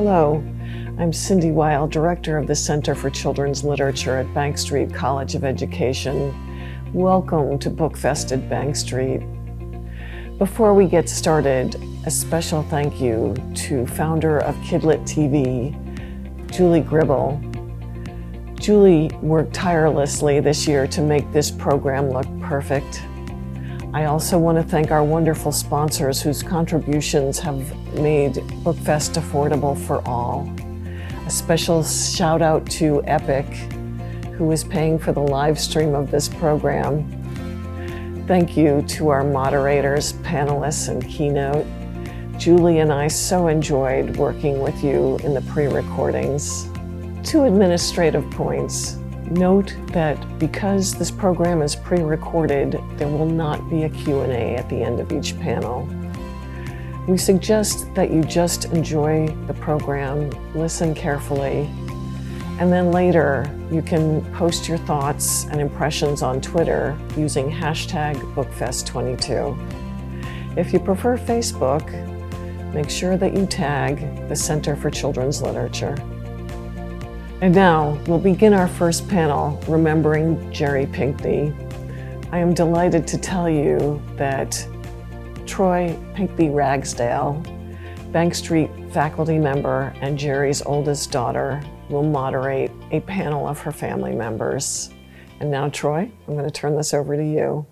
Hello, I'm Cindy Weill, Director of the Center for Children's Literature at Bank Street College of Education. Welcome to BookFest at Bank Street. Before we get started, a special thank you to founder of Kidlit TV, Julie Gribble. Julie worked tirelessly this year to make this program look perfect. I also want to thank our wonderful sponsors whose contributions have made BookFest affordable for all. A special shout out to Epic, who is paying for the live stream of this program. Thank you to our moderators, panelists, and Keynote. Julie and I so enjoyed working with you in the pre-recordings. 2 administrative points. Note that because this program is pre-recorded, there will not be a Q&A at the end of each panel. We suggest that you just enjoy the program, listen carefully, and then later you can post your thoughts and impressions on Twitter using hashtag BookFest22. If you prefer Facebook, make sure that you tag the Center for Children's Literature. And now we'll begin our first panel, Remembering Jerry Pinkney. I am delighted to tell you that Troy Pinkney Ragsdale, Bank Street faculty member and Jerry's oldest daughter, will moderate a panel of her family members. And now, Troy, I'm going to turn this over to you.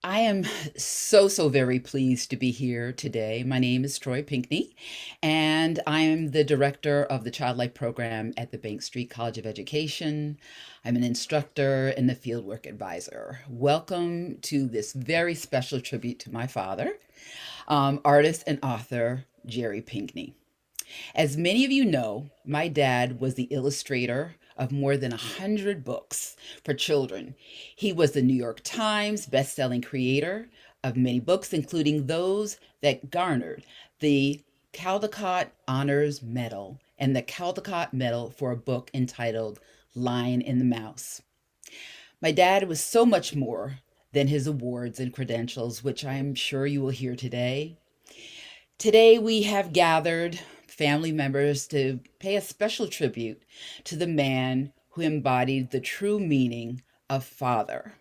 I am so very pleased to be here today. My name is Troy Pinkney, and I am the director of the Child Life program at the Bank Street College of Education. I'm an instructor and the fieldwork advisor. Welcome to this very special tribute to my father, artist and author Jerry Pinkney. As many of you know, my dad was the illustrator of more than 100 books for children. He was the New York Times best-selling creator of many books, including those that garnered the Caldecott Honors Medal and the Caldecott Medal for a book entitled Lion and the Mouse. My dad was so much more than his awards and credentials, which I am sure you will hear today. Today we have gathered family members to pay a special tribute to the man who embodied the true meaning of father,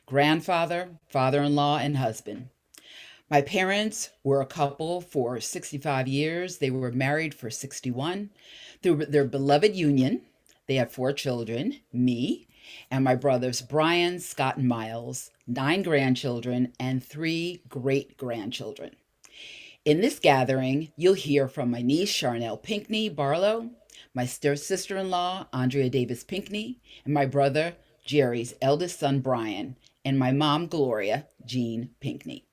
grandfather, father-in-law, and husband. My parents were a couple for 65 years. They were married for 61. Through their beloved union, they had 4 children, me and my brothers Brian, Scott, and Miles, 9 grandchildren, and 3 great-grandchildren. In this gathering, you'll hear from my niece, Charnelle Pinkney Barlow, my sister-in-law, Andrea Davis Pinkney, and my brother, Jerry's eldest son, Brian, and my mom, Gloria, Jean Pinkney.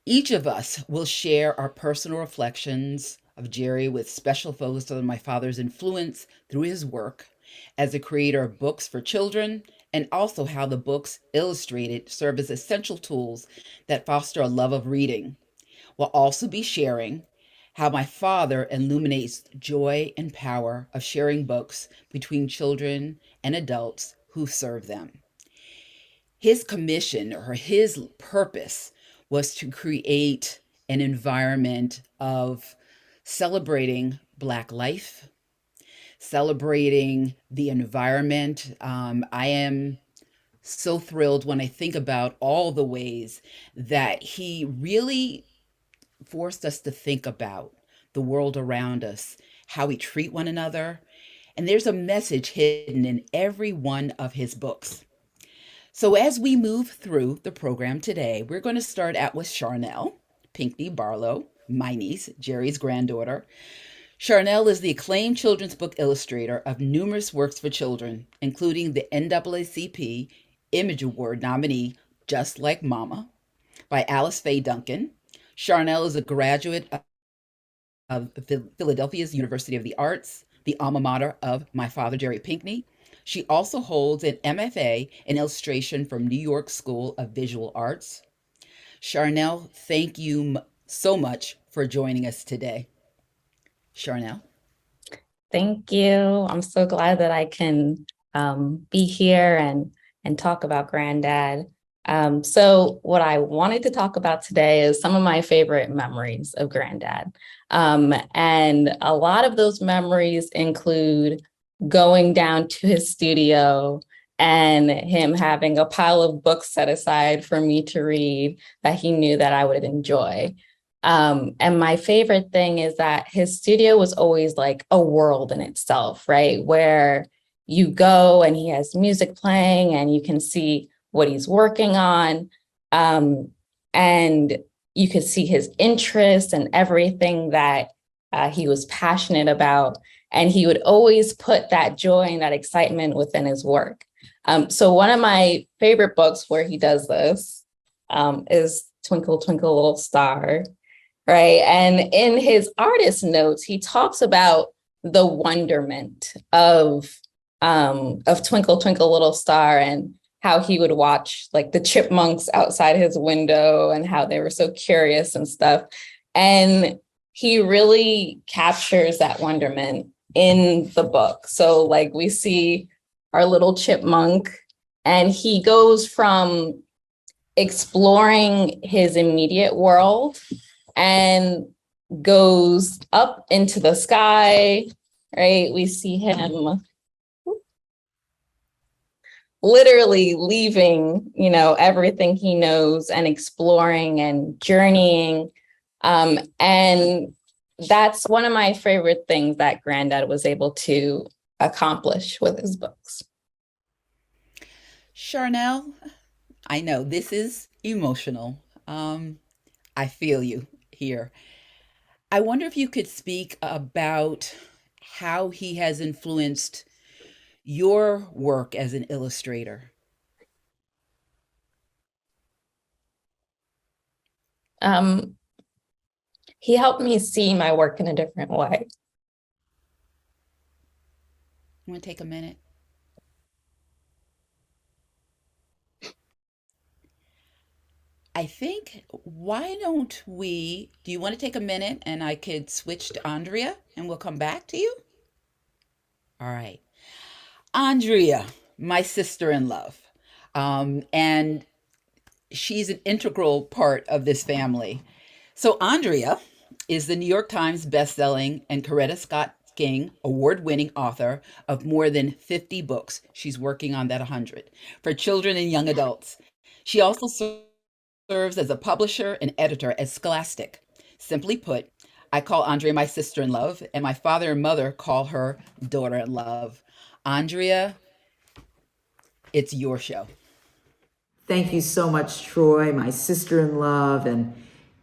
Each of us will share our personal reflections of Jerry with special focus on my father's influence through his work as a creator of books for children, and also how the books illustrated serve as essential tools that foster a love of reading. We'll also be sharing how my father illuminates joy and power of sharing books between children and adults who serve them. His commission or his purpose was to create an environment of celebrating Black life, celebrating the environment. I am so thrilled when I think about all the ways that he really forced us to think about the world around us, how we treat one another. And there's a message hidden in every one of his books. So as we move through the program today, we're going to start out with Charnelle Pinkney Barlow, my niece, Jerry's granddaughter. Charnelle is the acclaimed children's book illustrator of numerous works for children, including the NAACP Image Award nominee, Just Like Mama, by Alice Faye Duncan. Charnelle is a graduate of Philadelphia's University of the Arts, the alma mater of my father, Jerry Pinkney. She also holds an MFA in illustration from New York School of Visual Arts. Charnelle, thank you so much for joining us today. Charnelle. Thank you. I'm so glad that I can be here and talk about Granddad. So what I wanted to talk about today is some of my favorite memories of Granddad. And a lot of those memories include going down to his studio and him having a pile of books set aside for me to read that he knew that I would enjoy. And my favorite thing is that his studio was always like a world in itself, right? Where you go and he has music playing and you can see what he's working on. And you could see his interest and everything that he was passionate about. And he would always put that joy and that excitement within his work. So one of my favorite books where he does this is Twinkle, Twinkle, Little Star, right? And in his artist notes, he talks about the wonderment of Twinkle, Twinkle, Little Star, and how he would watch like the chipmunks outside his window and how they were so curious and stuff. And he really captures that wonderment in the book. So like we see our little chipmunk, and he goes from exploring his immediate world and goes up into the sky, right? We see him literally leaving, everything he knows and exploring and journeying. And that's one of my favorite things that Granddad was able to accomplish with his books. Charnelle, I know this is emotional. I feel you here. I wonder if you could speak about how he has influenced your work as an illustrator. He helped me see my work in a different way. You want to take a minute? I think, why don't we, do you want to take a minute and I could switch to Andrea and we'll come back to you? All right. Andrea, my sister in love. And she's an integral part of this family. So Andrea is the New York Times bestselling and Coretta Scott King award-winning author of more than 50 books. She's working on that 100 for children and young adults. She also serves as a publisher and editor at Scholastic. Simply put, I call Andrea my sister-in-love, and my father and mother call her daughter-in-love. Andrea, it's your show. Thank you so much, Troy, my sister-in-love, and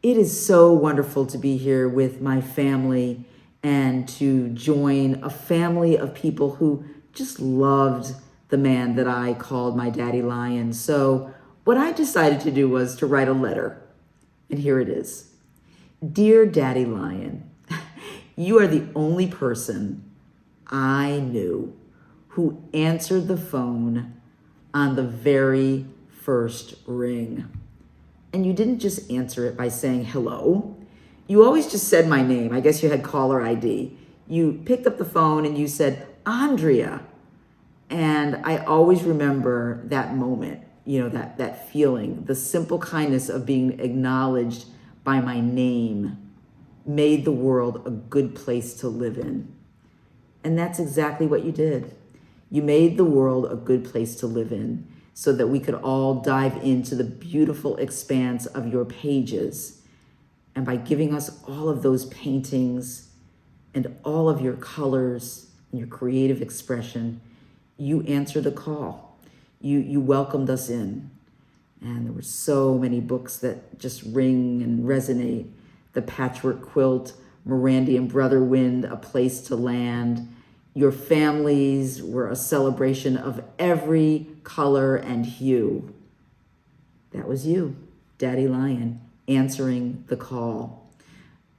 it is so wonderful to be here with my family and to join a family of people who just loved the man that I called my daddy lion. So what I decided to do was to write a letter, and here it is. Dear Daddy Lion, you are the only person I knew who answered the phone on the very first ring. And you didn't just answer it by saying hello. You always just said my name. I guess you had caller ID. You picked up the phone and you said, Andrea. And I always remember that moment, that feeling, the simple kindness of being acknowledged by my name made the world a good place to live in. And that's exactly what you did. You made the world a good place to live in so that we could all dive into the beautiful expanse of your pages. And by giving us all of those paintings and all of your colors and your creative expression, you answered the call. You welcomed us in. And there were so many books that just ring and resonate. The Patchwork Quilt, Mirandy and Brother Wind, A Place to Land. Your families were a celebration of every color and hue. That was you, Daddy Lion, answering the call.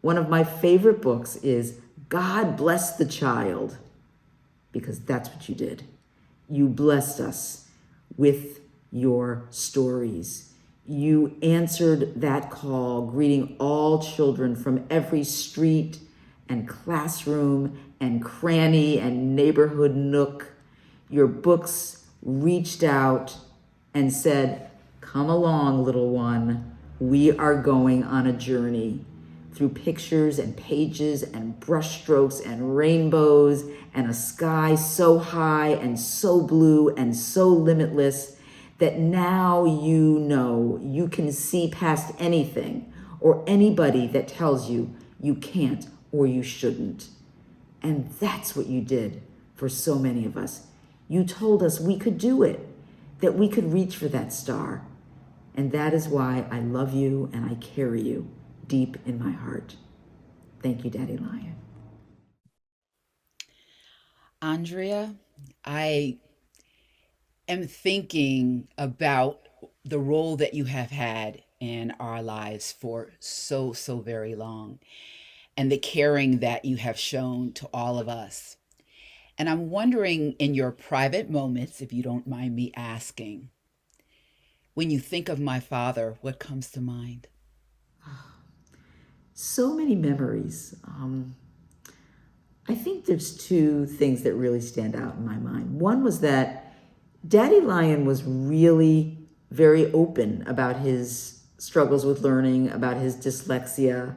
One of my favorite books is God Bless the Child, because that's what you did. You blessed us with your stories. You answered that call, greeting all children from every street and classroom and cranny and neighborhood nook. Your books reached out and said, Come along, little one. We are going on a journey through pictures and pages and brushstrokes and rainbows and a sky so high and so blue and so limitless that now you know you can see past anything or anybody that tells you you can't or you shouldn't. And that's what you did for so many of us. You told us we could do it, that we could reach for that star. And that is why I love you and I carry you deep in my heart. Thank you, Daddy Lion. Andrea, I am thinking about the role that you have had in our lives for so very long, and the caring that you have shown to all of us. And I'm wondering, in your private moments, if you don't mind me asking, when you think of my father, what comes to mind? So many memories. I think there's two things that really stand out in my mind. One was that Daddy Lion was really very open about his struggles with learning, about his dyslexia.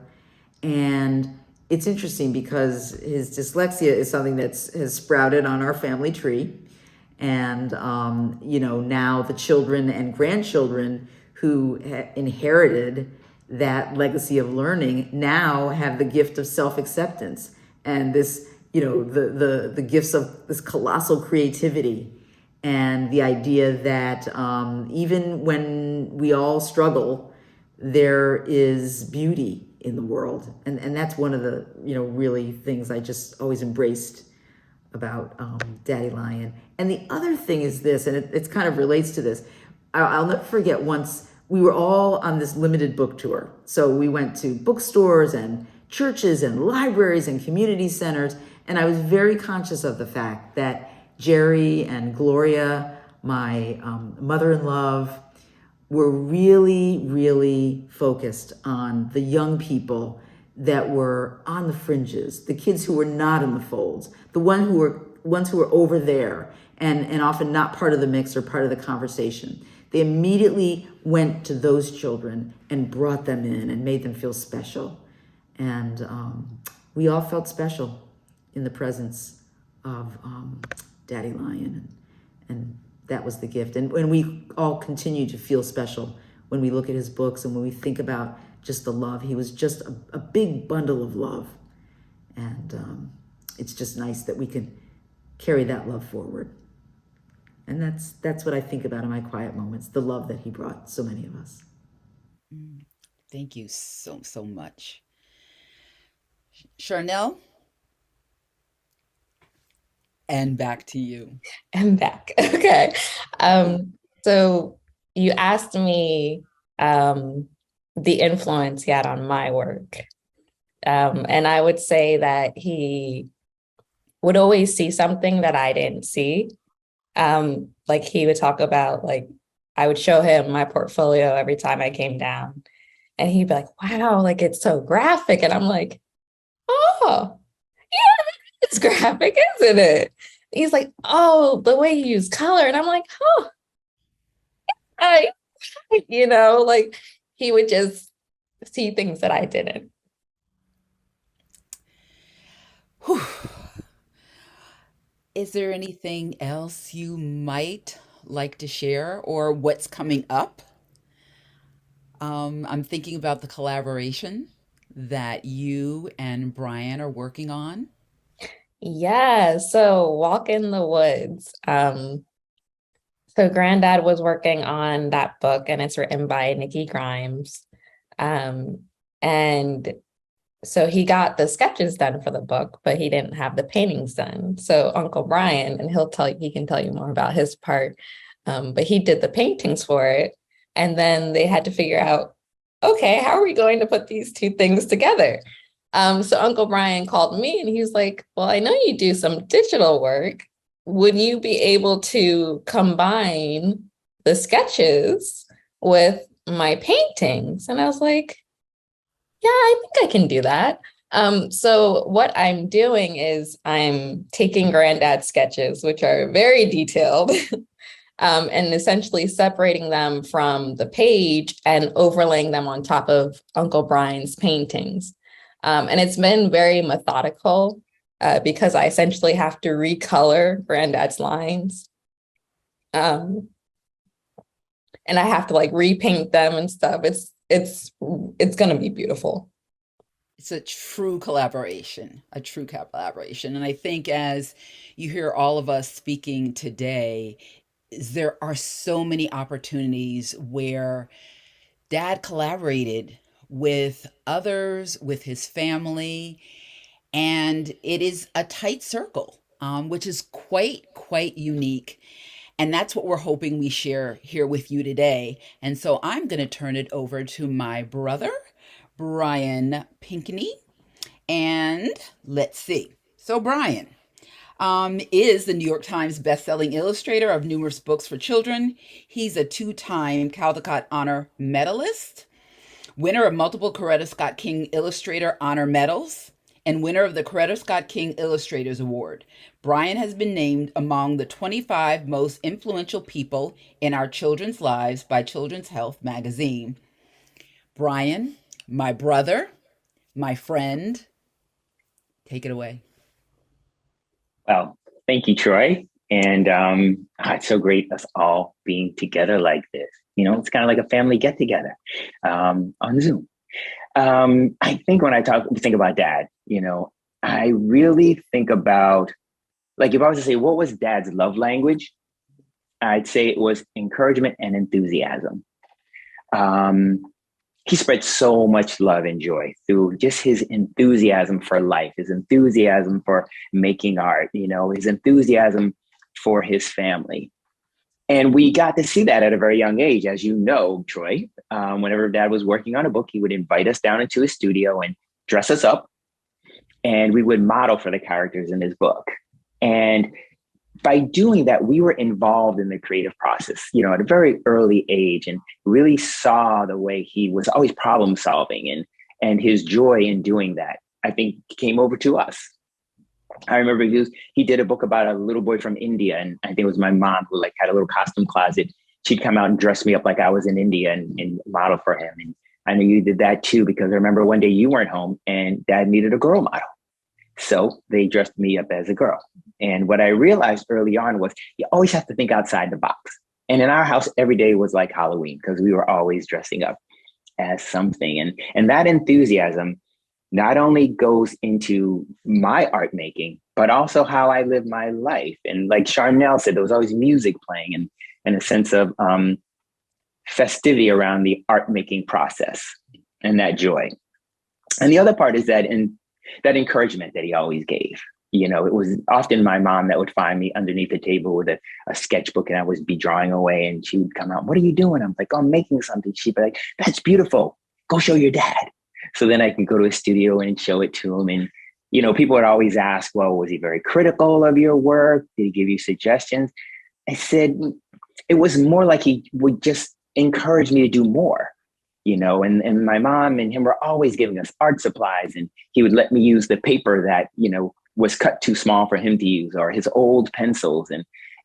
And it's interesting because his dyslexia is something has sprouted on our family tree. And, now the children and grandchildren who inherited that legacy of learning now have the gift of self-acceptance and this, the gifts of this colossal creativity and the idea that even when we all struggle, there is beauty in the world. And that's one of the, really things I just always embraced about Daddy Lion. And the other thing is this, and it kind of relates to this. I'll never forget once we were all on this limited book tour. So we went to bookstores and churches and libraries and community centers. And I was very conscious of the fact that Jerry and Gloria, my mother-in-law, were really focused on the young people that were on the fringes, the kids who were not in the folds, the ones who were over there and often not part of the mix or part of the conversation. They immediately went to those children and brought them in and made them feel special. And we all felt special in the presence of Daddy Lion. And that was the gift. And when we all continue to feel special when we look at his books and when we think about just the love, he was just a big bundle of love. And it's just nice that we can carry that love forward. And that's what I think about in my quiet moments, the love that he brought so many of us. Thank you so much. Charnelle? And back to you. I'm back. Okay. So you asked me the influence he had on my work. And I would say that he would always see something that I didn't see. Like he would talk about, like, I would show him my portfolio every time I came down. And he'd be like, wow, like it's so graphic. And I'm like, oh, yeah, it's graphic, isn't it? He's like, oh, the way you use color. And I'm like, oh, like he would just see things that I didn't. Whew. Is there anything else you might like to share or what's coming up? I'm thinking about the collaboration that you and Brian are working on. Yeah, so Walk in the Woods. So Granddad was working on that book and it's written by Nikki Grimes. And so he got the sketches done for the book, but he didn't have the paintings done. So Uncle Brian, and he can tell you more about his part, but he did the paintings for it. And then they had to figure out, okay, how are we going to put these two things together? So Uncle Brian called me and he was like, well, I know you do some digital work. Would you be able to combine the sketches with my paintings? And I was like, yeah, I think I can do that. So what I'm doing is I'm taking Granddad's sketches, which are very detailed, and essentially separating them from the page and overlaying them on top of Uncle Brian's paintings. And it's been very methodical because I essentially have to recolor Granddad's lines. And I have to like repaint them and stuff. It's gonna be beautiful. It's a true collaboration, And I think as you hear all of us speaking today, there are so many opportunities where Dad collaborated with others, with his family, and it is a tight circle, which is quite unique. And that's what we're hoping we share here with you today. And so I'm going to turn it over to my brother, Brian Pinkney. And let's see. So Brian is the New York Times bestselling illustrator of numerous books for children. He's a two-time Caldecott Honor Medalist, winner of multiple Coretta Scott King Illustrator Honor Medals, and winner of the Coretta Scott King Illustrators Award. Brian has been named among the 25 most influential people in our children's lives by Children's Health magazine. Brian, my brother, my friend, take it away. Well, thank you, Troy. And it's so great us all being together like this. You know, it's kind of like a family get together on Zoom. I think when I think about Dad, you know, I really think about, like, if I was to say, what was Dad's love language? I'd say it was encouragement and enthusiasm. He spread so much love and joy through just his enthusiasm for life, his enthusiasm for making art, you know, his enthusiasm for his family. And we got to see that at a very young age. As you know, Troy, whenever Dad was working on a book, he would invite us down into his studio and dress us up, and we would model for the characters in his book. And by doing that, we were involved in the creative process, you know, at a very early age, and really saw the way he was always problem solving, and his joy in doing that, I think, came over to us. I remember he did a book about a little boy from India, and I think it was my mom who like had a little costume closet. She'd come out and dress me up like I was in India and model for him. And I know you did that too, because I remember one day you weren't home and Dad needed a girl model. So they dressed me up as a girl. And what I realized early on was you always have to think outside the box. And in our house, every day was like Halloween because we were always dressing up as something. And that enthusiasm not only goes into my art making, but also how I live my life. And like Charnelle said, there was always music playing and a sense of festivity around the art making process and that joy. And the other part is that encouragement that he always gave. You know, it was often my mom that would find me underneath the table with a sketchbook, and I would be drawing away, and she would come out, "What are you doing?" I'm like, "Oh, I'm making something." She'd be like, "That's beautiful. Go show your dad." So then I can go to his studio and show it to him. And, you know, people would always ask, well, was he very critical of your work? Did he give you suggestions? I said, it was more like he would just encourage me to do more, you know, and my mom and him were always giving us art supplies, and he would let me use the paper that, you know, was cut too small for him to use, or his old pencils.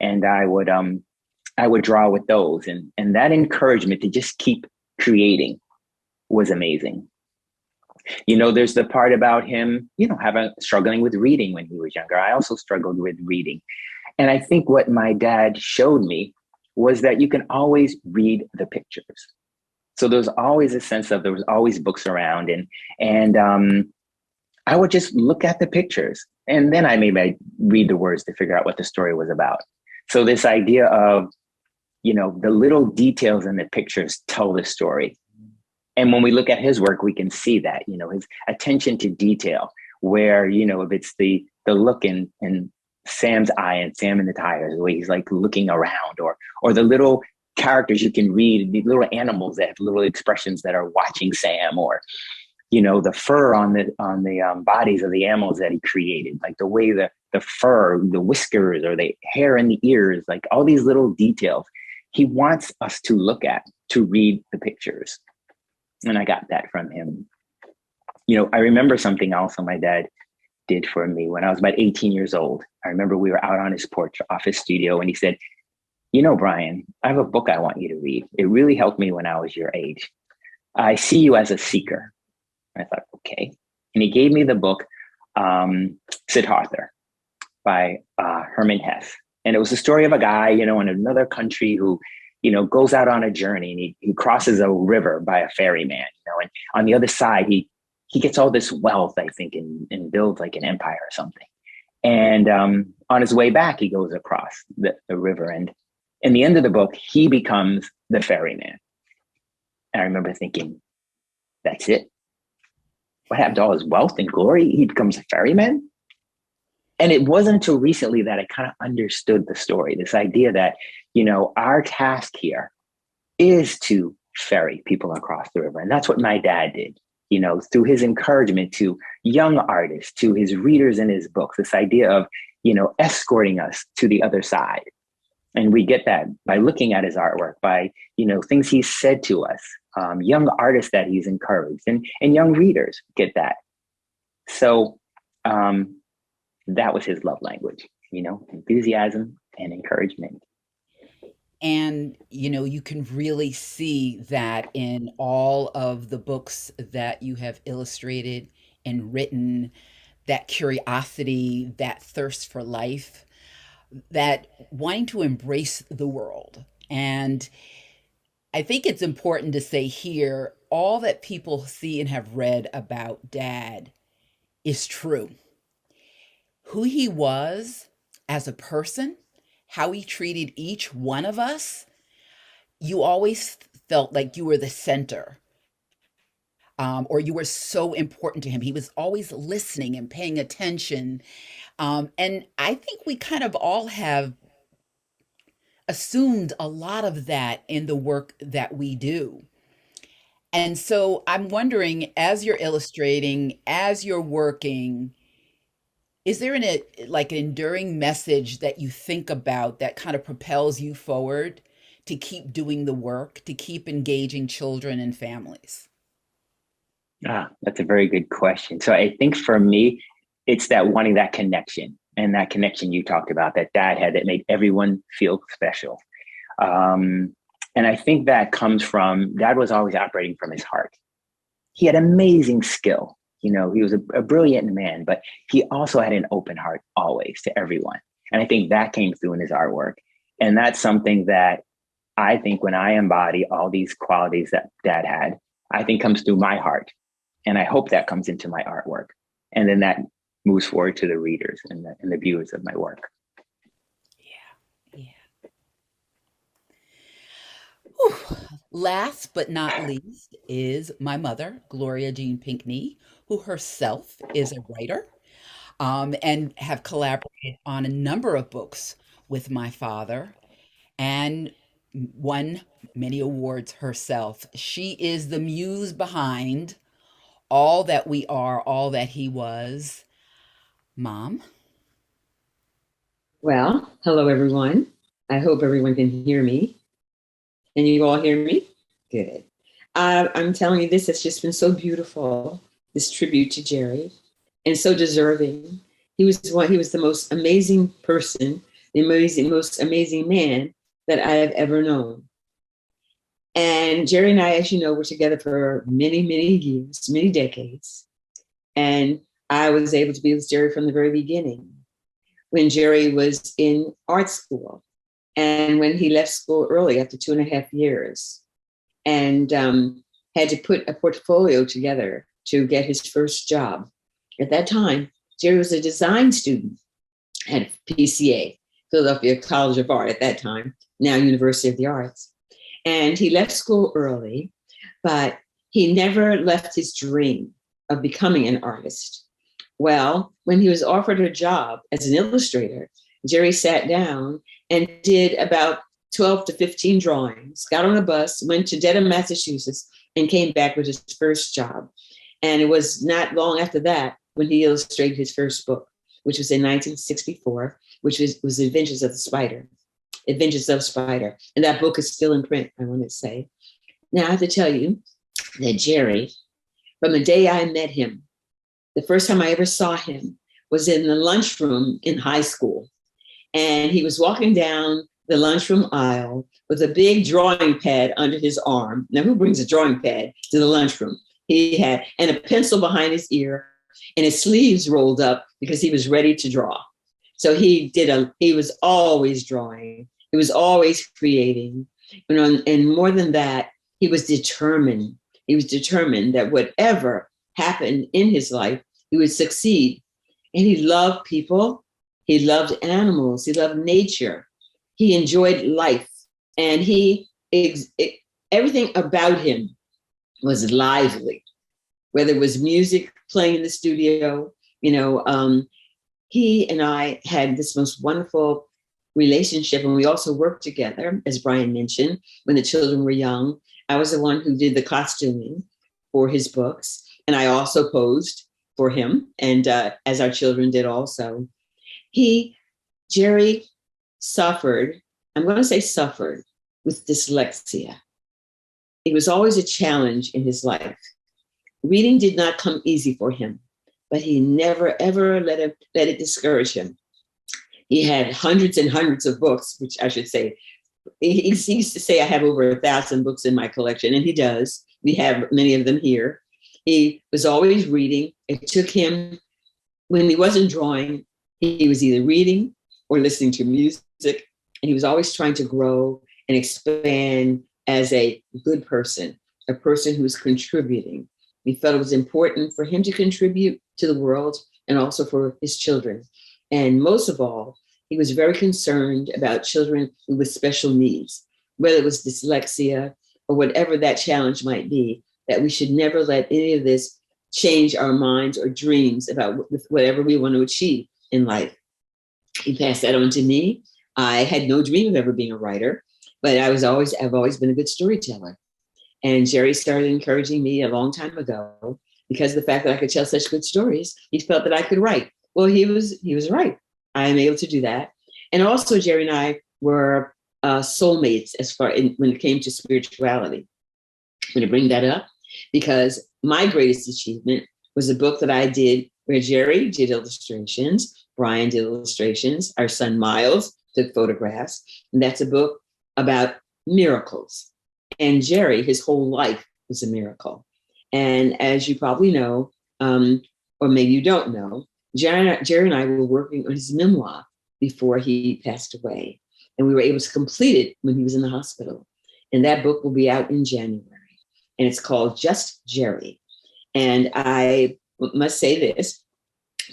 And I would draw with those. And that encouragement to just keep creating was amazing. You know, there's the part about him, you know, struggling with reading when he was younger. I also struggled with reading. And I think what my dad showed me was that you can always read the pictures. So there's always a sense of, there was always books around, and I would just look at the pictures, and then I maybe read the words to figure out what the story was about. So this idea of, you know, the little details in the pictures tell the story. And when we look at his work, we can see that, you know, his attention to detail, where, you know, if it's the look in Sam's eye and Sam in the tires, the way he's like looking around, or the little characters you can read, the little animals that have little expressions that are watching Sam, or, you know, the fur on the bodies of the animals that he created, like the way the fur, the whiskers, or the hair in the ears, like all these little details. He wants us to look at, to read the pictures. And I got that from him. You know, I remember something also my dad did for me when I was about 18 years old. I remember we were out on his porch off his studio, and he said, Brian, I have a book I want you to read. It really helped me when I was your age. I see you as a seeker. I thought, okay. And he gave me the book, Siddhartha by Herman Hesse. And it was the story of a guy, in another country who, goes out on a journey, and he crosses a river by a ferryman, and on the other side, he gets all this wealth, I think, and builds like an empire or something. And on his way back, he goes across the river. And in the end of the book, he becomes the ferryman. And I remember thinking, that's it. What happened to all his wealth and glory? He becomes a ferryman? And it wasn't until recently that I kind of understood the story, this idea that, our task here is to ferry people across the river. And that's what my dad did, through his encouragement to young artists, to his readers in his books, this idea of, escorting us to the other side. And we get that by looking at his artwork, by, things he said to us, young artists that he's encouraged, and young readers get that. So that was his love language, enthusiasm and encouragement. And, you can really see that in all of the books that you have illustrated and written, that curiosity, that thirst for life, that wanting to embrace the world. And I think it's important to say here, all that people see and have read about Dad is true. Who he was as a person, how he treated each one of us, you always felt like you were the center, or you were so important to him. He was always listening and paying attention. And I think we kind of all have assumed a lot of that in the work that we do. And so I'm wondering, as you're illustrating, as you're working, is there an enduring message that you think about that kind of propels you forward to keep doing the work, to keep engaging children and families? That's a very good question. So I think for me, it's that wanting that connection, and that connection you talked about that Dad had that made everyone feel special. And I think that comes from, Dad was always operating from his heart. He had amazing skill. He was a brilliant man, but he also had an open heart always to everyone. And I think that came through in his artwork. And that's something that I think when I embody all these qualities that Dad had, I think comes through my heart. And I hope that comes into my artwork. And then that moves forward to the readers and the viewers of my work. Yeah. Whew. Last but not least is my mother, Gloria Jean Pinkney, who herself is a writer, and have collaborated on a number of books with my father and won many awards herself. She is the muse behind all that we are, all that he was. Mom? Well, hello, everyone. I hope everyone can hear me. Can you all hear me? Good. I'm telling you, this has just been so beautiful, this tribute to Jerry, and so deserving. He was the most amazing person, the most amazing man that I have ever known. And Jerry and I, as you know, were together for many, many years, many decades. And I was able to be with Jerry from the very beginning, when Jerry was in art school and when he left school early after 2.5 years and had to put a portfolio together to get his first job. At that time, Jerry was a design student at PCA, Philadelphia College of Art at that time, now University of the Arts. And he left school early, but he never left his dream of becoming an artist. Well, when he was offered a job as an illustrator, Jerry sat down and did about 12 to 15 drawings, got on a bus, went to Dedham, Massachusetts, and came back with his first job. And it was not long after that when he illustrated his first book, which was in 1964, which was Adventures of Spider. And that book is still in print, I want to say. Now, I have to tell you that Jerry, from the day I met him, the first time I ever saw him was in the lunchroom in high school. And he was walking down the lunchroom aisle with a big drawing pad under his arm. Now, who brings a drawing pad to the lunchroom? He had, and a pencil behind his ear, and his sleeves rolled up because he was ready to draw. So he was always drawing. He was always creating. And more than that, he was determined. He was determined that whatever happened in his life, he would succeed. And he loved people. He loved animals. He loved nature. He enjoyed life. And everything about him was lively, whether it was music playing in the studio. He and I had this most wonderful relationship, and we also worked together, as Brian mentioned, when the children were young. I was the one who did the costuming for his books, and I also posed for him, and as our children did also. Jerry suffered, I'm going to say suffered, with dyslexia. It was always a challenge in his life. Reading did not come easy for him, but he never, ever let it discourage him. He had hundreds and hundreds of books, which I should say, he used to say I have over 1,000 books in my collection, and he does. We have many of them here. He was always reading. It took him, when he wasn't drawing, he was either reading or listening to music, and he was always trying to grow and expand as a good person, a person who was contributing. We felt it was important for him to contribute to the world and also for his children. And most of all, he was very concerned about children with special needs, whether it was dyslexia or whatever that challenge might be, that we should never let any of this change our minds or dreams about whatever we want to achieve in life. He passed that on to me. I had no dream of ever being a writer, but I've always been a good storyteller. And Jerry started encouraging me a long time ago because of the fact that I could tell such good stories. He felt that I could write. Well, he was right. I am able to do that. And also, Jerry and I were soulmates when it came to spirituality. I'm going to bring that up because my greatest achievement was a book that I did where Jerry did illustrations, Brian did illustrations, our son Miles took photographs, and that's a book about miracles. And Jerry, his whole life was a miracle. And as you probably know, or maybe you don't know, Jerry and I were working on his memoir before he passed away. And we were able to complete it when he was in the hospital. And that book will be out in January. And it's called Just Jerry. And I must say this,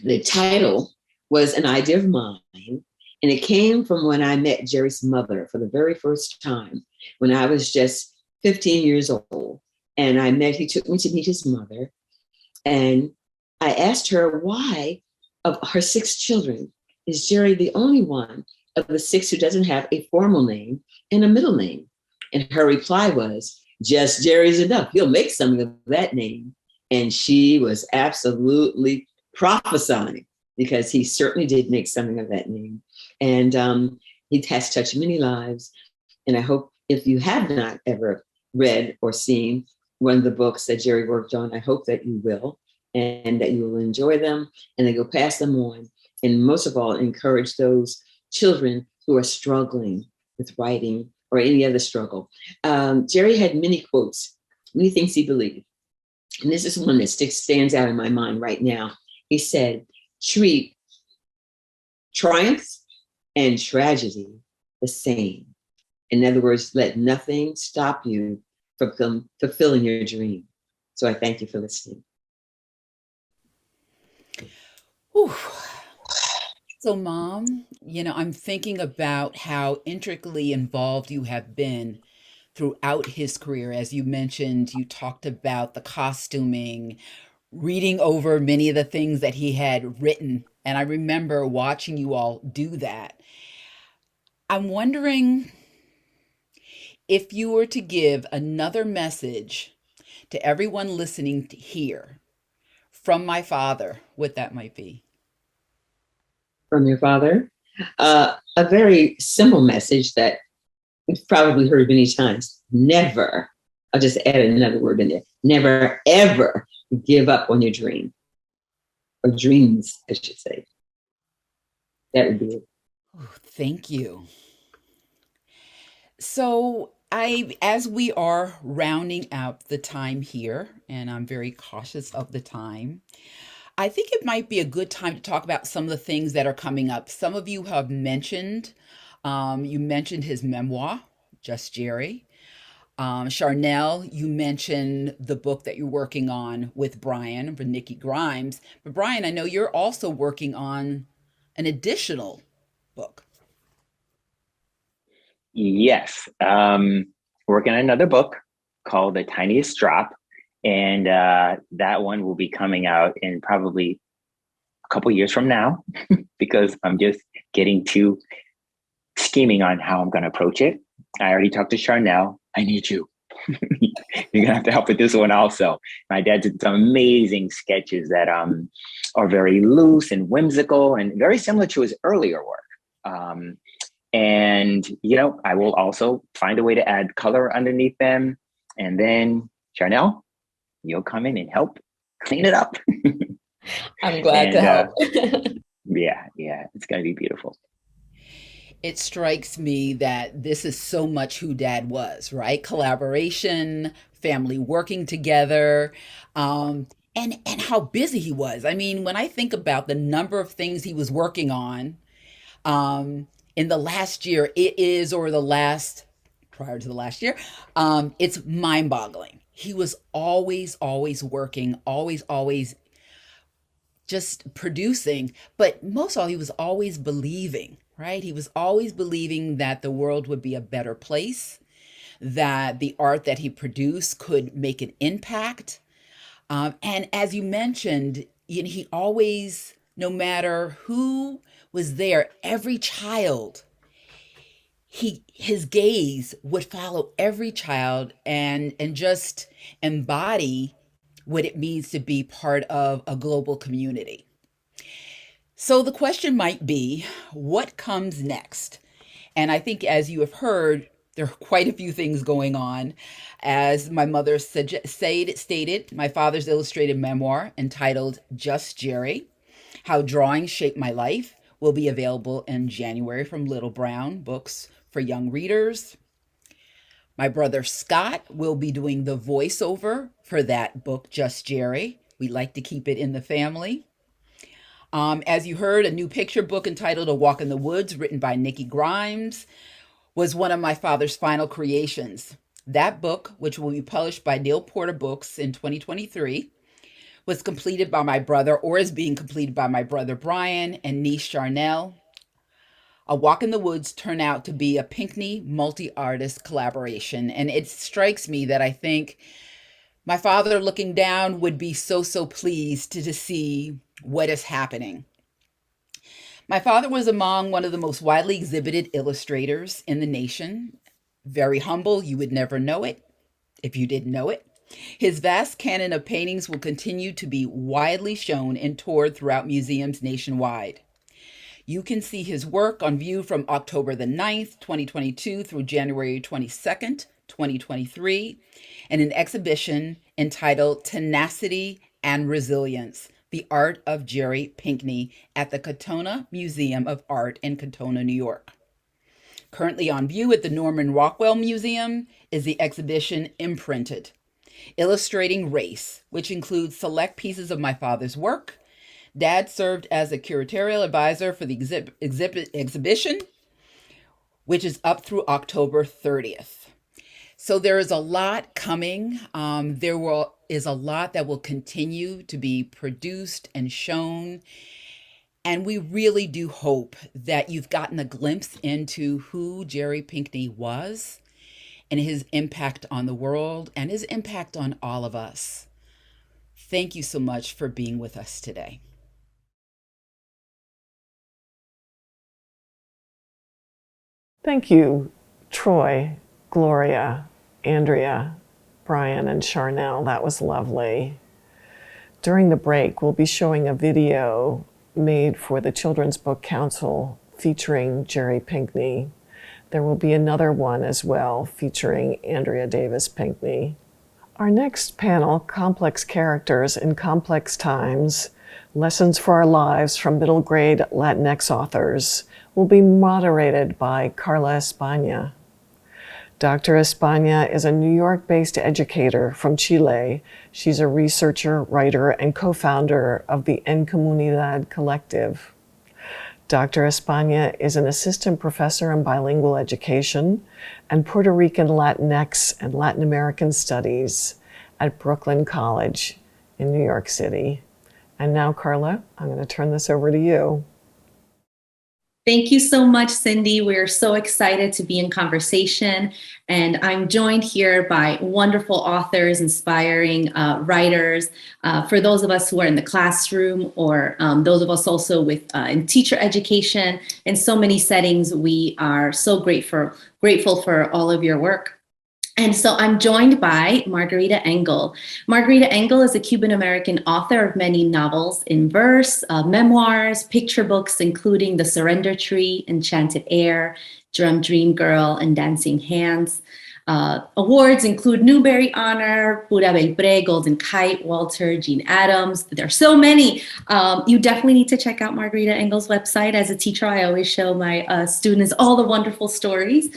the title was an idea of mine. And it came from when I met Jerry's mother for the very first time, when I was just 15 years old. And he took me to meet his mother. And I asked her why, of her 6 children, is Jerry the only one of the 6 who doesn't have a formal name and a middle name? And her reply was, just Jerry's enough. He'll make something of that name. And she was absolutely prophesying, because he certainly did make something of that name. And he has touched many lives. And I hope if you have not ever read or seen one of the books that Jerry worked on, I hope that you will, and that you will enjoy them and that you'll pass them on. And most of all, encourage those children who are struggling with writing or any other struggle. Jerry had many quotes, many things he believed. And this is one that stands out in my mind right now. He said, treat triumph and tragedy the same. In other words, let nothing stop you from fulfilling your dream. So I thank you for listening. Whew. So, Mom, I'm thinking about how intricately involved you have been throughout his career. As you mentioned, you talked about the costuming, reading over many of the things that he had written. And I remember watching you all do that. I'm wondering if you were to give another message to everyone listening here from my father, what that might be. From your father? A very simple message that you've probably heard many times. Never, I'll just add another word in there. Never, ever give up on your dream. Or dreams, I should say. That would be it. Oh, thank you. So as we are rounding out the time here, and I'm very cautious of the time, I think it might be a good time to talk about some of the things that are coming up. Some of you have mentioned, you mentioned his memoir, Just Jerry. Charnelle, you mentioned the book that you're working on with Brian for Nikki Grimes. But Brian, I know you're also working on an additional book. Yes. Working on another book called The Tiniest Drop. And that one will be coming out in probably a couple years from now because I'm just getting to scheming on how I'm going to approach it. I already talked to Charnelle. I need you. You're going to have to help with this one also. My dad did some amazing sketches that are very loose and whimsical and very similar to his earlier work. And, I will also find a way to add color underneath them. And then, Charnelle, you'll come in and help clean it up. I'm glad to help. Yeah, it's going to be beautiful. It strikes me that this is so much who Dad was, right? Collaboration, family working together, and how busy he was. I mean, when I think about the number of things he was working on in the last year, prior to the last year, it's mind-boggling. He was always working, always just producing, but most of all, he was always believing, right? He was always believing that the world would be a better place, that the art that he produced could make an impact. And as you mentioned, he always, no matter who was there, every child, his gaze would follow every child and just embody what it means to be part of a global community. So the question might be, what comes next? And I think, as you have heard, there are quite a few things going on. As my mother stated, my father's illustrated memoir entitled Just Jerry, How Drawing Shaped My Life, will be available in January from Little Brown Books for young readers. My brother Scott will be doing the voiceover for that book, Just Jerry. We like to keep it in the family. As you heard, a new picture book entitled A Walk in the Woods, written by Nikki Grimes, was one of my father's final creations. That book, which will be published by Neil Porter Books in 2023, was completed by my brother, or is being completed by my brother Brian and niece Charnelle. A Walk in the Woods turned out to be a Pinkney multi-artist collaboration. And it strikes me that I think my father, looking down, would be so pleased to see what is happening. My father was among one of the most widely exhibited illustrators in the nation. Very humble, you would never know it if you didn't know it. His vast canon of paintings will continue to be widely shown and toured throughout museums nationwide. You can see his work on view from October the 9th, 2022 through January 22nd, 2023, in an exhibition entitled Tenacity and Resilience, The Art of Jerry Pinkney at the Katonah Museum of Art in Katonah, New York. Currently on view at the Norman Rockwell Museum is the exhibition Imprinted, Illustrating Race, which includes select pieces of my father's work. Dad served as a curatorial advisor for the exhibition, which is up through October 30th. So there is a lot coming. Is a lot that will continue to be produced and shown. And we really do hope that you've gotten a glimpse into who Jerry Pinkney was and his impact on the world and his impact on all of us. Thank you so much for being with us today. Thank you, Troy, Gloria, Andrea, Brian, and Charnelle. That was lovely. During the break, we'll be showing a video made for the Children's Book Council featuring Jerry Pinkney. There will be another one as well featuring Andrea Davis Pinkney. Our next panel, Complex Characters in Complex Times, Lessons for Our Lives from Middle Grade Latinx Authors, will be moderated by Carla España. Dr. España is a New York-based educator from Chile. She's a researcher, writer, and co-founder of the En Comunidad Collective. Dr. España is an assistant professor in bilingual education and Puerto Rican Latinx and Latin American studies at Brooklyn College in New York City. And now, Carla, I'm going to turn this over to you. Thank you so much, Cindy. We're so excited to be in conversation. And I'm joined here by wonderful authors, inspiring writers. For those of us who are in the classroom, or those of us also in teacher education, in so many settings, we are so grateful for all of your work. And so I'm joined by Margarita Engle. Margarita Engle is a Cuban-American author of many novels in verse, memoirs, picture books, including The Surrender Tree, Enchanted Air, Dream Girl, and Dancing Hands. Awards include Newbery Honor, Pura Belpré, Golden Kite, Walter, Jean Adams. There are so many. You definitely need to check out Margarita Engle's website. As a teacher, I always show my students all the wonderful stories.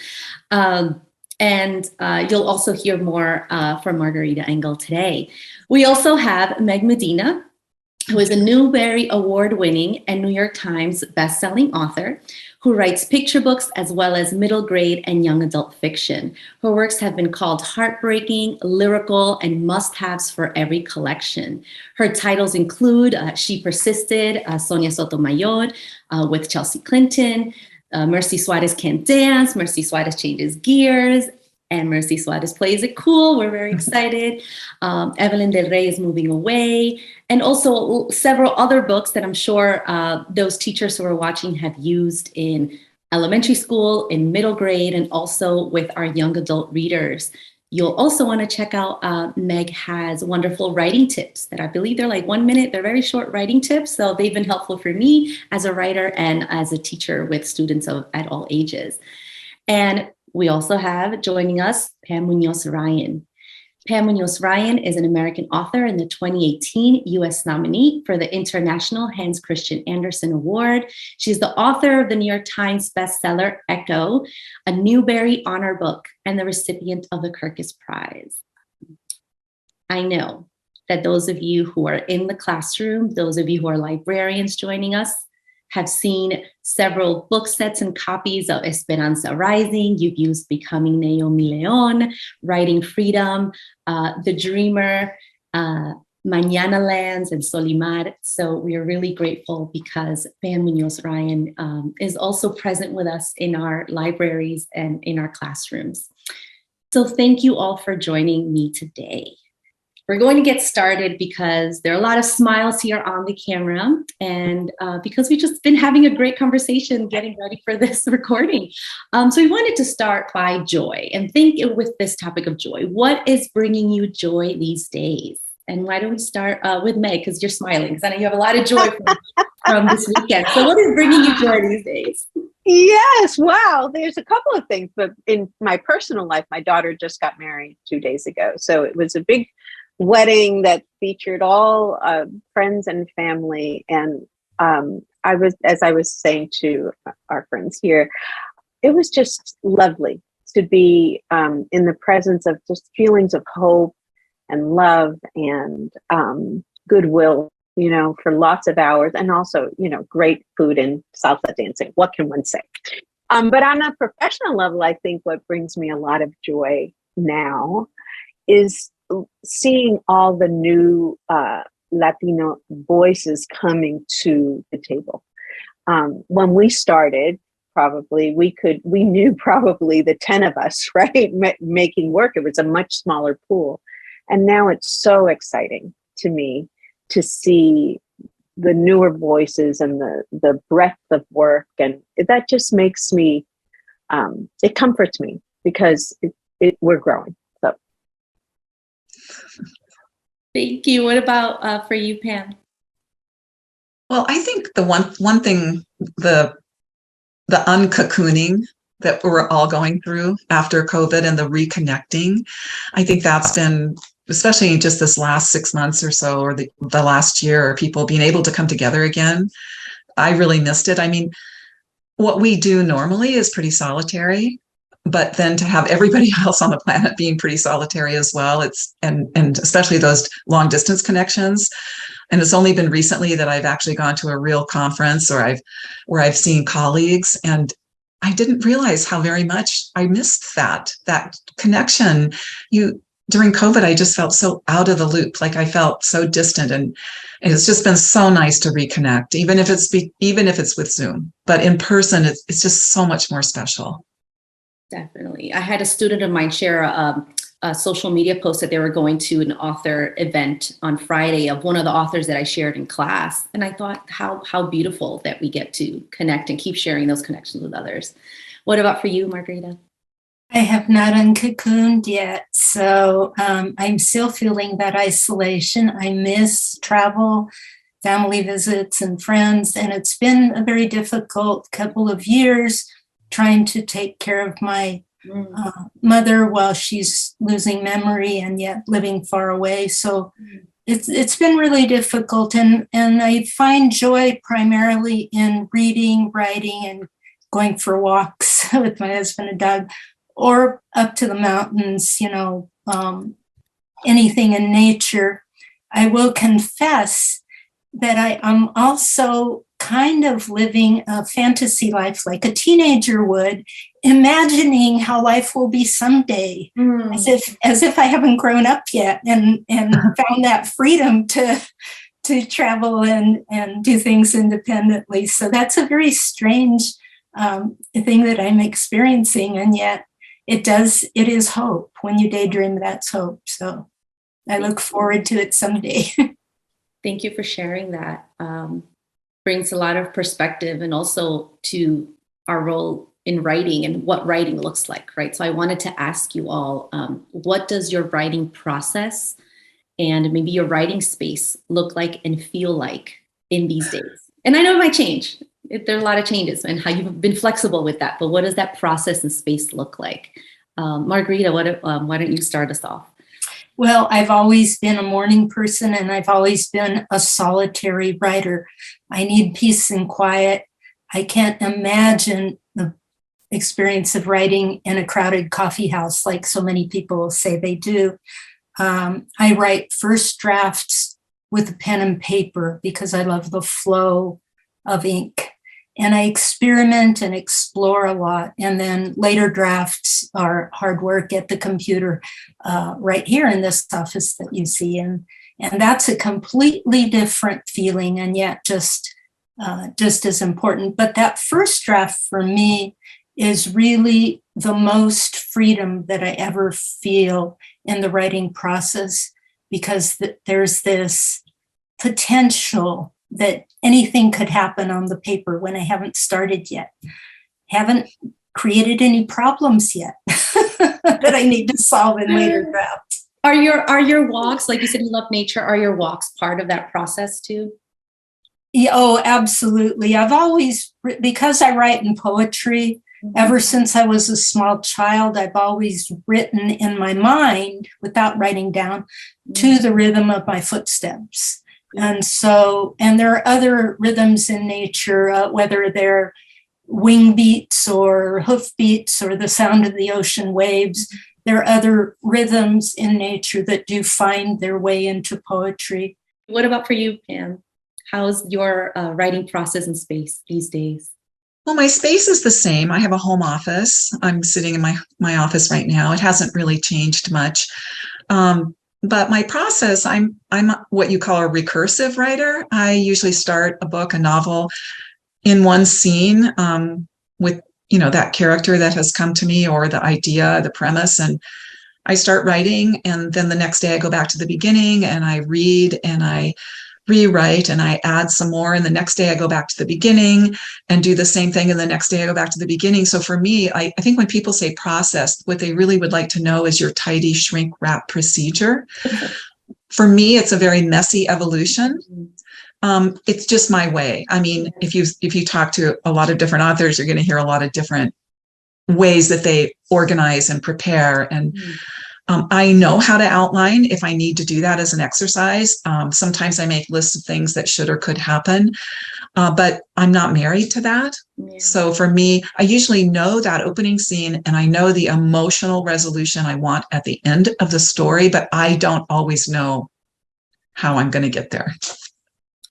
And you'll also hear more from Margarita Engle today. We also have Meg Medina, who is a Newbery Award-winning and New York Times bestselling author who writes picture books as well as middle grade and young adult fiction. Her works have been called heartbreaking, lyrical, and must-haves for every collection. Her titles include She Persisted, Sonia Sotomayor with Chelsea Clinton, Merci Suarez Can't Dance, Merci Suarez Changes Gears, and Merci Suarez Plays It Cool. We're very excited. Evelyn Del Rey is Moving Away, and also several other books that I'm sure those teachers who are watching have used in elementary school, in middle grade, and also with our young adult readers. You'll also want to check out, Meg has wonderful writing tips that I believe they're like 1 minute. They're very short writing tips. So they've been helpful for me as a writer and as a teacher with students at all ages. And we also have joining us, Pam Muñoz Ryan. Pam Muñoz Ryan is an American author and the 2018 U.S. nominee for the International Hans Christian Andersen Award. She's the author of the New York Times bestseller, Echo, a Newbery Honor book, and the recipient of the Kirkus Prize. I know that those of you who are in the classroom, those of you who are librarians joining us, have seen several book sets and copies of Esperanza Rising. You've used Becoming Naomi León, Writing Freedom, The Dreamer, Mañana Lands, and Solimar. So we are really grateful because Pam Muñoz Ryan is also present with us in our libraries and in our classrooms. So thank you all for joining me today. We're going to get started because there are a lot of smiles here on the camera and because we've just been having a great conversation getting ready for this recording. So we wanted to start by joy and think with this topic of joy. What is bringing you joy these days? And why don't we start with Meg, because you're smiling, because I know you have a lot of joy from this weekend. So what is bringing you joy these days? Yes, wow. There's a couple of things, but in my personal life, my daughter just got married 2 days ago. So it was a big wedding that featured all friends and family. And as I was saying to our friends here, it was just lovely to be in the presence of just feelings of hope and love and goodwill, for lots of hours, and also, great food and salsa dancing. What can one say? But on a professional level, I think what brings me a lot of joy now is seeing all the new Latino voices coming to the table. When we started, we knew probably the 10 of us, right, making work. It was a much smaller pool. And now it's so exciting to me to see the newer voices and the breadth of work. And that just makes me, it comforts me because we're growing. So. Thank you. What about for you, Pam? Well, I think the one thing, the uncocooning that we're all going through after COVID and the reconnecting, I think that's been, especially just this last 6 months or so, or the last year, people being able to come together again. I really missed it. I mean, what we do normally is pretty solitary, but then to have everybody else on the planet being pretty solitary as well, and especially those long distance connections. And it's only been recently that I've actually gone to a real conference where I've seen colleagues, and I didn't realize how very much I missed that connection. During COVID, I just felt so out of the loop, like I felt so distant, and it's just been so nice to reconnect, even if it's with Zoom, but in person, it's just so much more special. Definitely. I had a student of mine share a social media post that they were going to an author event on Friday of one of the authors that I shared in class. And I thought how beautiful that we get to connect and keep sharing those connections with others. What about for you, Margarita? I have not uncocooned yet, so I'm still feeling that isolation. I miss travel, family visits, and friends, and it's been a very difficult couple of years trying to take care of my mother while she's losing memory and yet living far away. So it's been really difficult, and I find joy primarily in reading, writing, and going for walks with my husband and dog, or up to the mountains, anything in nature. I will confess that I am also kind of living a fantasy life like a teenager would, imagining how life will be someday, as if I haven't grown up yet and found that freedom to travel and do things independently. So that's a very strange thing that I'm experiencing, and yet it is hope. When you daydream, that's hope. So I look forward to it someday. Thank you for sharing that. Brings a lot of perspective, and also to our role in writing and what writing looks like, right? So I wanted to ask you all, what does your writing process and maybe your writing space look like and feel like in these days? And I know it might change. There are a lot of changes and how you've been flexible with that, but what does that process and space look like? Margarita, why don't you start us off? Well, I've always been a morning person, and I've always been a solitary writer. I need peace and quiet. I can't imagine the experience of writing in a crowded coffee house like so many people say they do. I write first drafts with a pen and paper because I love the flow of ink. And I experiment and explore a lot. And then later drafts are hard work at the computer right here in this office that you see. And that's a completely different feeling, and yet just as important. But that first draft for me is really the most freedom that I ever feel in the writing process, because there's this potential that anything could happen on the paper when I haven't started yet. Haven't created any problems yet that I need to solve in later drafts. Are your walks, like you said, you love nature, are your walks part of that process too? Yeah, oh, absolutely. I've always, because I write in poetry, ever since I was a small child, I've always written in my mind without writing down to the rhythm of my footsteps. And there are other rhythms in nature, whether they're wing beats or hoof beats or the sound of the ocean waves. There are other rhythms in nature that do find their way into poetry. What about for you, Pam? How's your writing process and space these days? Well, my space is the same. I have a home office. I'm sitting in my office right now. It hasn't really changed much. But my process, I'm what you call a recursive writer. I usually start a book, a novel, in one scene with, that character that has come to me, or the idea, the premise, and I start writing. And then the next day I go back to the beginning and I read and I rewrite and I add some more. And the next day I go back to the beginning and do the same thing. And the next day I go back to the beginning. So for me, I think when people say process, what they really would like to know is your tidy shrink wrap procedure. For me, it's a very messy evolution. It's just my way. I mean, if you talk to a lot of different authors, you're going to hear a lot of different ways that they organize and prepare. And I know how to outline if I need to do that as an exercise. Sometimes I make lists of things that should or could happen, but I'm not married to that. Yeah. So for me, I usually know that opening scene and I know the emotional resolution I want at the end of the story, but I don't always know how I'm going to get there.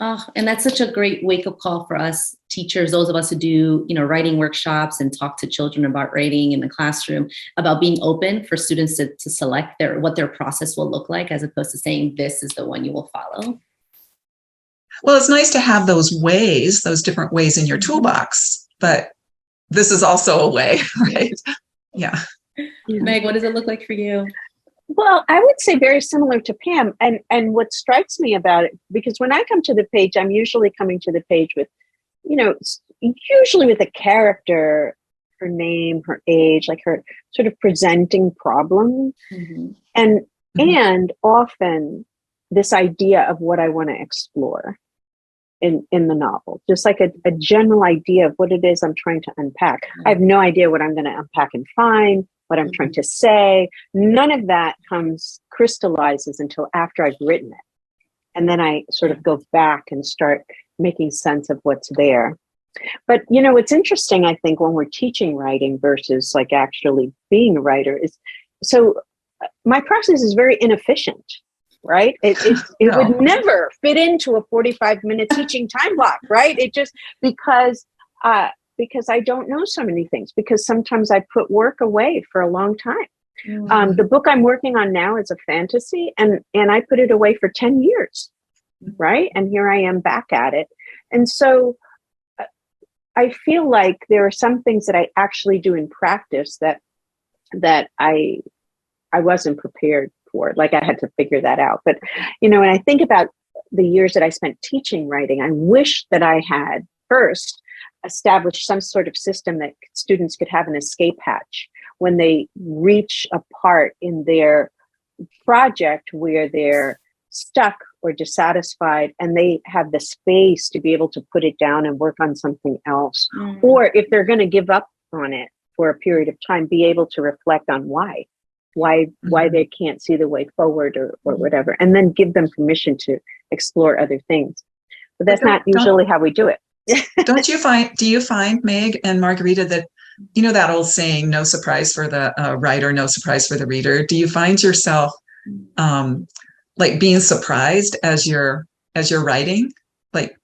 Oh, and that's such a great wake-up call for us teachers, those of us who do, writing workshops and talk to children about writing in the classroom, about being open for students to select what their process will look like, as opposed to saying, this is the one you will follow. Well, it's nice to have those different ways in your toolbox, but this is also a way, right? Yeah. Meg, what does it look like for you? Well, I would say very similar to Pam. And what strikes me about it, because when I come to the page, I'm usually coming to the page with, usually with a character, her name, her age, like her sort of presenting problem. Mm-hmm. And often this idea of what I want to explore in the novel, just like a general idea of what it is I'm trying to unpack. Mm-hmm. I have no idea what I'm going to unpack and find, what I'm trying to say. None of that crystallizes until after I've written it. And then I sort of go back and start making sense of what's there. But, what's interesting, I think, when we're teaching writing versus like actually being a writer is, so my process is very inefficient, right? It would never fit into a 45-minute teaching time block, right? It just, because I don't know so many things, because sometimes I put work away for a long time. Mm-hmm. The book I'm working on now is a fantasy, and I put it away for 10 years, right? And here I am back at it. And so I feel like there are some things that I actually do in practice that I wasn't prepared for. Like I had to figure that out. But, when I think about the years that I spent teaching writing, I wish that I had first establish some sort of system that students could have an escape hatch when they reach a part in their project where they're stuck or dissatisfied, and they have the space to be able to put it down and work on something else. Mm-hmm. Or if they're going to give up on it for a period of time, be able to reflect on why they can't see the way forward or whatever, and then give them permission to explore other things. But that's not usually how we do it. Do you find, Meg and Margarita, that, that old saying, no surprise for the writer, no surprise for the reader? Do you find yourself like being surprised as you're writing? Like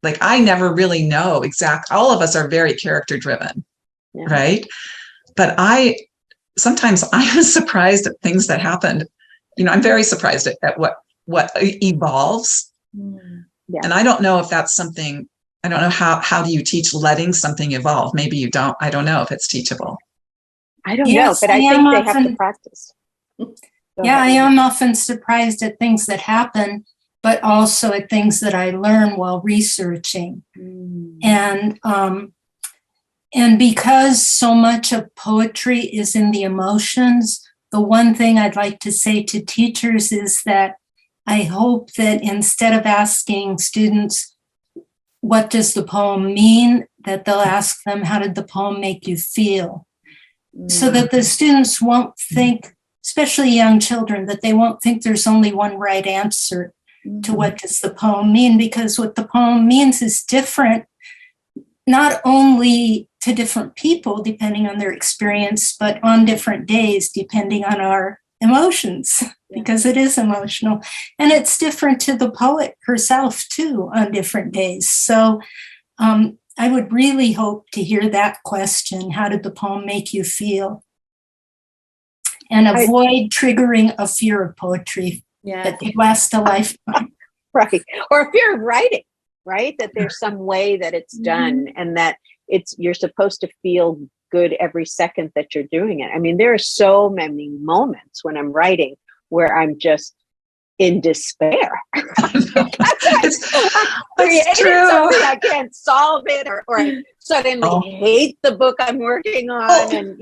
I never really know all of us are very character driven, yeah. Right? But sometimes I am surprised at things that happened. I'm very surprised at what evolves. Yeah. And I don't know if that's something, I don't know how do you teach letting something evolve? Maybe you don't. I don't know if it's teachable. I don't know, but I think they have to practice. I am often surprised at things that happen, but also at things that I learn while researching. And because so much of poetry is in the emotions, the one thing I'd like to say to teachers is that I hope that instead of asking students, what does the poem mean, that they'll ask them, how did the poem make you feel? So that the students won't think, especially young children, that they won't think there's only one right answer to what does the poem mean, because what the poem means is different, not only to different people, depending on their experience, but on different days, depending on our emotions, because it is emotional. And it's different to the poet herself, too, on different days. So I would really hope to hear that question, how did the poem make you feel? And avoid triggering a fear of poetry that could last a lifetime. Right. Or a fear of writing, right? That there's some way that it's done and that you're supposed to feel good every second that you're doing it. I mean, there are so many moments when I'm writing where I'm just in despair. It's true. Something I can't solve it, or I suddenly hate the book I'm working on, and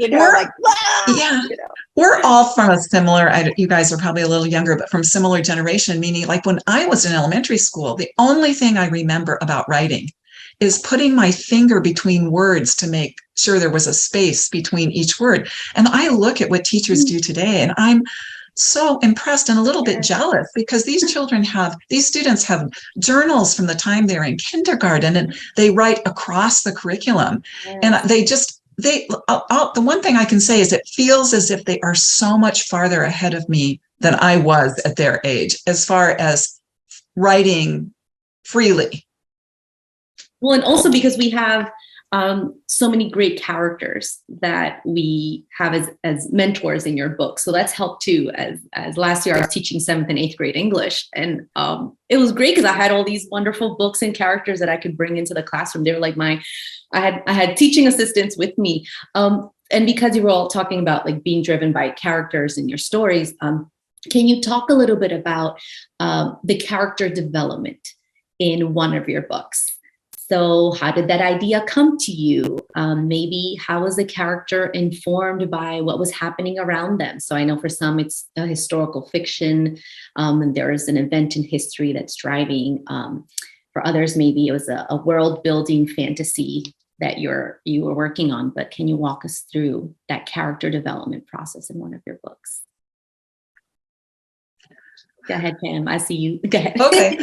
we're all from a similar. You guys are probably a little younger, but from similar generation. Meaning, like when I was in elementary school, the only thing I remember about writing is putting my finger between words to make sure there was a space between each word. And I look at what teachers do today, and I'm so impressed and a little bit jealous, because these students have journals from the time they're in kindergarten, and they write across the curriculum. And the one thing I can say is it feels as if they are so much farther ahead of me than I was at their age, as far as writing freely. Well, and also because we have so many great characters that we have as mentors in your book. So that's helped too. As last year I was teaching 7th and 8th grade English, and it was great because I had all these wonderful books and characters that I could bring into the classroom. They were like I had teaching assistants with me. And because you were all talking about like being driven by characters in your stories, can you talk a little bit about the character development in one of your books? So how did that idea come to you? Maybe how was the character informed by what was happening around them? So I know for some it's a historical fiction, and there is an event in history that's driving. For others, maybe it was a world building fantasy that you were working on. But can you walk us through that character development process in one of your books? Go ahead, Pam. I see you. Go ahead. Okay.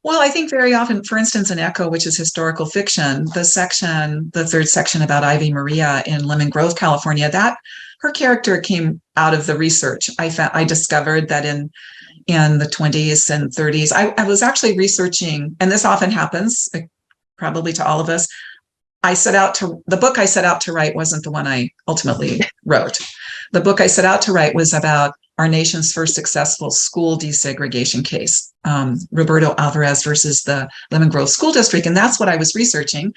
Well, I think very often, for instance, in Echo, which is historical fiction, the third section about Ivy Maria in Lemon Grove, California, that her character came out of the research. I discovered that in the 20s and 30s, I was actually researching, and this often happens, probably to all of us. The book I set out to write wasn't the one I ultimately wrote. The book I set out to write was about our nation's first successful school desegregation case, Roberto Alvarez versus the Lemon Grove School District. And that's what I was researching.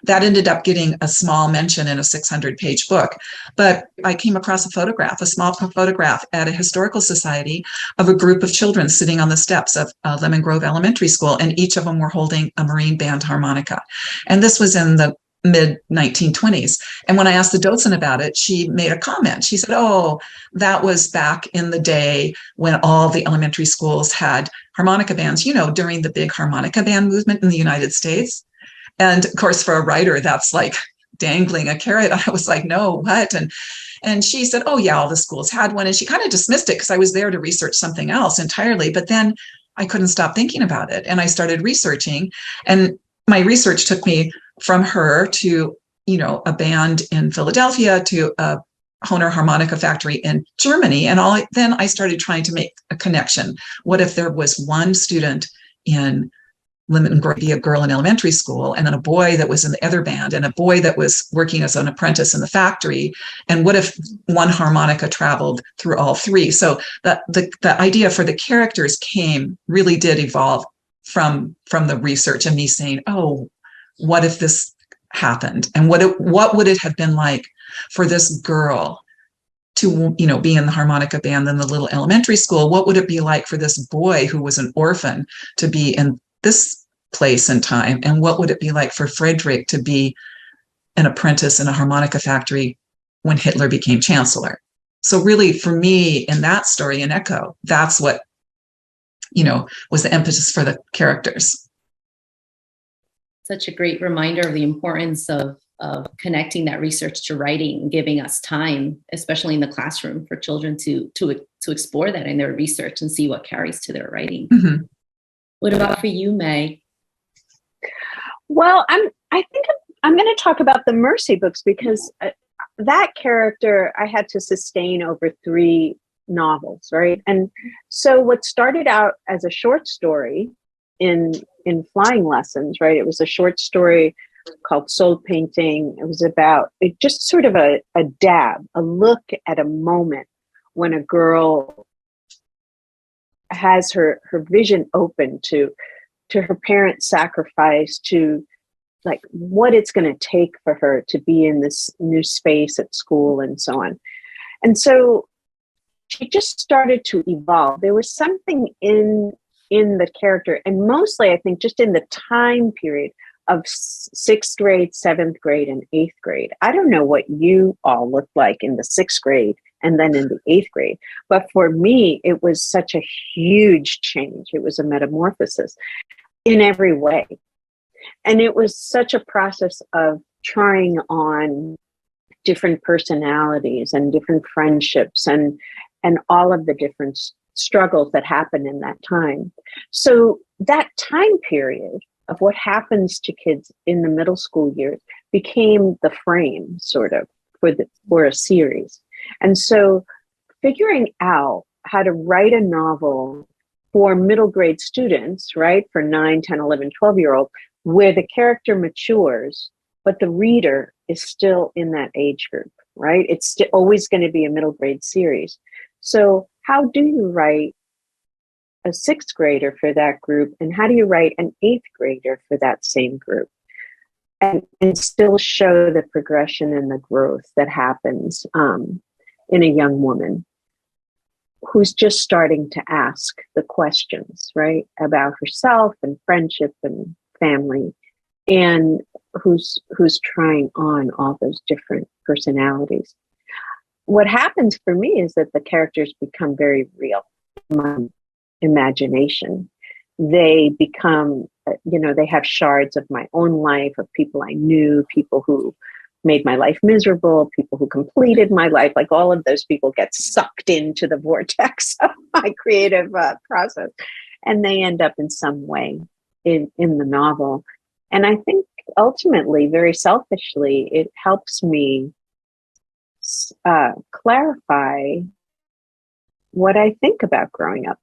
That ended up getting a small mention in a 600-page book. But I came across a small photograph at a historical society of a group of children sitting on the steps of Lemon Grove Elementary School, and each of them were holding a Marine band harmonica. And this was in the mid-1920s. And when I asked the docent about it, she made a comment. She said, "Oh, that was back in the day when all the elementary schools had harmonica bands, during the big harmonica band movement in the United States." And of course, for a writer, that's like dangling a carrot. I was like, "No, what?" And she said, "Oh yeah, all the schools had one." And she kind of dismissed it because I was there to research something else entirely. But then I couldn't stop thinking about it. And I started researching, and my research took me from her to, a band in Philadelphia, to a Hohner harmonica factory in Germany. And then I started trying to make a connection. What if there was one student in Lemon Grove, a girl in elementary school, and then a boy that was in the other band, and a boy that was working as an apprentice in the factory? And what if one harmonica traveled through all three? So the idea for the characters really did evolve from the research and me saying, "Oh, what if this happened? And what would it have been like for this girl to, be in the harmonica band in the little elementary school? What would it be like for this boy who was an orphan to be in this place and time? And what would it be like for Frederick to be an apprentice in a harmonica factory when Hitler became chancellor?" So really, for me, in that story, in Echo, that's what, was the impetus for the characters. Such a great reminder of the importance of connecting that research to writing, giving us time, especially in the classroom, for children to explore that in their research and see what carries to their writing. Mm-hmm. What about for you, May? Well, I think I'm going to talk about the Merci books, because that character I had to sustain over 3 novels, right? And so what started out as a short story in Flying Lessons, right? It was a short story called Soul Painting. It was about just sort of a dab, a look at a moment when a girl has her vision open to her parents' sacrifice, to like what it's going to take for her to be in this new space at school and so on. And so she just started to evolve. There was something in the character, and mostly I think just in the time period of 6th grade, 7th grade, and 8th grade. I don't know what you all looked like in the 6th grade and then in the 8th grade, but for me, it was such a huge change. It was a metamorphosis in every way. And it was such a process of trying on different personalities and different friendships and all of the different struggles that happen in that time. So that time period of what happens to kids in the middle school years became the frame sort of for a series. And so figuring out how to write a novel for middle grade students, right, for 9, 10, 11, 12-year-old, where the character matures, but the reader is still in that age group, right? It's always going to be a middle grade series. So how do you write a 6th grader for that group? And how do you write an 8th grader for that same group? And still show the progression and the growth that happens in a young woman who's just starting to ask the questions, right, about herself and friendship and family, and who's trying on all those different personalities. What happens for me is that the characters become very real in my imagination. They become, they have shards of my own life, of people I knew, people who made my life miserable, people who completed my life. Like all of those people get sucked into the vortex of my creative process, and they end up in some way in the novel. And I think ultimately, very selfishly, it helps me clarify what I think about growing up.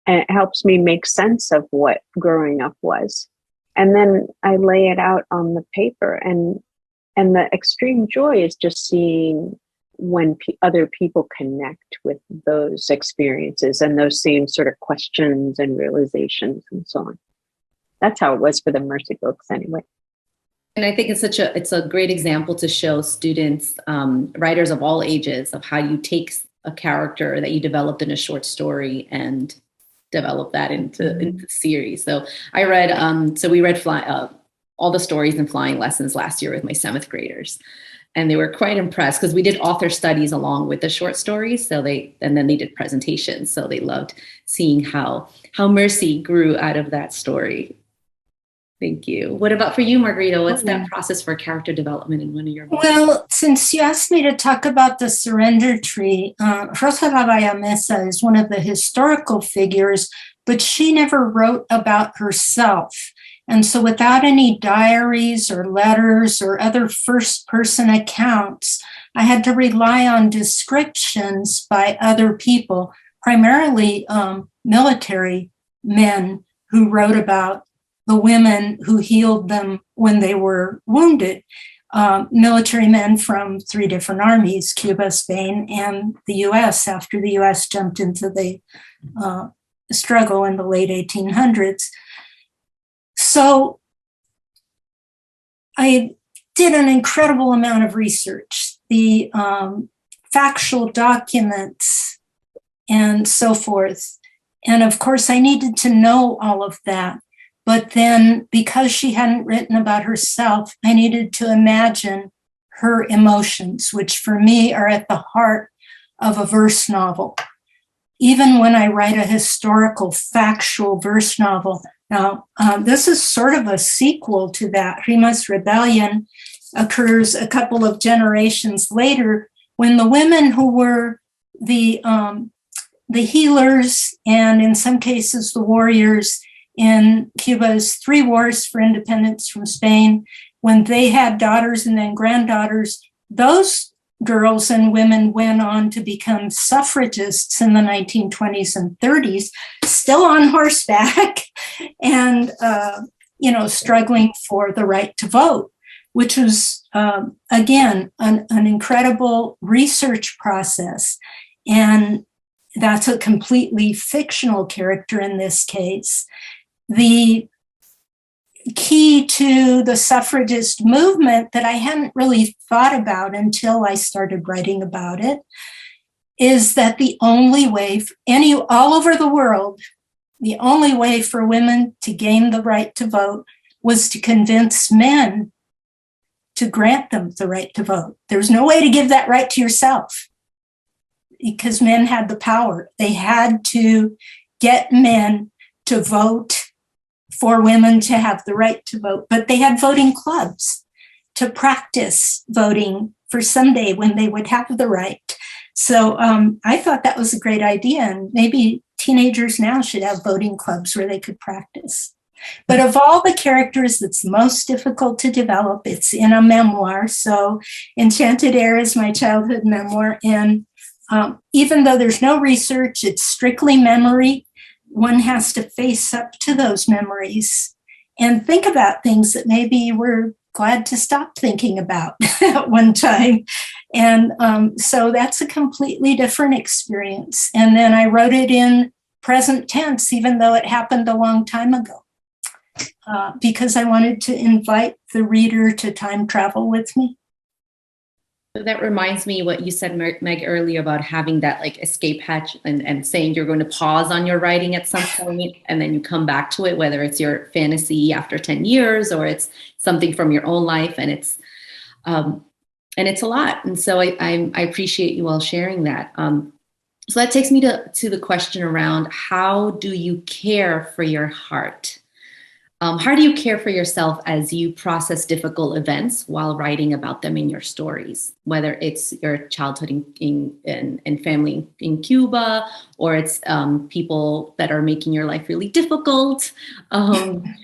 And it helps me make sense of what growing up was. And then I lay it out on the paper. And the extreme joy is just seeing when other people connect with those experiences and those same sort of questions and realizations and so on. That's how it was for the Merci books anyway. And I think it's a great example to show students, writers of all ages, of how you take a character that you developed in a short story and develop that into series. So I read, we read all the stories in flying lessons last year with my 7th graders. And they were quite impressed because we did author studies along with the short stories. And then they did presentations. So they loved seeing how Merci grew out of that story. Thank you. What about for you, Margarita? What's that process for character development in one of your books? Well, since you asked me to talk about the surrender tree, Rosa Lavalla Mesa is one of the historical figures, but she never wrote about herself. And so without any diaries or letters or other first-person accounts, I had to rely on descriptions by other people, primarily military men who wrote about the women who healed them when they were wounded. Military men from 3 different armies, Cuba, Spain, and the US, after the US jumped into the struggle in the late 1800s. So I did an incredible amount of research, the factual documents and so forth. And of course, I needed to know all of that. But then because she hadn't written about herself, I needed to imagine her emotions, which for me are at the heart of a verse novel. Even when I write a historical, factual verse novel. Now, this is sort of a sequel to that. Rima's Rebellion occurs a couple of generations later when the women who were the healers and in some cases the warriors in Cuba's 3 wars for independence from Spain, when they had daughters and then granddaughters, those girls and women went on to become suffragists in the 1920s and 30s, still on horseback and, struggling for the right to vote, which was, again, an incredible research process. And that's a completely fictional character in this case. The key to the suffragist movement that I hadn't really thought about until I started writing about it is that the only way, all over the world, the only way for women to gain the right to vote was to convince men to grant them the right to vote. There's no way to give that right to yourself because men had the power. They had to get men to vote for women to have the right to vote, but they had voting clubs to practice voting for someday when they would have the right. So I thought that was a great idea, and maybe teenagers now should have voting clubs where they could practice. But of all the characters that's most difficult to develop, it's in a memoir. So Enchanted Air is my childhood memoir. And even though there's no research, it's strictly memory. One has to face up to those memories and think about things that maybe we're glad to stop thinking about at one time. And so that's a completely different experience. And then I wrote it in present tense, even though it happened a long time ago. Because I wanted to invite the reader to time travel with me. So that reminds me what you said, Meg, earlier about having that like escape hatch and saying you're going to pause on your writing at some point and then you come back to it, whether it's your fantasy after 10 years or it's something from your own life, and it's a lot. And so I appreciate you all sharing that. So that takes me to the question around, how do you care for your heart? How do you care for yourself as you process difficult events while writing about them in your stories, whether it's your childhood and family in Cuba, or it's people that are making your life really difficult in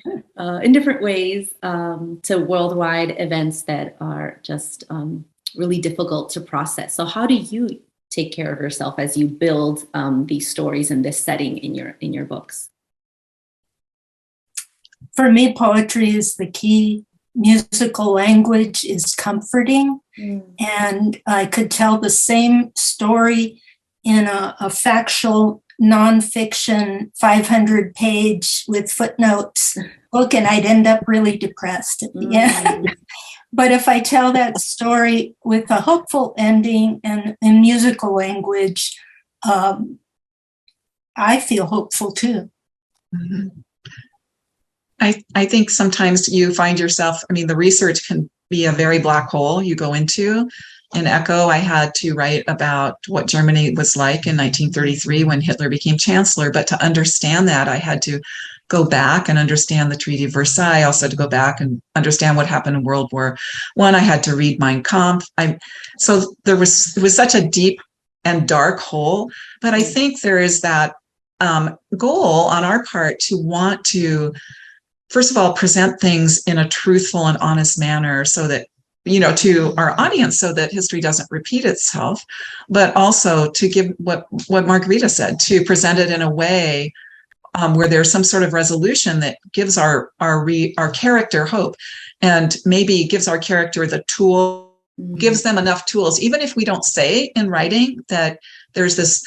different ways, to worldwide events that are just really difficult to process. So how do you take care of yourself as you build these stories and this setting in your books? For me, poetry is the key. Musical language is comforting. And I could tell the same story in a factual, nonfiction, 500-page with footnotes book, and I'd end up really depressed at the end. But if I tell that story with a hopeful ending and in musical language, I feel hopeful too. Mm-hmm. I think sometimes you find yourself, the research can be a very black hole you go into. In Echo, I had to write about what Germany was like in 1933 when Hitler became chancellor. But to understand that, I had to go back and understand the Treaty of Versailles. I also had to go back and understand what happened in World War I. I had to read Mein Kampf. So it was such a deep and dark hole. But I think there is that goal on our part to want to, first of all, present things in a truthful and honest manner so that, to our audience, so that history doesn't repeat itself, but also to give what Margarita said, to present it in a way where there's some sort of resolution that gives our character hope, and maybe gives our character the tool, gives them enough tools, even if we don't say in writing that there's this,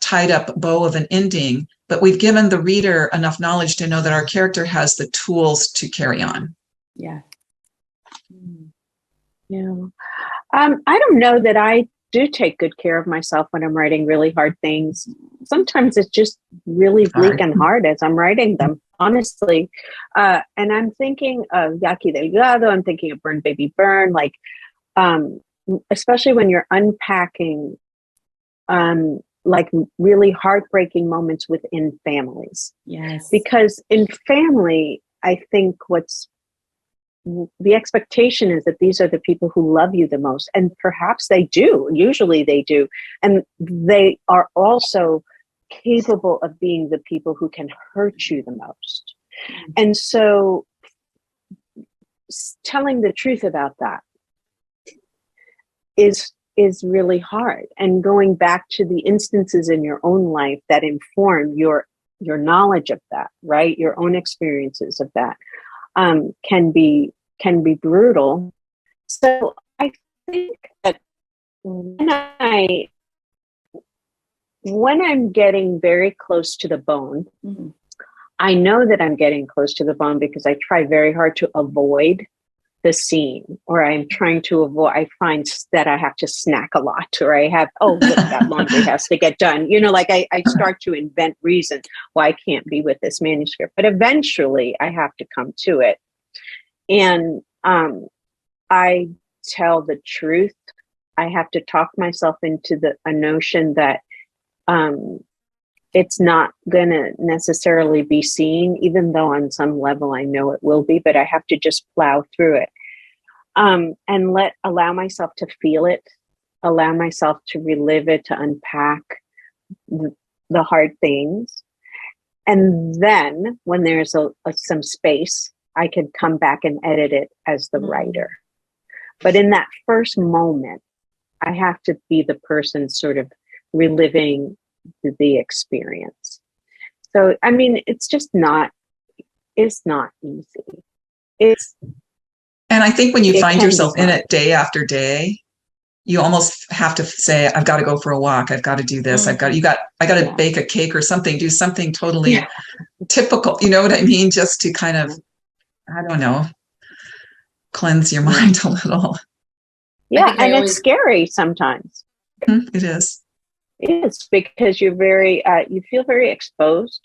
tied up bow of an ending, but we've given the reader enough knowledge to know that our character has the tools to carry on. Yeah. Yeah. I don't know that I do take good care of myself when I'm writing really hard things. Sometimes it's just really bleak and hard as I'm writing them, honestly. And I'm thinking of Yaqui Delgado, I'm thinking of Burn Baby Burn, especially when you're unpacking like really heartbreaking moments within families. Yes. Because in family, I think the expectation is that these are the people who love you the most. And perhaps they do. Usually they do. And they are also capable of being the people who can hurt you the most. And so telling the truth about that is really hard. And going back to the instances in your own life that inform your knowledge of that, right? Your own experiences of that can be brutal. So I think that when I'm getting very close to the bone, I know that I'm getting close to the bone because I try very hard to avoid the scene, or I'm trying to avoid, I find that I have to snack a lot, or I have, look, that laundry has to get done. I start to invent reasons why I can't be with this manuscript, but eventually I have to come to it. And I tell the truth. I have to talk myself into a notion that it's not going to necessarily be seen, even though on some level I know it will be, but I have to just plow through it. And allow myself to feel it, allow myself to relive it, to unpack the hard things. And then when there's some space, I can come back and edit it as the writer. But in that first moment, I have to be the person sort of reliving the experience. So, I mean, it's not easy. And I think when you find yourself in hard. it day after day, you almost have to say, I've got to go for a walk. I've got to do this. I got to bake a cake or something, do something totally typical. You know what I mean? Just to kind of, I don't know, cleanse your mind a little. Yeah. And it's scary sometimes. It is. It is, because you're you feel very exposed.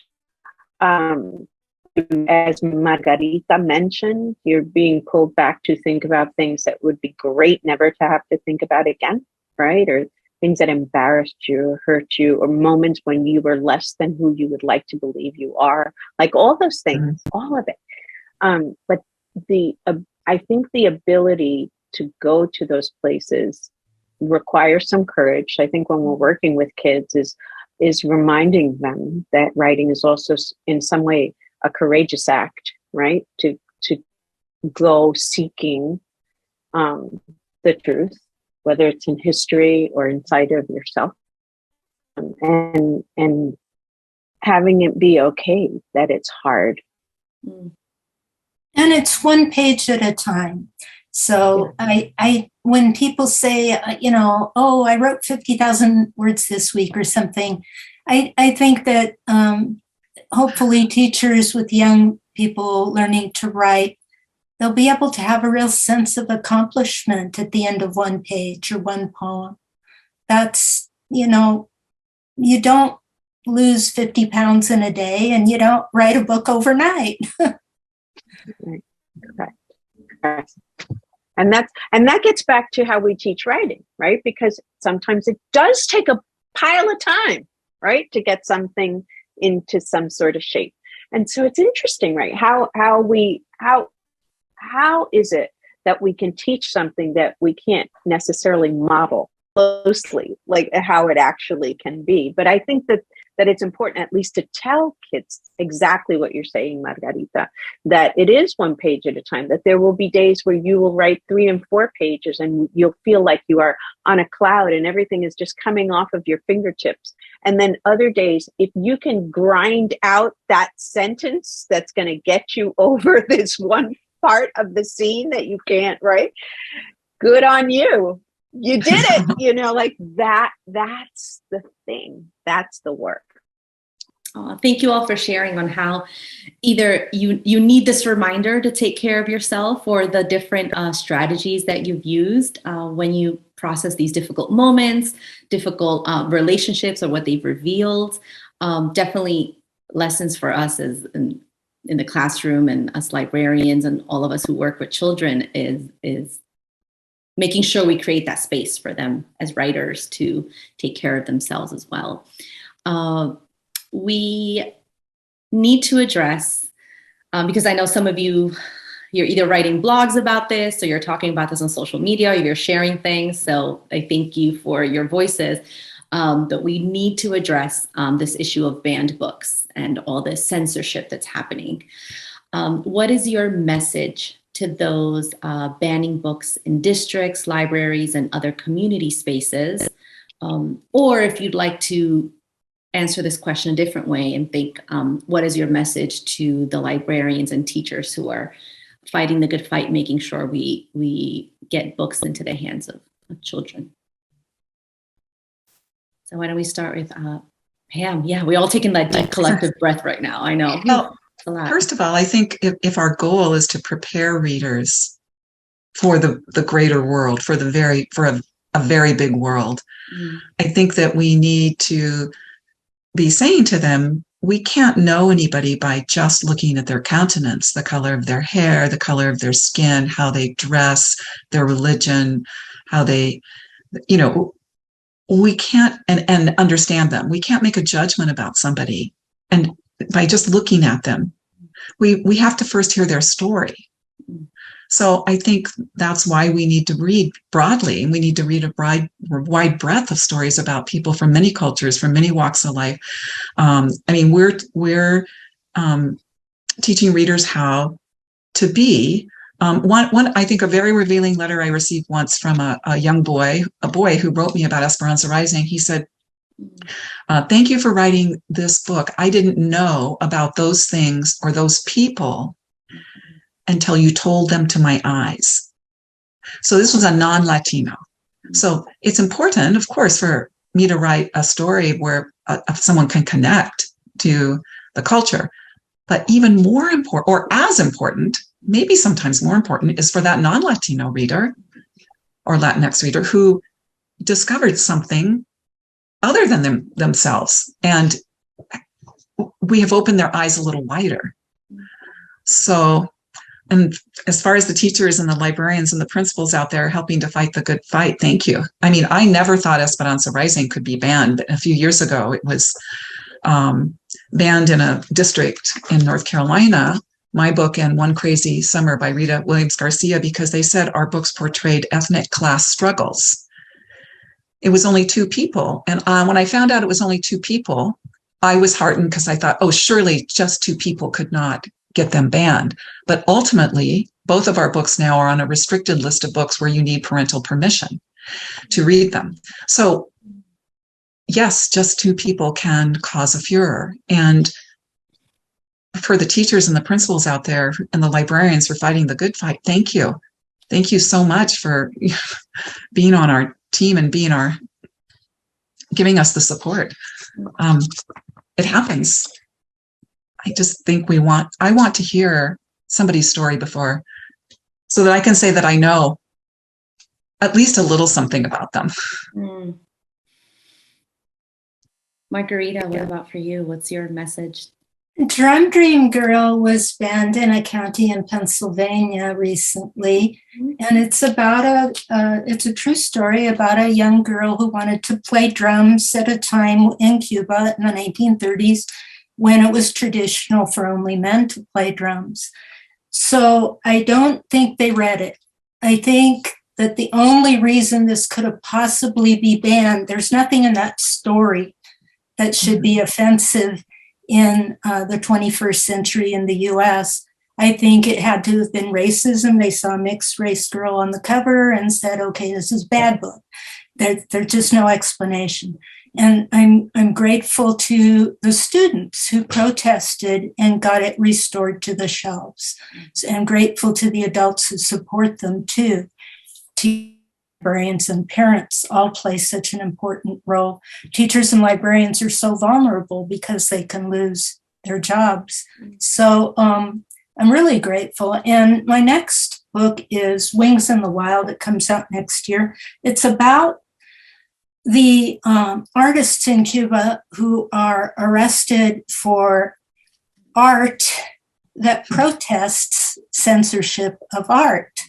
As Margarita mentioned, you're being pulled back to think about things that would be great never to have to think about again, right? Or things that embarrassed you or hurt you, or moments when you were less than who you would like to believe you are, like all those things, all of it. But I think the ability to go to those places requires some courage. I think when we're working with kids is reminding them that writing is also in some way a courageous act, right? To go seeking the truth, whether it's in history or inside of yourself, and having it be okay that it's hard. And it's one page at a time. So I when people say, oh, I wrote 50,000 words this week or something, I think that hopefully teachers with young people learning to write, they'll be able to have a real sense of accomplishment at the end of one page or one poem. That's, you don't lose 50 pounds in a day, and you don't write a book overnight. Correct. And that gets back to how we teach writing, right? Because sometimes it does take a pile of time, right, to get something into some sort of shape. And so it's interesting, right? How is it that we can teach something that we can't necessarily model closely, like how it actually can be? But I think that it's important at least to tell kids exactly what you're saying, Margarita, that it is one page at a time, that there will be days where you will write 3 and 4 pages and you'll feel like you are on a cloud and everything is just coming off of your fingertips. And then other days, if you can grind out that sentence that's going to get you over this one part of the scene that you can't write, good on you. You did it, like that's the thing. That's the work. Thank you all for sharing on how either you need this reminder to take care of yourself, or the different strategies that you've used when you process these difficult moments, difficult relationships, or what they've revealed. Definitely lessons for us as in the classroom, and us librarians and all of us who work with children is making sure we create that space for them as writers to take care of themselves as well. We need to address, because I know some of you're either writing blogs about this, or you're talking about this on social media, or you're sharing things. So I thank you for your voices, that we need to address this issue of banned books and all this censorship that's happening. What is your message to those banning books in districts, libraries, and other community spaces? Or if you'd like to answer this question a different way and think, what is your message to the librarians and teachers who are fighting the good fight, making sure we get books into the hands of children? So why don't we start with Pam? Yeah, we all taking that deep collective breath right now. I know. Well, first of all, I think if our goal is to prepare readers for the greater world, for a very big world, I think that we need to be saying to them, we can't know anybody by just looking at their countenance, the color of their hair, the color of their skin, how they dress, their religion, how they, we can't, and understand them. We can't make a judgment about somebody and by just looking at them. We have to first hear their story. So I think that's why we need to read broadly, and we need to read a wide breadth of stories about people from many cultures, from many walks of life. I mean, we're teaching readers how to be. One, I think a very revealing letter I received once from a young boy, who wrote me about Esperanza Rising. He said, "Thank you for writing this book. I didn't know about those things or those people until you told them to my eyes." So this was a non-Latino. So it's important, of course, for me to write a story where someone can connect to the culture. But even more important, or as important, maybe sometimes more important, is for that non-Latino reader or Latinx reader who discovered something other than themselves. And we have opened their eyes a little wider. So, and as far as the teachers and the librarians and the principals out there helping to fight the good fight, thank you. I mean, I never thought Esperanza Rising could be banned, but a few years ago it was banned in a district in North Carolina, my book and One Crazy Summer by Rita Williams Garcia, because they said our books portrayed ethnic class struggles. It was only 2 people. And when I found out it was only 2 people, I was heartened because I thought, oh, surely just 2 people could not get them banned. But ultimately, both of our books now are on a restricted list of books where you need parental permission to read them. So yes, just 2 people can cause a furor. And for the teachers and the principals out there and the librarians for fighting the good fight, thank you. Thank you so much for being on our team and giving us the support. It happens. I just think I want to hear somebody's story before, so that I can say that I know at least a little something about them. Margarita, what about for you? What's your message? Drum Dream Girl was banned in a county in Pennsylvania recently, and it's about it's a true story about a young girl who wanted to play drums at a time in Cuba in the 1930s when it was traditional for only men to play drums. So I don't think they read it. I think that the only reason this could have possibly be banned, there's nothing in that story that should be offensive in the 21st century in the US. I think it had to have been racism. They saw a mixed race girl on the cover and said, okay, this is a bad book. There's just no explanation. And I'm grateful to the students who protested and got it restored to the shelves. And grateful to the adults who support them too. Librarians and parents all play such an important role. Teachers and librarians are so vulnerable because they can lose their jobs. So I'm really grateful. And my next book is Wings in the Wild. It comes out next year. It's about the artists in Cuba who are arrested for art that protests censorship of art.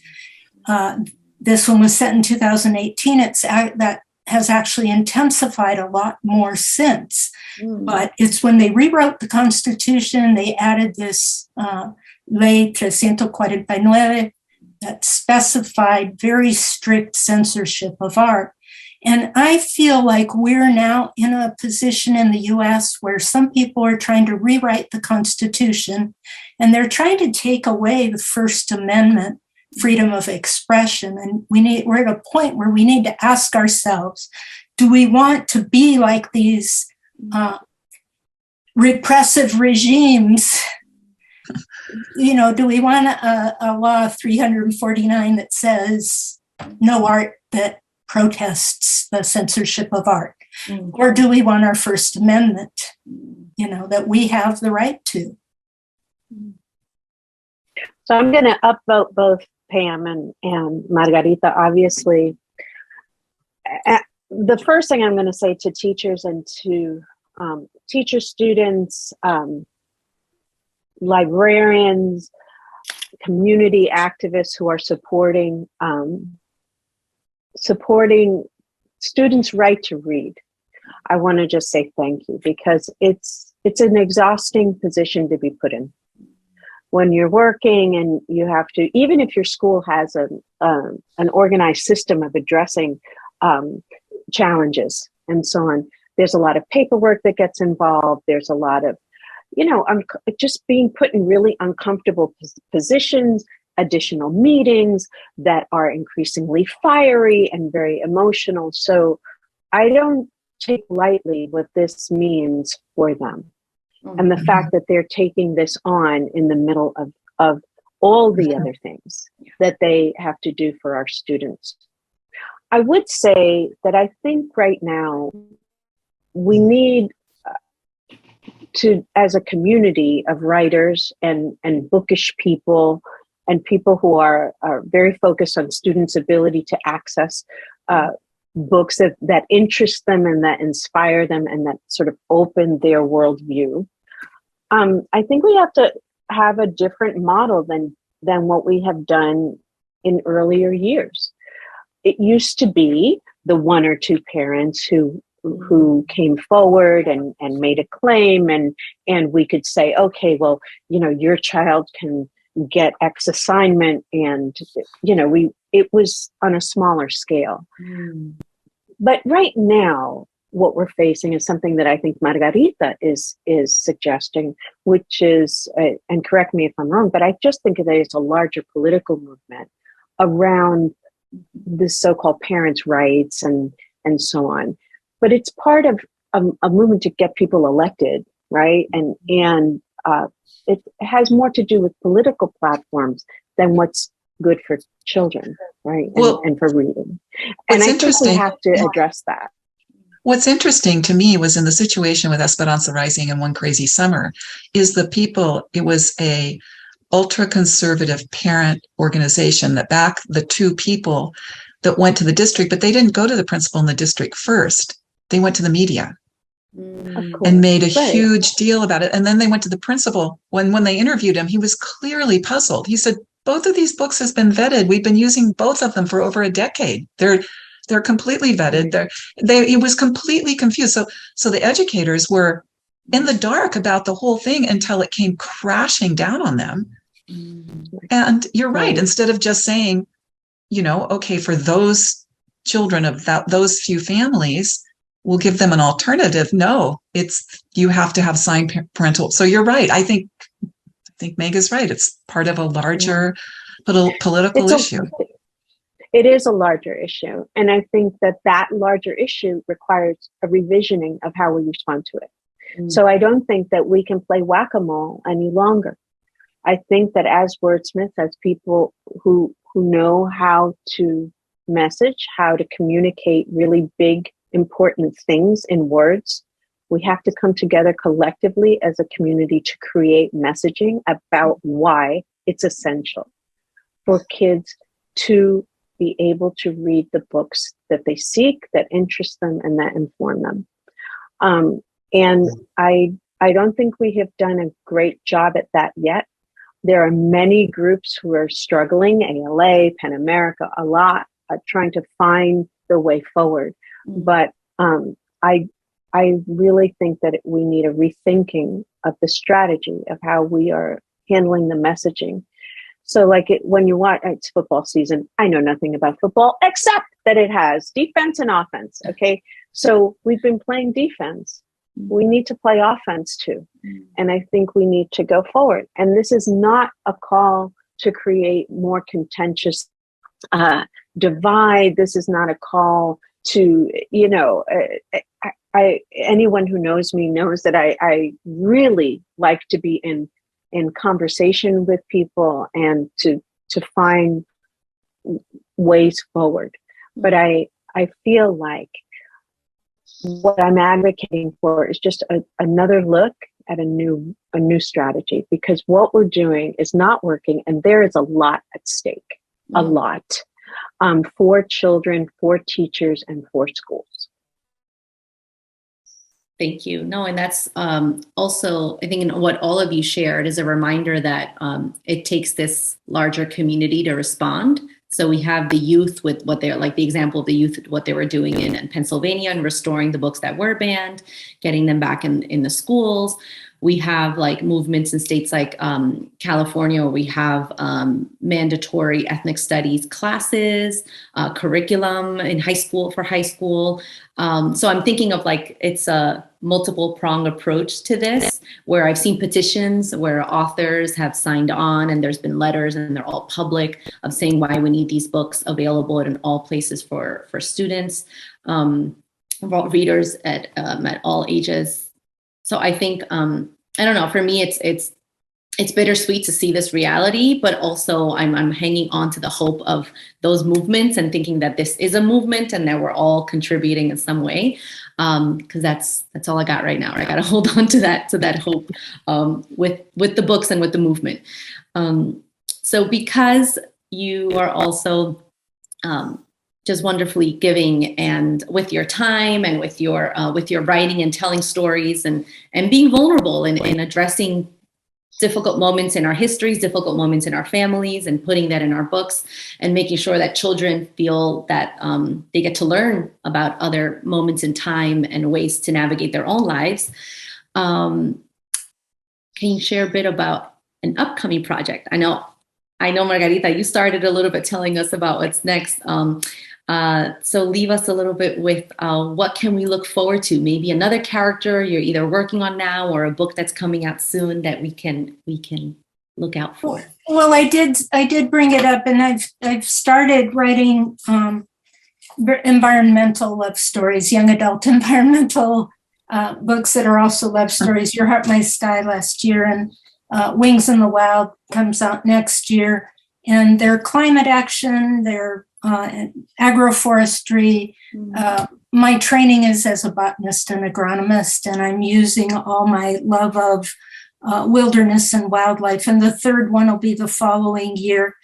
This one was set in 2018. That has actually intensified a lot more since. But it's when they rewrote the Constitution, they added this Ley 349 that specified very strict censorship of art. And I feel like we're now in a position in the US where some people are trying to rewrite the Constitution, and they're trying to take away the First Amendment, freedom of expression. And we're at a point where we need to ask ourselves, do we want to be like these repressive regimes? Do we want a law 349 that says no art that protests the censorship of art? Or do we want our First Amendment, that we have the right to? So I'm going to upvote both Pam and Margarita, obviously. The first thing I'm going to say to teachers and to teachers, students, librarians, community activists who are supporting students' right to read, I want to just say thank you, because it's an exhausting position to be put in. When you're working and you have to, even if your school has an organized system of addressing challenges and so on, there's a lot of paperwork that gets involved. There's a lot of, just being put in really uncomfortable positions, additional meetings that are increasingly fiery and very emotional. So I don't take lightly what this means for them. And the fact that they're taking this on in the middle of all the other things that they have to do for our students. I would say that I think right now we need to, as a community of writers and bookish people and people who are very focused on students' ability to access books that interest them and that inspire them and that sort of open their worldview. I think we have to have a different model than what we have done in earlier years. It used to be the one or two parents who came forward and made a claim, and we could say, okay, well, your child can get X assignment, and it was on a smaller scale. But right now, what we're facing is something that I think Margarita is suggesting, which is, and correct me if I'm wrong, but I just think that it's a larger political movement around the so-called parents' rights and so on. But it's part of a movement to get people elected, right? And it has more to do with political platforms than what's good for children, right? And for reading. And I think we have to address that. What's interesting to me was in the situation with Esperanza Rising and One Crazy Summer is it was a ultra-conservative parent organization that backed the two people that went to the district, but they didn't go to the principal in the district first. They went to the media and made a huge deal about it. And then they went to the principal. When they interviewed him, he was clearly puzzled. He said, both of these books has been vetted. We've been using both of them for over a decade. They're completely vetted. He was completely confused. So the educators were in the dark about the whole thing until it came crashing down on them. And you're right. Instead of just saying, okay, for those children of those few families, we'll give them an alternative. No, you have to have signed parental. So you're right. I think Meg is right. It's part of a larger political issue. It is a larger issue. And I think that larger issue requires a revisioning of how we respond to it. So I don't think that we can play whack-a-mole any longer. I think that as wordsmiths, as people who know how to message, how to communicate really big, important things in words, we have to come together collectively as a community to create messaging about why it's essential for kids to be able to read the books that they seek, that interest them, and that inform them. And I don't think we have done a great job at that yet. There are many groups who are struggling, ALA, PEN America, a lot, trying to find the way forward. But I really think that we need a rethinking of the strategy of how we are handling the messaging. So when you watch, it's football season, I know nothing about football except that it has defense and offense. Okay. So we've been playing defense. We need to play offense too. And I think we need to go forward. And this is not a call to create more contentious divide. This is not a call to, anyone who knows me knows that I really like to be in conversation with people and to find ways forward. But I feel like what I'm advocating for is just another look at a new strategy, because what we're doing is not working, and there is a lot at stake, a lot, for children, for teachers, and for schools. Thank you. No, and that's also, I think, in what all of you shared is a reminder that it takes this larger community to respond. So we have the youth with what they're like, the example of the youth, what they were doing in Pennsylvania and restoring the books that were banned, getting them back in the schools. We have like movements in states like California, where we have mandatory ethnic studies classes, curriculum in high school for high school. So I'm thinking of like, it's a multiple prong approach to this, where I've seen petitions where authors have signed on and there's been letters and they're all public of saying why we need these books available in all places for students, readers at all ages. So I think, I don't know, for me, it's bittersweet to see this reality, but also I'm hanging on to the hope of those movements and thinking that this is a movement and that we're all contributing in some way. Because that's all I got right now. I got to hold on to that hope with the books and with the movement. So because you are also just wonderfully giving, and with your time and with your writing and telling stories and being vulnerable and addressing difficult moments in our histories, difficult moments in our families, and putting that in our books and making sure that children feel that they get to learn about other moments in time and ways to navigate their own lives. Can you share a bit about an upcoming project? I know, Margarita, you started a little bit telling us about what's next. So leave us a little bit with what can we look forward to? Maybe another character you're either working on now or a book that's coming out soon that we can look out for. Well, I did bring it up, and I've started writing environmental love stories, young adult environmental books that are also love stories. Your Heart, My Sky last year, and Wings in the Wild comes out next year. And they're climate action, they're agroforestry. My training is as a botanist and agronomist, and I'm using all my love of wilderness and wildlife. And the third one will be the following year.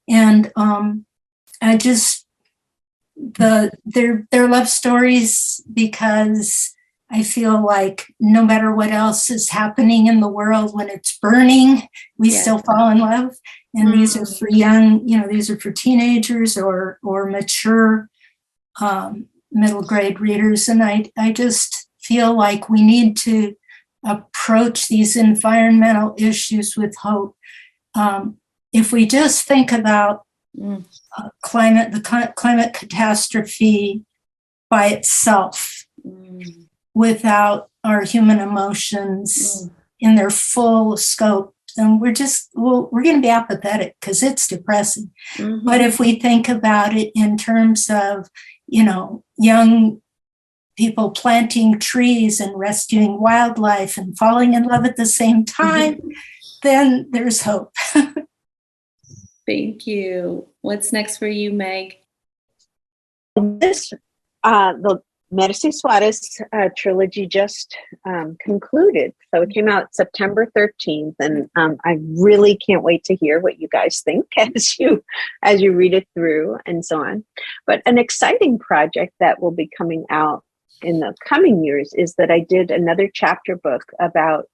And I just, they're love stories because I feel like no matter what else is happening in the world, when it's burning, we still fall in love. And these are for young, these are for teenagers or mature middle grade readers. And I just feel like we need to approach these environmental issues with hope. If we just think about the climate catastrophe by itself, without our human emotions in their full scope, then we're going to be apathetic because it's depressing. But if we think about it in terms of, young people planting trees and rescuing wildlife and falling in love at the same time, then there's hope. Thank you. What's next for you, Meg? The Merci Suarez trilogy just concluded. So it came out September 13th, and I really can't wait to hear what you guys think as you read it through and so on. But an exciting project that will be coming out in the coming years is that I did another chapter book about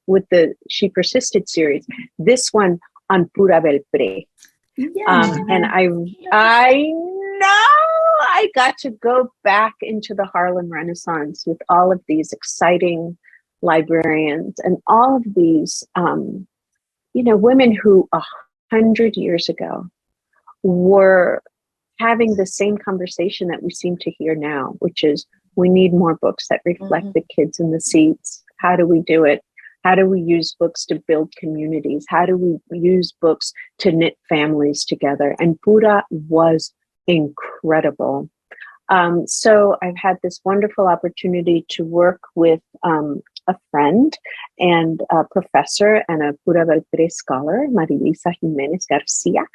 with the She Persisted series. This one on Pura Belpré. And I know I got to go back into the Harlem Renaissance with all of these exciting librarians and all of these, women who 100 years ago were having the same conversation that we seem to hear now, which is we need more books that reflect the kids in the seats. How do we do it? How do we use books to build communities? How do we use books to knit families together? And Pura was incredible. So I've had this wonderful opportunity to work with a friend and a professor and a Pura Belpré scholar, Marilisa Jimenez Garcia.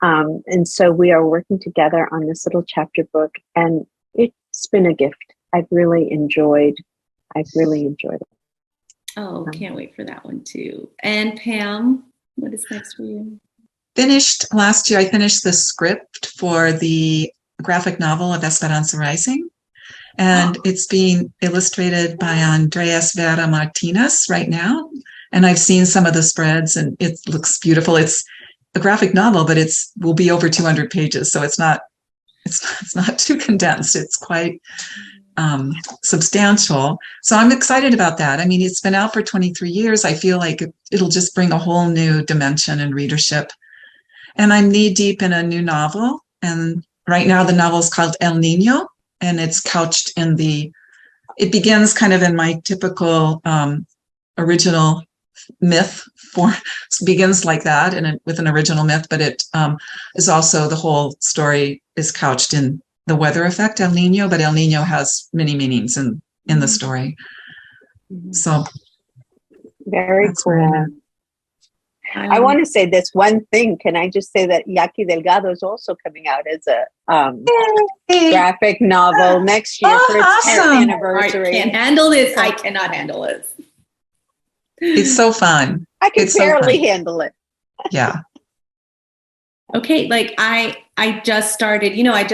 And so we are working together on this little chapter book, and it's been a gift. I've really enjoyed it. Oh, can't wait for that one too. And Pam, what is next for you? Last year, I finished the script for the graphic novel of Esperanza Rising, and it's being illustrated by Andrea Vera Martinez right now. And I've seen some of the spreads, and it looks beautiful. It's a graphic novel, but will be over 200 pages. So it's not too condensed. It's quite substantial. So I'm excited about that. I mean, it's been out for 23 years. I feel like it'll just bring a whole new dimension in readership. And I'm knee deep in a new novel. And right now the novel is called El Niño, and it's couched it begins kind of in my typical original myth form. Begins like that and with an original myth, but it is also, the whole story is couched in the weather effect, El Niño, but El Niño has many meanings in the story. So very cool. I want to say this one thing. Can I just say that Yaqui Delgado is also coming out as a graphic novel next year for its 10th anniversary. I can't handle this. I cannot handle it. It's so fun. I can barely handle it. Yeah. Okay, like I just started, I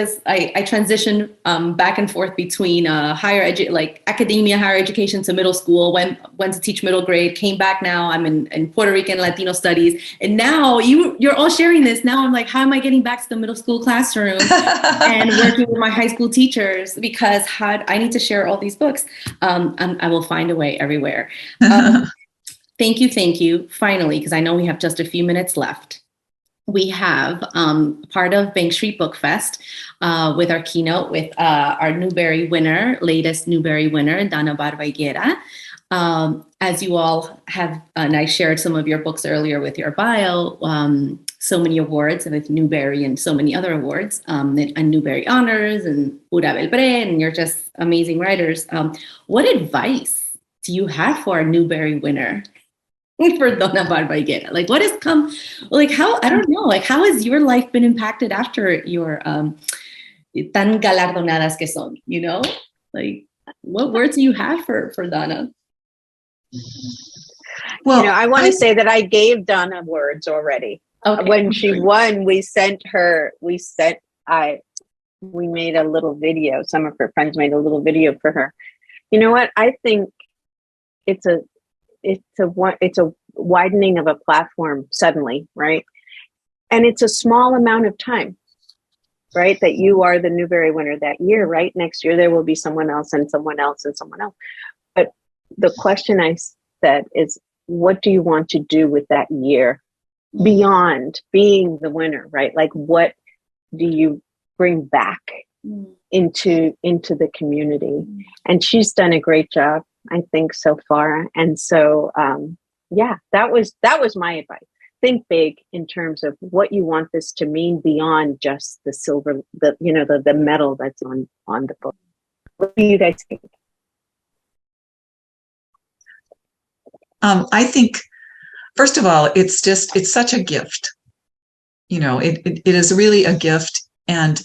transitioned back and forth between academia, higher education to middle school, went to teach middle grade, came back now, I'm in Puerto Rican Latino studies. And now you're all sharing this. Now I'm like, how am I getting back to the middle school classroom and working with my high school teachers? Because I need to share all these books. I will find a way everywhere. Thank you. Finally, because I know we have just a few minutes left. We have part of Bank Street Book Fest with our keynote with our latest Newbery winner, Dana Barba. As you all have, and I shared some of your books earlier with your bio, so many awards with Newbery and so many other awards, and Newbery Honors and Pura Belpré, and you're just amazing writers. What advice do you have for a Newbery winner? For Donna Barba? Like, what has come, like, how, I don't know, like, how has your life been impacted after your tan galardonadas que son, like, what words do you have for Donna? Well, I want to say that I gave Donna words already. Okay. When she won, we made a little video. Some of her friends made a little video for her. You know what? I think it's a widening of a platform suddenly, right? And it's a small amount of time, right? That you are the Newbery winner that year, right? Next year, there will be someone else and someone else and someone else. But the question I said is, what do you want to do with that year beyond being the winner, right? Like, what do you bring back into the community? And she's done a great job, I think, so far. And so, that was my advice. Think big in terms of what you want this to mean beyond just the silver, the medal that's on the book. What do you guys think? I think, first of all, it's such a gift. It is really a gift, and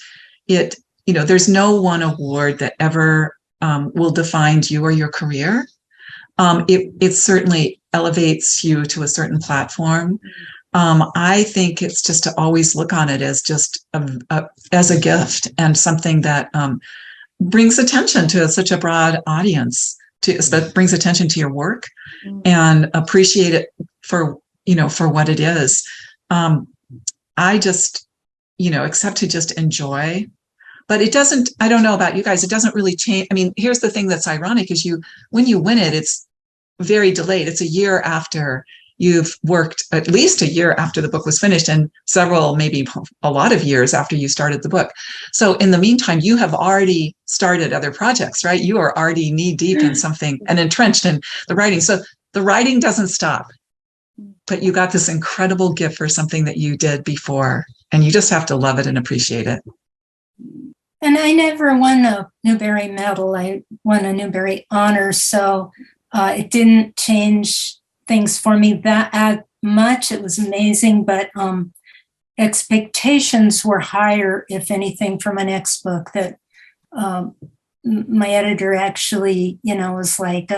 there's no one award that ever will define you or your career. It certainly elevates you to a certain platform. I think it's just to always look on it as just as a gift and something that brings attention to such a broad audience, that brings attention to your work and appreciate it for what it is. I just, except to just enjoy. But it doesn't, I don't know about you guys, it doesn't really change. I mean, here's the thing that's ironic is when you win it, it's very delayed. It's a year after you've worked, at least a year after the book was finished, and several, maybe a lot of years after you started the book. So in the meantime, you have already started other projects, right? You are already knee deep in something and entrenched in the writing. So the writing doesn't stop, but you got this incredible gift for something that you did before, and you just have to love it and appreciate it. And I never won a Newbery medal. I won a Newbery honor, so it didn't change things for me that much. It was amazing, but expectations were higher, if anything, for my next book. That my editor actually, was like,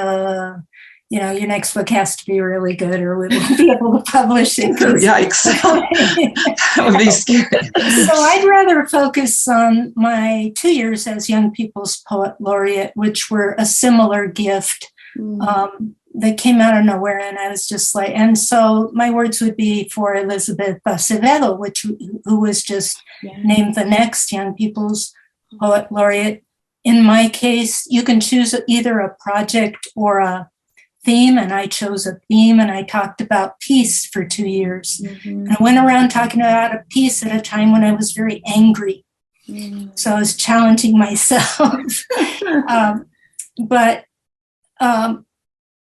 your next book has to be really good or we won't be able to publish it. Yikes. That would be scary. So I'd rather focus on my 2 years as Young People's Poet Laureate, which were a similar gift. that came out of nowhere. And I was just like, and so my words would be for Elizabeth Acevedo, who was just named the next Young People's Poet Laureate. In my case, you can choose either a project or a theme, and I chose a theme, and I talked about peace for 2 years. And I went around talking about a peace at a time when I was very angry. So I was challenging myself. But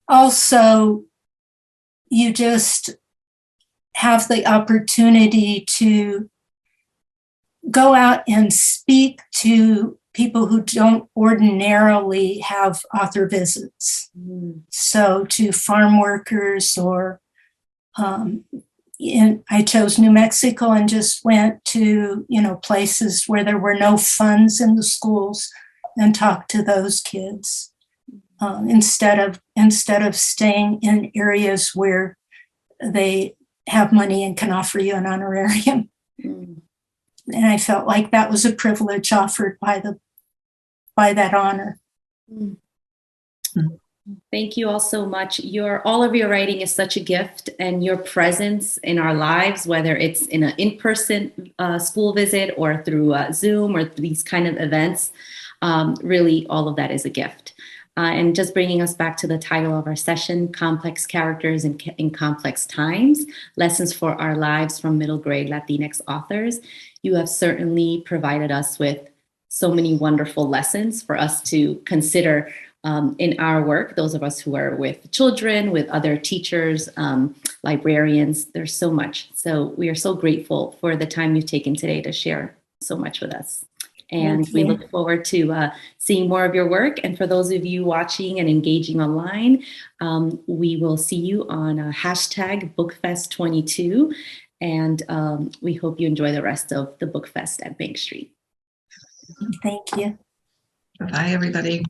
also, you just have the opportunity to go out and speak to people who don't ordinarily have author visits. So to farm workers, or I chose New Mexico and just went to, places where there were no funds in the schools and talked to those kids instead of staying in areas where they have money and can offer you an honorarium. And I felt like that was a privilege offered by that honor. Thank you all so much. All of your writing is such a gift, and your presence in our lives, whether it's in an in-person school visit or through Zoom or these kind of events, really all of that is a gift. And just bringing us back to the title of our session, Complex Characters in Complex Times, Lessons for Our Lives from Middle Grade Latinx Authors. You have certainly provided us with so many wonderful lessons for us to consider in our work, those of us who are with children, with other teachers, librarians. There's so much. So we are so grateful for the time you've taken today to share so much with us. And we look forward to seeing more of your work. And for those of you watching and engaging online, we will see you on hashtag BookFest22. And we hope you enjoy the rest of the BookFest at Bank Street. Thank you. Bye, everybody.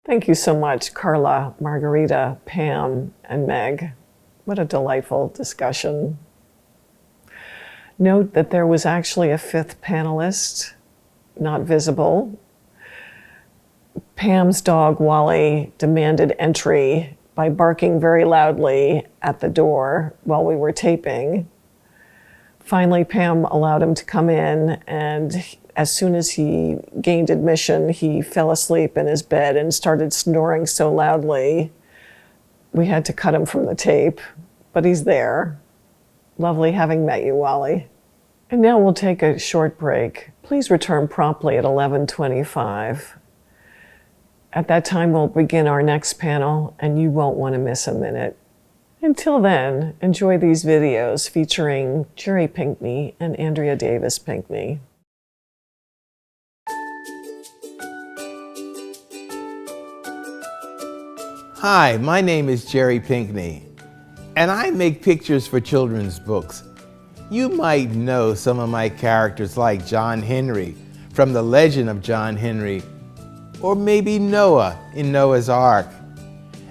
Thank you so much, Carla, Margarita, Pam, and Meg. What a delightful discussion. Note that there was actually a fifth panelist, not visible. Pam's dog, Wally, demanded entry by barking very loudly at the door while we were taping. Finally, Pam allowed him to come in, and as soon as he gained admission, he fell asleep in his bed and started snoring so loudly, we had to cut him from the tape, but he's there. Lovely having met you, Wally. And now we'll take a short break. Please return promptly at 11:25. At that time, we'll begin our next panel, and you won't want to miss a minute. Until then, enjoy these videos featuring Jerry Pinkney and Andrea Davis Pinkney. Hi, my name is Jerry Pinkney, and I make pictures for children's books. You might know some of my characters like John Henry from The Legend of John Henry, or maybe Noah in Noah's Ark.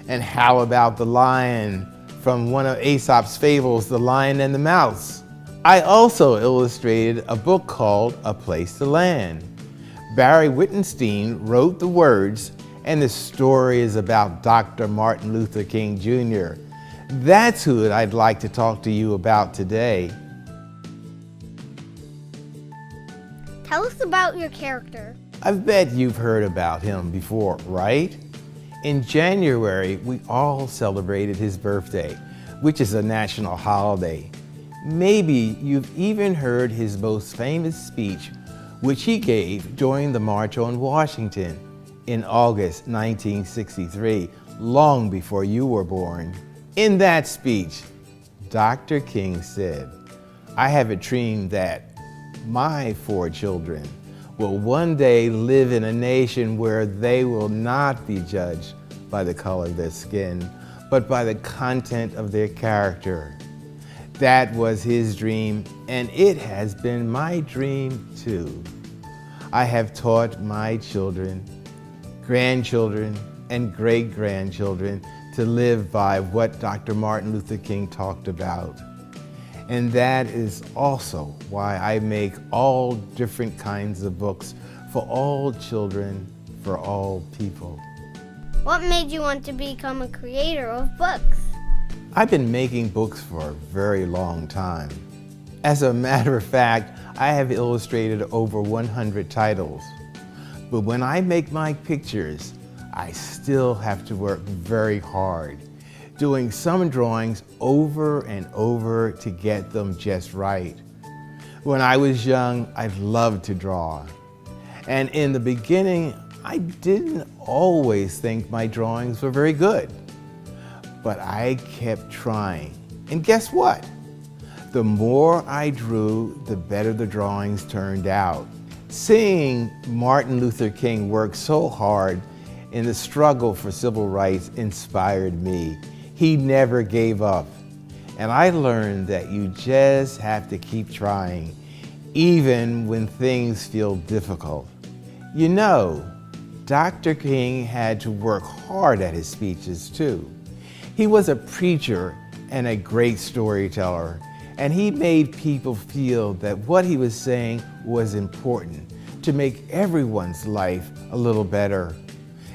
And how about the lion from one of Aesop's fables, The Lion and the Mouse? I also illustrated a book called A Place to Land. Barry Wittenstein wrote the words, and the story is about Dr. Martin Luther King Jr. That's who I'd like to talk to you about today. Tell us about your character. I bet you've heard about him before, right? In January, we all celebrated his birthday, which is a national holiday. Maybe you've even heard his most famous speech, which he gave during the March on Washington in August 1963, long before you were born. In that speech, Dr. King said, "I have a dream that my 4 children will one day live in a nation where they will not be judged by the color of their skin, but by the content of their character." That was his dream, and it has been my dream too. I have taught my children, grandchildren, and great-grandchildren to live by what Dr. Martin Luther King talked about. And that is also why I make all different kinds of books for all children, for all people. What made you want to become a creator of books? I've been making books for a very long time. As a matter of fact, I have illustrated over 100 titles. But when I make my pictures, I still have to work very hard, doing some drawings over and over to get them just right. When I was young, I loved to draw. And in the beginning, I didn't always think my drawings were very good. But I kept trying. And guess what? The more I drew, the better the drawings turned out. Seeing Martin Luther King work so hard in the struggle for civil rights inspired me. He never gave up. And I learned that you just have to keep trying, even when things feel difficult. You know, Dr. King had to work hard at his speeches too. He was a preacher and a great storyteller, and he made people feel that what he was saying was important to make everyone's life a little better.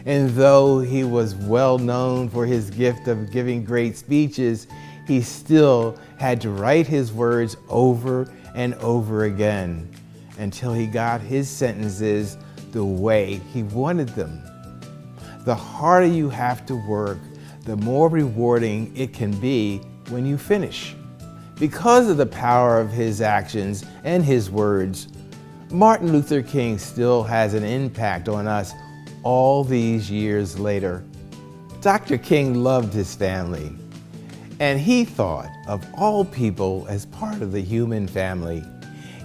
And though he was well known for his gift of giving great speeches, he still had to write his words over and over again until he got his sentences the way he wanted them. The harder you have to work, the more rewarding it can be when you finish. Because of the power of his actions and his words, Martin Luther King still has an impact on us all these years later. Dr. King loved his family, and he thought of all people as part of the human family.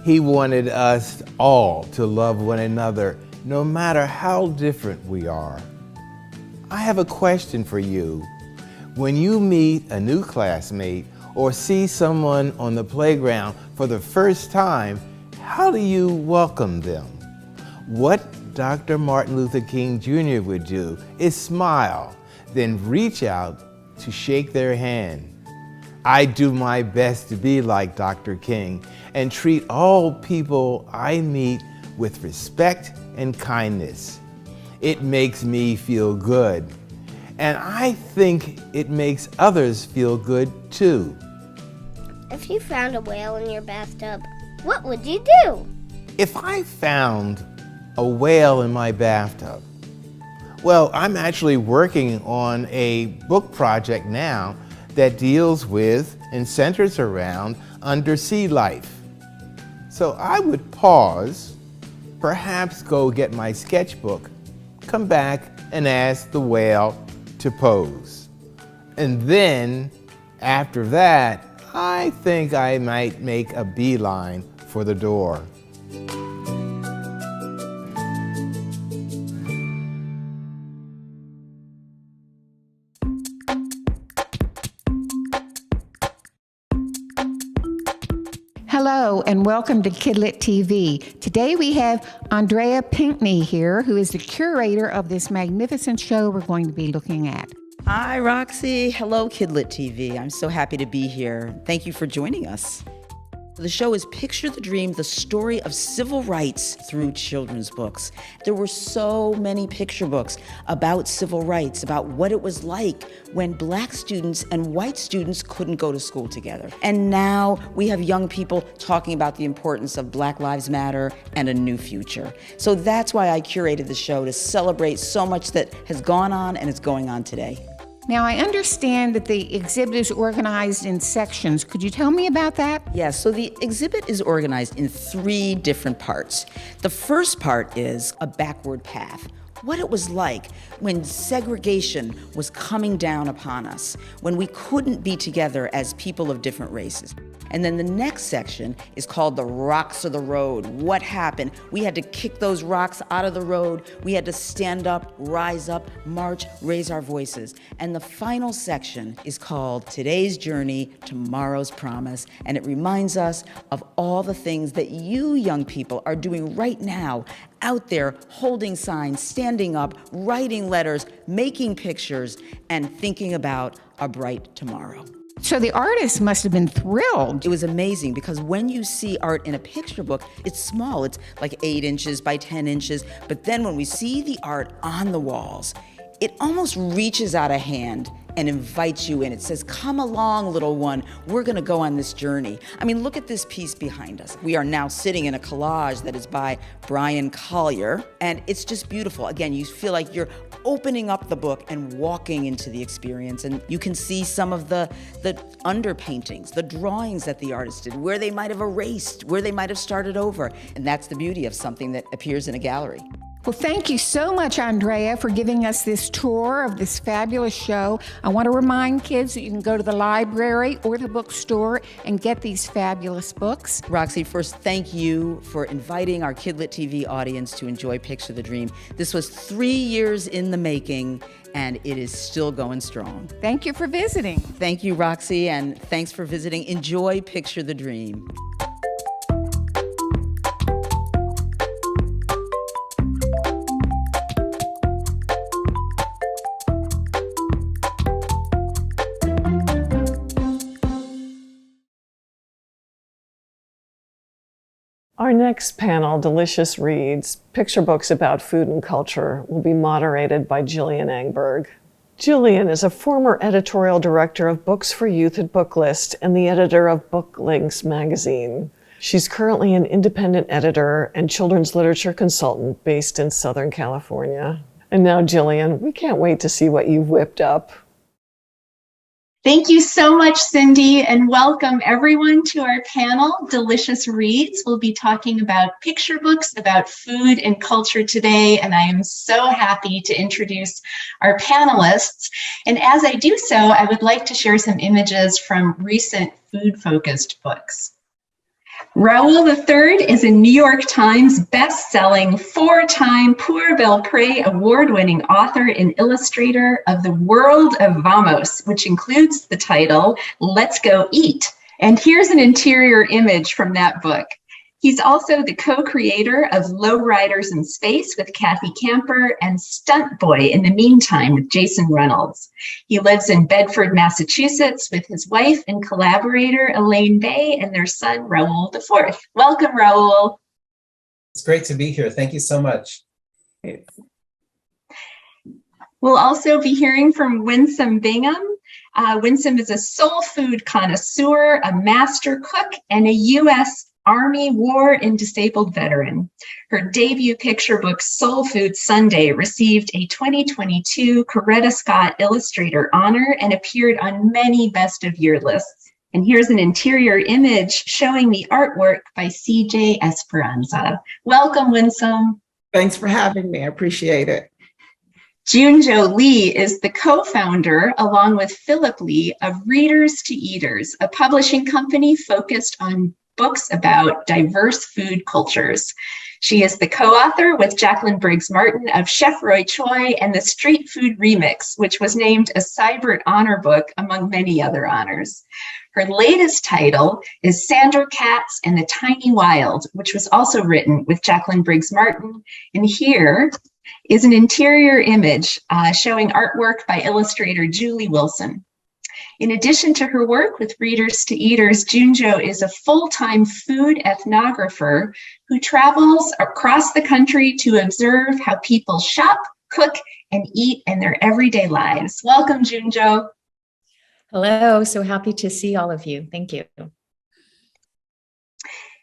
He wanted us all to love one another, no matter how different we are. I have a question for you. When you meet a new classmate or see someone on the playground for the first time, how do you welcome them? What Dr. Martin Luther King Jr. would do is smile, then reach out to shake their hand. I do my best to be like Dr. King and treat all people I meet with respect and kindness. It makes me feel good, and I think it makes others feel good too. If you found a whale in your bathtub, what would you do? If I found a whale in my bathtub, well, I'm actually working on a book project now that deals with and centers around undersea life. So I would pause, perhaps go get my sketchbook, come back and ask the whale to pose. And then, after that, I think I might make a beeline for the door. Hello and welcome to Kidlit TV. Today we have Andrea Pinkney here, who is the curator of this magnificent show we're going to be looking at. Hi, Roxy. Hello, Kidlit TV. I'm so happy to be here. Thank you for joining us. The show is Picture the Dream, the story of civil rights through children's books. There were so many picture books about civil rights, about what it was like when Black students and white students couldn't go to school together. And now we have young people talking about the importance of Black Lives Matter and a new future. So that's why I curated the show, to celebrate so much that has gone on and is going on today. Now, I understand that the exhibit is organized in sections. Could you tell me about that? Yes, so the exhibit is organized in 3 different parts. The first part is a backward path. What it was like when segregation was coming down upon us, when we couldn't be together as people of different races. And then the next section is called the rocks of the road. What happened? We had to kick those rocks out of the road. We had to stand up, rise up, march, raise our voices. And the final section is called Today's Journey, Tomorrow's Promise. And it reminds us of all the things that you young people are doing right now, out there holding signs, standing up, writing letters, making pictures, and thinking about a bright tomorrow. So the artist must have been thrilled. It was amazing because when you see art in a picture book, it's small. It's like 8 inches by 10 inches. But then when we see the art on the walls, it almost reaches out a hand and invites you in. It says, come along, little one. We're going to go on this journey. I mean, look at this piece behind us. We are now sitting in a collage that is by Brian Collier, and it's just beautiful. Again, you feel like you're opening up the book and walking into the experience, and you can see some of the underpaintings, the drawings that the artist did, where they might have erased, where they might have started over. And that's the beauty of something that appears in a gallery. Well, thank you so much, Andrea, for giving us this tour of this fabulous show. I want to remind kids that you can go to the library or the bookstore and get these fabulous books. Roxy, first, thank you for inviting our Kidlit TV audience to enjoy Picture the Dream. This was 3 years in the making, and it is still going strong. Thank you for visiting. Thank you, Roxy, and thanks for visiting. Enjoy Picture the Dream. Our next panel, Delicious Reads, Picture Books About Food and Culture, will be moderated by Jillian Engberg. Jillian is a former editorial director of Books for Youth at Booklist and the editor of Book Links magazine. She's currently an independent editor and children's literature consultant based in Southern California. And now, Jillian, we can't wait to see what you've whipped up. Thank you so much, Cindy, and welcome everyone to our panel, Delicious Reads. We'll be talking about picture books about food and culture today, and I am so happy to introduce our panelists. And as I do so, I would like to share some images from recent food-focused books. Raoul III is a New York Times best-selling, 4-time Pour Belle Prix award-winning author and illustrator of The World of Vamos, which includes the title, Let's Go Eat. And here's an interior image from that book. He's also the co-creator of Lowriders in Space with Kathy Camper and Stunt Boy in the Meantime with Jason Reynolds. He lives in Bedford, Massachusetts with his wife and collaborator Elaine Bay and their son Raoul IV. Welcome, Raoul. It's great to be here. Thank you so much. We'll also be hearing from Winsome Bingham. Winsome is a soul food connoisseur, a master cook, and a U.S. Army War and Disabled veteran. Her debut picture book, Soul Food Sunday, received a 2022 Coretta Scott Illustrator honor and appeared on many best of year lists. And here's an interior image showing the artwork by CJ Esperanza. Welcome, Winsome. Thanks for having me. I appreciate it. Junjo Lee is the co-founder, along with Philip Lee, of Readers to Eaters, a publishing company focused on books about diverse food cultures. She is the co-author with Jacqueline Briggs Martin of Chef Roy Choi and the Street Food Remix, which was named a Cybert Honor Book among many other honors. Her latest title is Sandor Katz and the Tiny Wild, which was also written with Jacqueline Briggs Martin. And here is an interior image showing artwork by illustrator Julie Wilson. In addition to her work with Readers to Eaters, Junjo is a full-time food ethnographer who travels across the country to observe how people shop, cook, and eat in their everyday lives. Welcome, Junjo. Hello, so happy to see all of you. Thank you.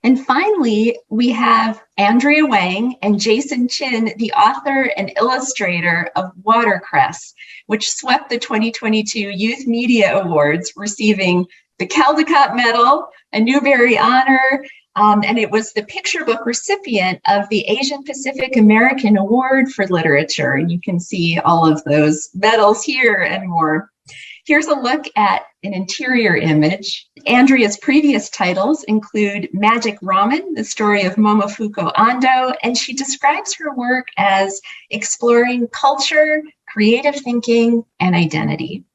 And finally, we have Andrea Wang and Jason Chin, the author and illustrator of Watercress, which swept the 2022 Youth Media Awards, receiving the Caldecott Medal, a Newbery Honor, and it was the picture book recipient of the Asian Pacific American Award for Literature. And you can see all of those medals here and more. Here's a look at an interior image. Andrea's previous titles include Magic Ramen, the story of Momofuku Ando, and she describes her work as exploring culture, creative thinking, and identity.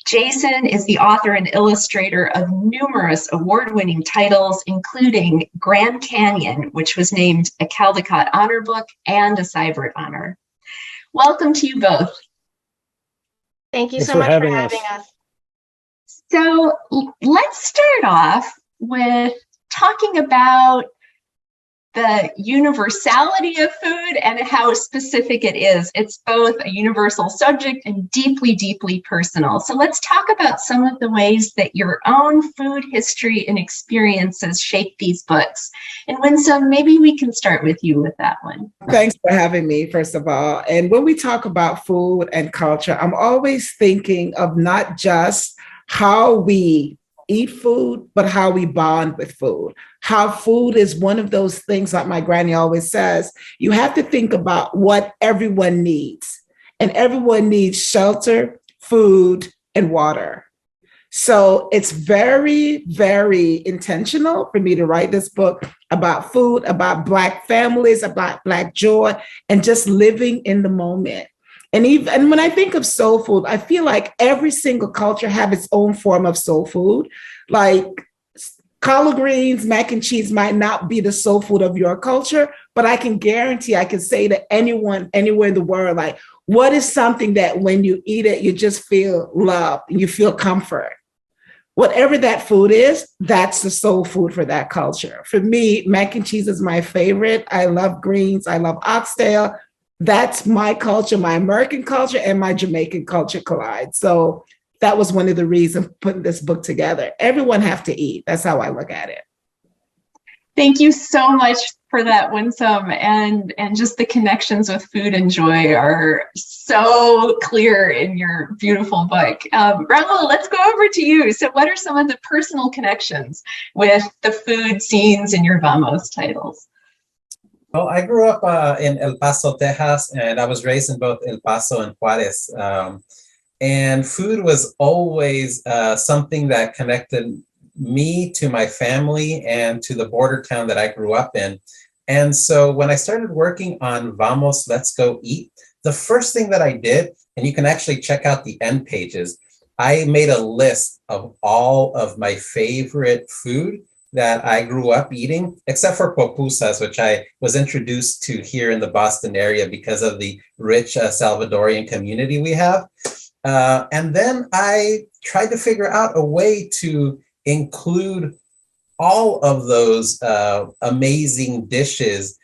Jason is the author and illustrator of numerous award-winning titles, including Grand Canyon, which was named a Caldecott Honor Book and a Cybert Honor. Welcome to you both. Thank you so much for having us. So let's start off with talking about the universality of food and how specific it is. It's both a universal subject and deeply, deeply personal. So let's talk about some of the ways that your own food history and experiences shape these books. And Winsome, maybe we can start with you with that one. Thanks for having me, first of all. And when we talk about food and culture, I'm always thinking of not just how we eat food, but how we bond with food. How food is one of those things, like my granny always says, you have to think about what everyone needs. And everyone needs shelter, food, and water. So it's very, very intentional for me to write this book about food, about Black families, about Black joy, and just living in the moment. And when I think of soul food, I feel like every single culture have its own form of soul food. Like collard greens, mac and cheese might not be the soul food of your culture, but I can guarantee I can say to anyone, anywhere in the world, like, what is something that when you eat it, you just feel love, you feel comfort. Whatever that food is, that's the soul food for that culture. For me, mac and cheese is my favorite. I love greens. I love oxtail. That's my culture, my American culture and my Jamaican culture collide. So that was one of the reasons putting this book together. Everyone have to eat. That's how I look at it. Thank you so much for that, Winsome. And just the connections with food and joy are so clear in your beautiful book. Raul, let's go over to you. So what are some of the personal connections with the food scenes in your Vamos titles? Well, I grew up in El Paso, Texas, and I was raised in both El Paso and Juarez. And food was always something that connected me to my family and to the border town that I grew up in. And so when I started working on Vamos, Let's Go Eat, the first thing that I did, and you can actually check out the end pages, I made a list of all of my favorite food that I grew up eating, except for pupusas, which I was introduced to here in the Boston area because of the rich Salvadorian community we have. And then I tried to figure out a way to include all of those amazing dishes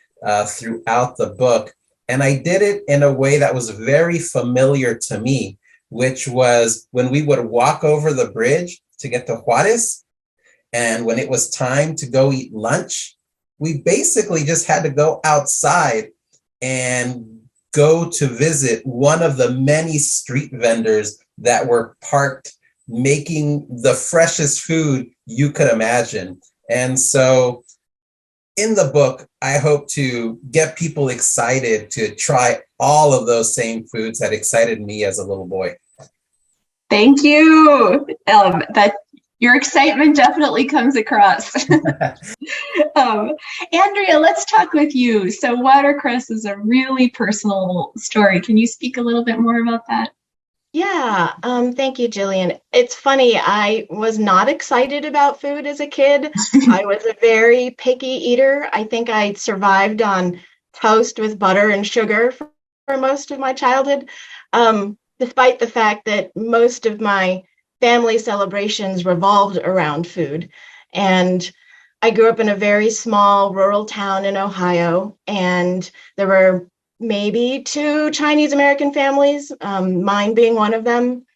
throughout the book. And I did it in a way that was very familiar to me, which was when we would walk over the bridge to get to Juarez, and when it was time to go eat lunch, we basically just had to go outside and go to visit one of the many street vendors that were parked making the freshest food you could imagine. And so in the book, I hope to get people excited to try all of those same foods that excited me as a little boy. Thank you. Your excitement definitely comes across. Andrea, let's talk with you. So watercress is a really personal story. Can you speak a little bit more about that? Yeah, thank you, Jillian. It's funny, I was not excited about food as a kid. I was a very picky eater. I think I survived on toast with butter and sugar for most of my childhood, despite the fact that most of my family celebrations revolved around food. And I grew up in a very small rural town in Ohio, and there were maybe 2 Chinese American families, mine being one of them.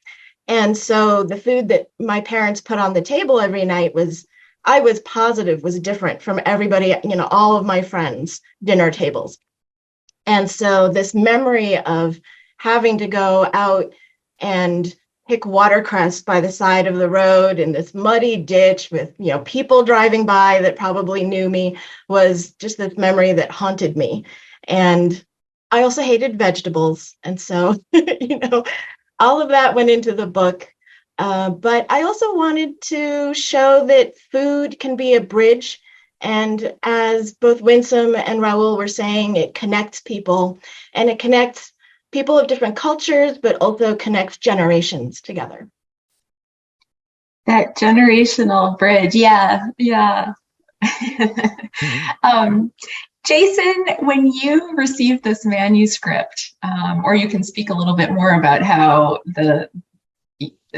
And so the food that my parents put on the table every night I was positive was different from everybody, all of my friends' dinner tables. And so this memory of having to go out and pick watercress by the side of the road in this muddy ditch with, people driving by that probably knew me was just this memory that haunted me. And I also hated vegetables. And so, all of that went into the book. But I also wanted to show that food can be a bridge. And as both Winsome and Raul were saying, it connects people, and it connects people of different cultures, but also connects generations together. That generational bridge, yeah. Jason, when you received this manuscript, or you can speak a little bit more about how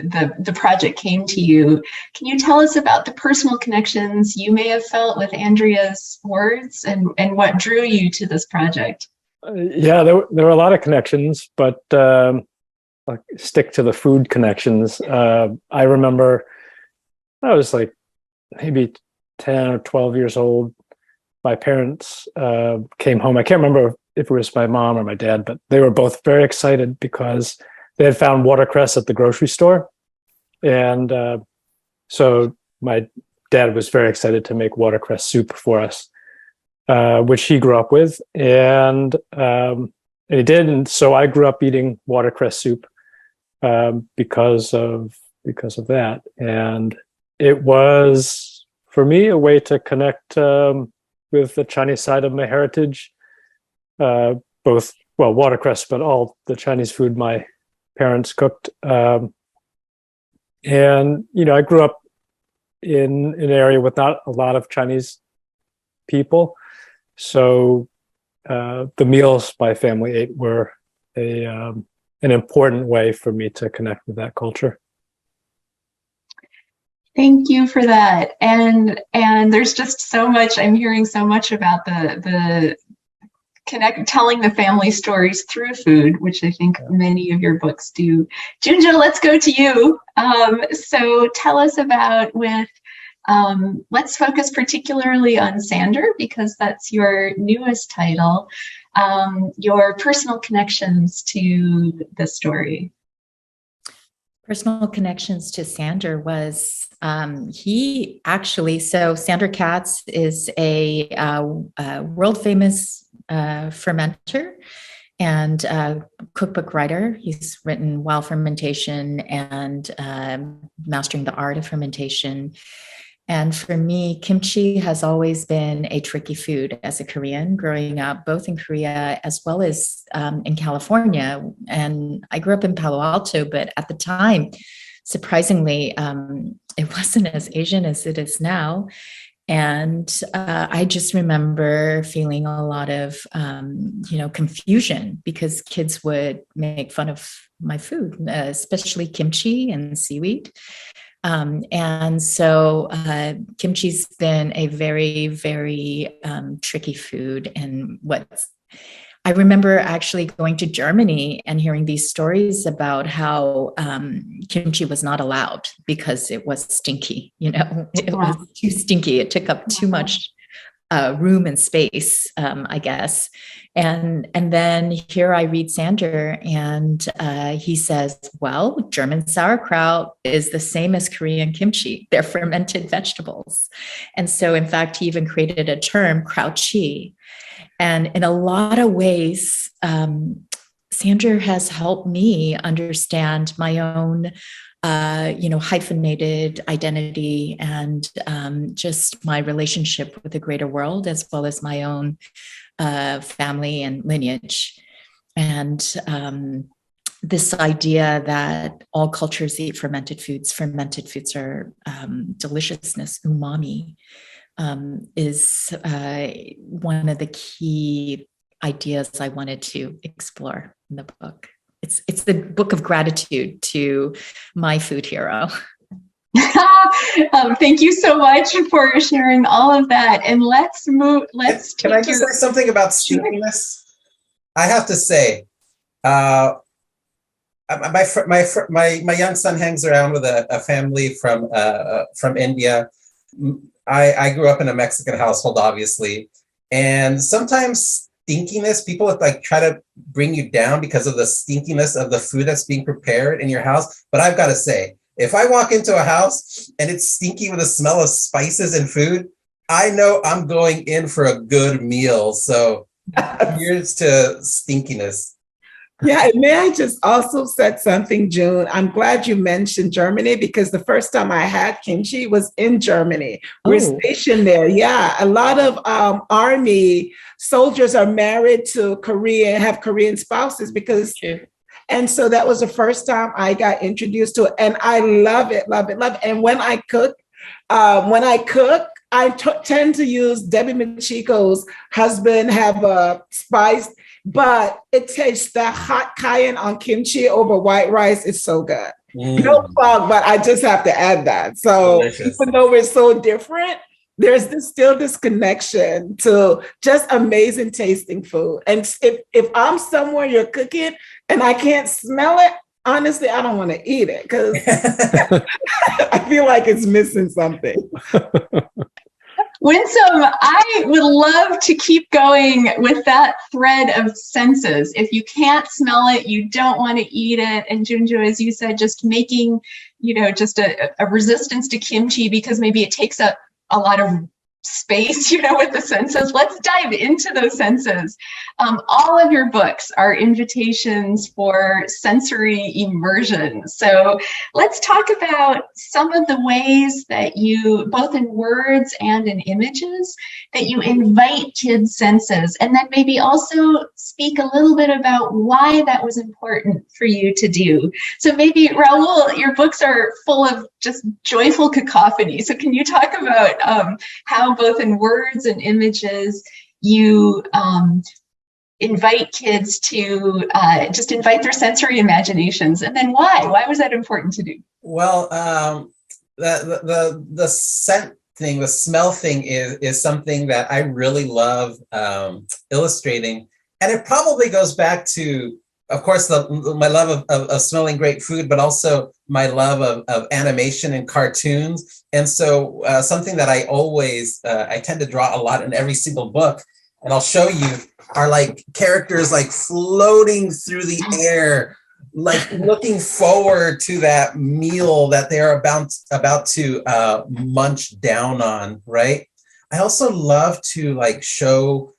the project came to you. Can you tell us about the personal connections you may have felt with Andrea's words and what drew you to this project? Yeah, there were a lot of connections, but like stick to the food connections. I remember I was like maybe 10 or 12 years old. My parents came home. I can't remember if it was my mom or my dad, but they were both very excited because they had found watercress at the grocery store. And so my dad was very excited to make watercress soup for us, which he grew up with. And he did. And so I grew up eating watercress soup because of that. And it was, for me, a way to connect with the Chinese side of my heritage, both, well, watercress, but all the Chinese food my parents cooked. And, you know, I grew up in an area with not a lot of Chinese people. So the meals my family ate were an important way for me to connect with that culture. Thank you for that. And there's just so much, I'm hearing so much about the telling the family stories through food, which I think many of your books do. Junjo, let's go to you. So tell us about let's focus particularly on Sander, because that's your newest title, your personal connections to the story. Personal connections to Sander was he actually, so Sander Katz is a world famous fermenter and cookbook writer. He's written Wild Fermentation and Mastering the Art of Fermentation. And for me, kimchi has always been a tricky food as a Korean, growing up both in Korea as well as in California. And I grew up in Palo Alto, but at the time, surprisingly, it wasn't as Asian as it is now. And I just remember feeling a lot of, confusion because kids would make fun of my food, especially kimchi and seaweed. And so kimchi's been a very, very tricky food. And I remember actually going to Germany and hearing these stories about how kimchi was not allowed because it was stinky. It was too stinky. It took up too much room and space, I guess. And then here I read Sander, and he says, well, German sauerkraut is the same as Korean kimchi. They're fermented vegetables. And so, in fact, he even created a term, krautchi. And in a lot of ways, Sander has helped me understand my own hyphenated identity and just my relationship with the greater world, as well as my own family and lineage. And this idea that all cultures eat fermented foods are deliciousness, umami, is one of the key ideas I wanted to explore in the book. It's the book of gratitude to my food hero. Thank you so much for sharing all of that. And let's move. Can I just say something about stinkiness? I have to say, my young son hangs around with a family from India. I grew up in a Mexican household, obviously, and sometimes stinkiness, people like try to bring you down because of the stinkiness of the food that's being prepared in your house. But I've got to say, if I walk into a house and it's stinky with the smell of spices and food, I know I'm going in for a good meal. So here's to stinkiness. Yeah, and may I just also said something, June? I'm glad you mentioned Germany because the first time I had kimchi was in Germany. We're stationed there. Yeah, a lot of army soldiers are married to Korean, have Korean spouses because, and so that was the first time I got introduced to it, and I love it, love it, love it. And when I cook, I tend to use Debbie Michiko's husband have a spice. But it tastes that hot cayenne on kimchi over white rice is so good. No fog, but I just have to add that. So even though we're so different, there's still this connection to just amazing tasting food. And if I'm somewhere you're cooking and I can't smell it, honestly, I don't want to eat it because I feel like it's missing something. Winsome, I would love to keep going with that thread of senses. If you can't smell it, you don't want to eat it. And Junjo, as you said, just making, just a resistance to kimchi because maybe it takes up a lot of space, with the senses. Let's dive into those senses. All of your books are invitations for sensory immersion. So let's talk about some of the ways that you, both in words and in images, that you invite kids' senses, and then maybe also speak a little bit about why that was important for you to do. So maybe, Raul, your books are full of just joyful cacophony. So can you talk about how both in words and images you invite kids to just invite their sensory imaginations, and then why was that important to do? Well, the scent thing, the smell thing is something that I really love illustrating, and it probably goes back to, of course, my love of smelling great food, but also my love of animation and cartoons. And so something that I always, I tend to draw a lot in every single book, and I'll show you, are like characters like floating through the air, like looking forward to that meal that they're about to munch down on, right? I also love to like show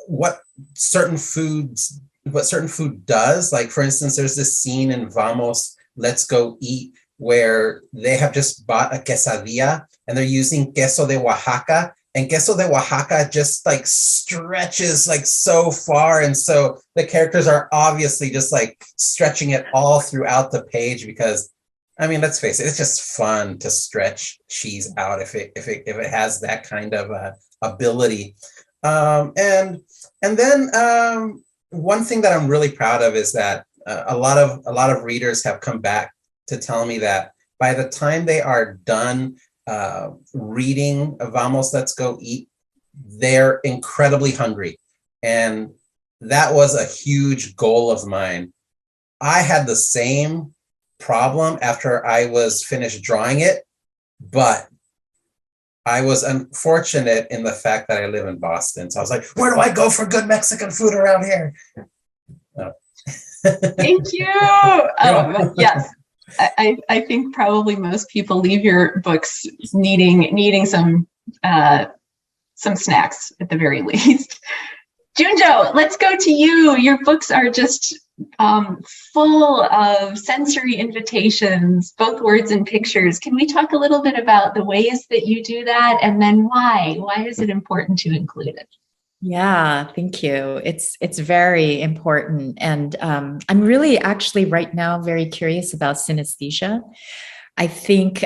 what certain food does. Like, for instance, there's this scene in Vamos, Let's Go Eat, where they have just bought a quesadilla and they're using queso de Oaxaca, and queso de Oaxaca just like stretches like so far. And so the characters are obviously just like stretching it all throughout the page because, I mean, let's face it, it's just fun to stretch cheese out if it has that kind of ability. And then one thing that I'm really proud of is that a lot of readers have come back to tell me that by the time they are done reading Vamos, Let's Go Eat, they're incredibly hungry. And that was a huge goal of mine. I had the same problem after I was finished drawing it, but I was unfortunate in the fact that I live in Boston. So I was like, where do I go for good Mexican food around here? Oh. Thank you. Yes. I think probably most people leave your books needing some snacks at the very least. Junjo, let's go to you. Your books are just full of sensory invitations, both words and pictures. Can we talk a little bit about the ways that you do that, and then why? Why is it important to include it? Yeah, thank you. It's very important. And I'm really actually right now very curious about synesthesia. I think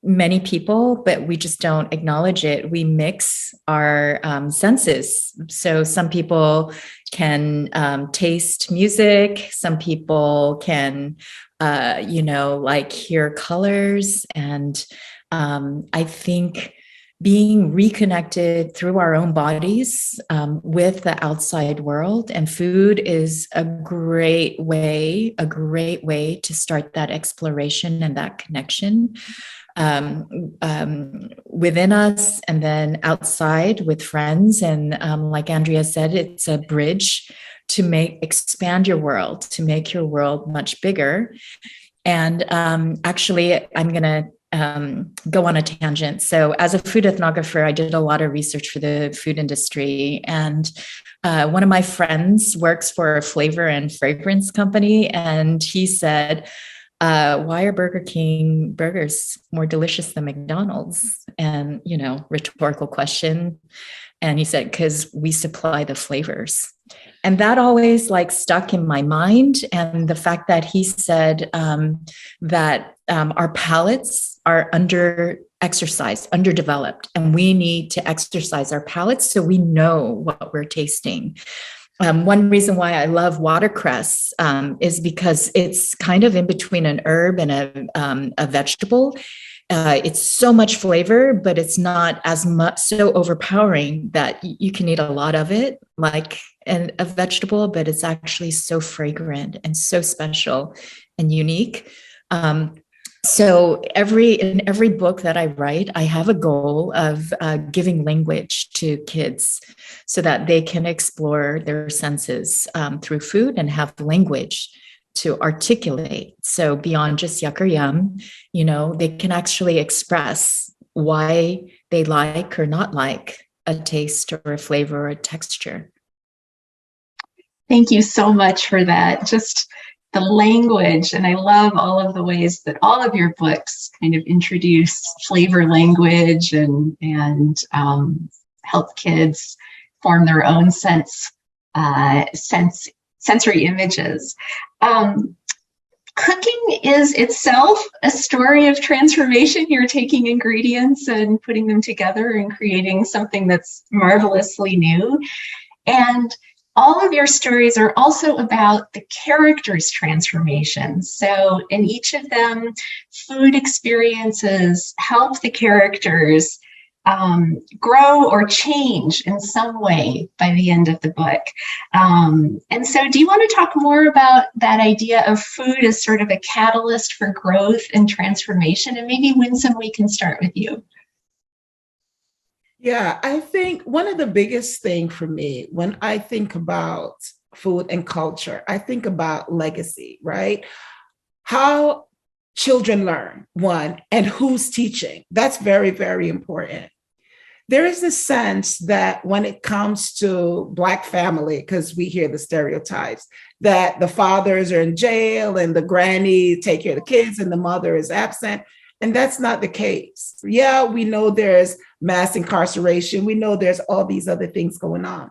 many people, but we just don't acknowledge it. We mix our senses. So some people can taste music. Some people can, like hear colors. And I think being reconnected through our own bodies with the outside world, and food is a great way to start that exploration and that connection within us, and then outside with friends. And like Andrea said, it's a bridge to expand your world, to make your world much bigger. And actually, I'm going to go on a tangent. So as a food ethnographer, I did a lot of research for the food industry. And one of my friends works for a flavor and fragrance company. And he said, why are Burger King burgers more delicious than McDonald's? And, rhetorical question. And he said, because we supply the flavors. And that always stuck in my mind. And the fact that he said that our palates are underdeveloped, and we need to exercise our palates so we know what we're tasting. One reason why I love watercress is because it's kind of in between an herb and a vegetable. It's so much flavor, but it's not as much so overpowering that you can eat a lot of it like a vegetable, but it's actually so fragrant and so special and unique. So in every book that I write, I have a goal of giving language to kids so that they can explore their senses through food and have language to articulate. So beyond just yuck or yum, they can actually express why they like or not like a taste or a flavor or a texture. Thank you so much for that. Just the language, and I love all of the ways that all of your books kind of introduce flavor language and help kids form their own sensory images. Cooking is itself a story of transformation. You're taking ingredients and putting them together and creating something that's marvelously new. And all of your stories are also about the characters' transformations. So in each of them, food experiences help the characters grow or change in some way by the end of the book. And so do you want to talk more about that idea of food as sort of a catalyst for growth and transformation? And maybe, Winsome, we can start with you. Yeah, I think one of the biggest things for me when I think about food and culture, I think about legacy, right? How children learn, one, and who's teaching. That's very, very important. There is a sense that when it comes to Black family, because we hear the stereotypes, that the fathers are in jail and the granny take care of the kids and the mother is absent. And that's not the case. Yeah, we know there's mass incarceration. We know there's all these other things going on.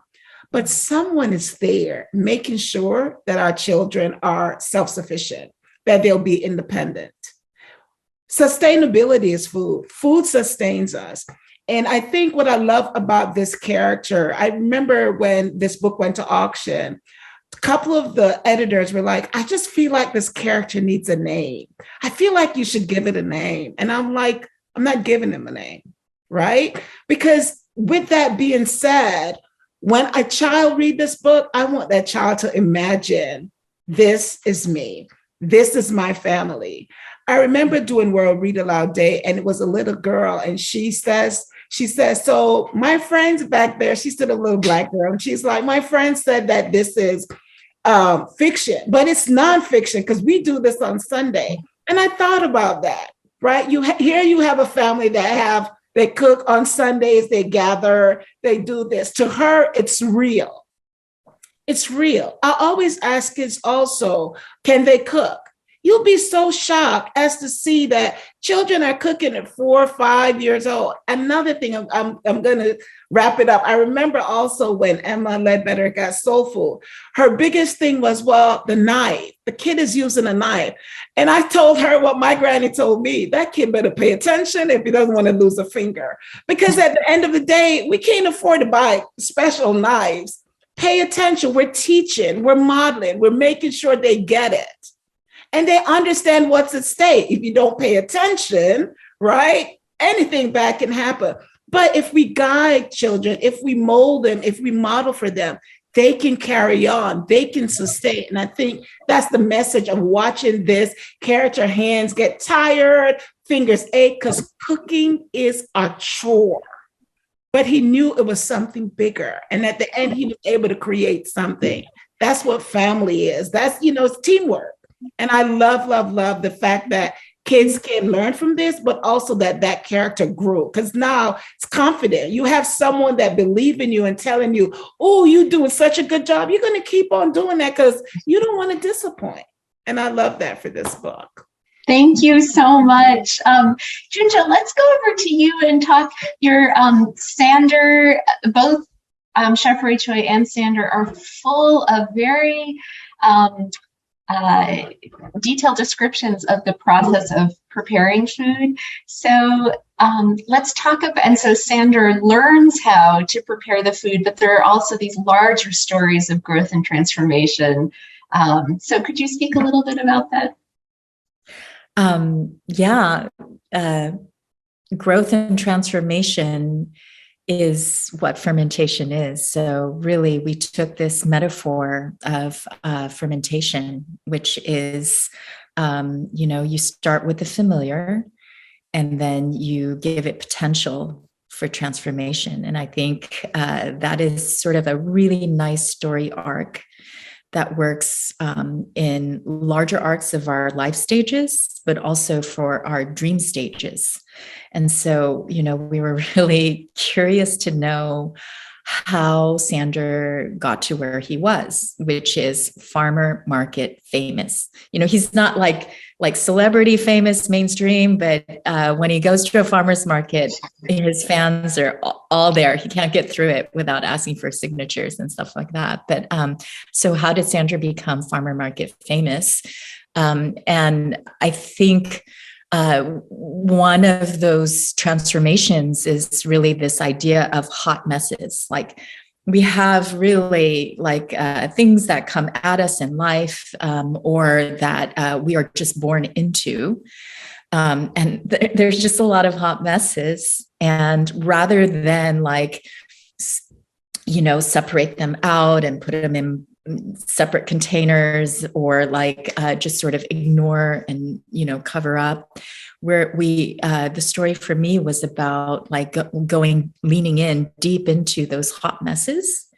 But someone is there making sure that our children are self-sufficient, that they'll be independent. Sustainability is food. Food sustains us. And I think what I love about this character, I remember when this book went to auction, a couple of the editors were like, I just feel like this character needs a name. I feel like you should give it a name. And I'm like, I'm not giving him a name, right? Because with that being said, when a child read this book, I want that child to imagine, this is me. This is my family. I remember doing World Read Aloud Day, and it was a little girl, and she says, so my friends back there, she's still a little Black girl, and she's like, my friend said that this is fiction, but it's nonfiction because we do this on Sunday. And I thought about that, right? Here you have a family they cook on Sundays, they gather, they do this. To her, it's real. It's real. I always ask kids also, can they cook? You'll be so shocked as to see that children are cooking at 4 or 5 years old. Another thing, I'm going to wrap it up. I remember also when Emma Ledbetter got Soul Food, her biggest thing was, well, the knife. The kid is using a knife. And I told her what my granny told me, that kid better pay attention if he doesn't want to lose a finger. Because at the end of the day, we can't afford to buy special knives. Pay attention. We're teaching, we're modeling, we're making sure they get it. And they understand what's at stake. If you don't pay attention, right, anything bad can happen. But if we guide children, if we mold them, if we model for them, they can carry on, they can sustain. And I think that's the message of watching this character. Hands get tired, fingers ache, because cooking is a chore. But he knew it was something bigger. And at the end, he was able to create something. That's what family is. That's, it's teamwork. And I love the fact that kids can learn from this, but also that character grew, because now it's confident. You have someone that believes in you and telling you, oh, you're doing such a good job. You're going to keep on doing that because you don't want to disappoint. And I love that for this book. Thank you so much. Junja, let's go over to you and talk your Sander, both Chef Roy Choi and Sander are full of very detailed descriptions of the process of preparing food. So let's talk about, and so Sandra learns how to prepare the food, but there are also these larger stories of growth and transformation. So could you speak a little bit about that? Growth and transformation is what fermentation is. So really, we took this metaphor of fermentation, which is, you start with the familiar, and then you give it potential for transformation. And I think that is sort of a really nice story arc that works in larger arcs of our life stages, but also for our dream stages. And so, we were really curious to know how Sander got to where he was, which is farmer market famous. He's not like celebrity famous mainstream, but when he goes to a farmer's market, his fans are all there. He can't get through it without asking for signatures and stuff like that. But so how did Sander become farmer market famous? And I think one of those transformations is really this idea of hot messes. Like, we have really things that come at us in life, or that we are just born into. And there's just a lot of hot messes. And rather than separate them out and put them in separate containers, or just sort of ignore and cover up, where the story for me was about leaning in deep into those hot messes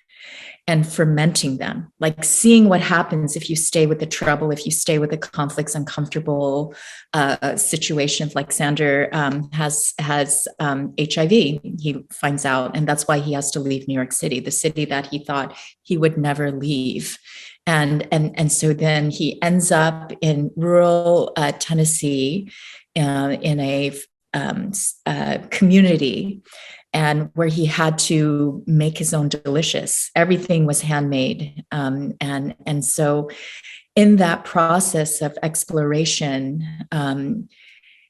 and fermenting them, seeing what happens if you stay with the trouble, if you stay with the conflicts, uncomfortable situations. Like Sander has HIV, he finds out, and that's why he has to leave New York City, the city that he thought he would never leave. And so then he ends up in rural Tennessee, in a community, and where he had to make his own delicious. Everything was handmade. And so in that process of exploration,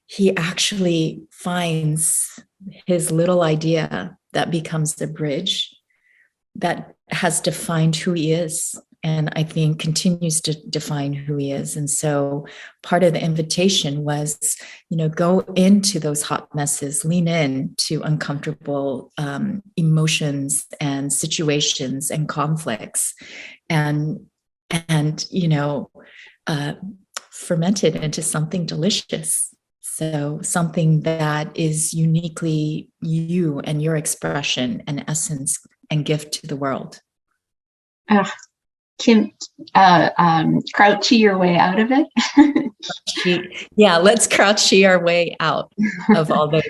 he actually finds his little idea that becomes the bridge that has defined who he is, and I think continues to define who he is. And so part of the invitation was, go into those hot messes, lean in to uncomfortable emotions and situations and conflicts, and ferment it into something delicious. So something that is uniquely you and your expression and essence and gift to the world. Can crouchy your way out of it? Yeah, let's crouchy our way out of all those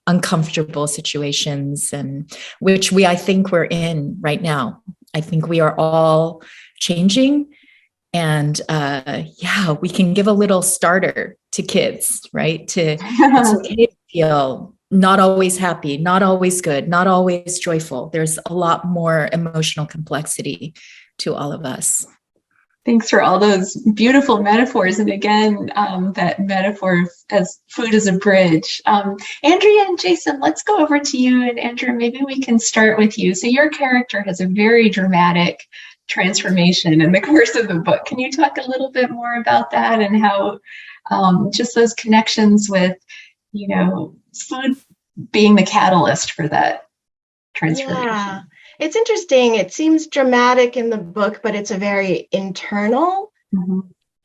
uncomfortable situations, and which I think we're in right now. I think we are all changing, and we can give a little starter to kids, right? It's okay to feel not always happy, not always good, not always joyful. There's a lot more emotional complexity to all of us. Thanks for all those beautiful metaphors. And again, that metaphor as food as a bridge. Andrea and Jason, let's go over to you. And Andrea, maybe we can start with you. So your character has a very dramatic transformation in the course of the book. Can you talk a little bit more about that, and how just those connections with, food being the catalyst for that transformation? Yeah. It's interesting. It seems dramatic in the book, but it's a very internal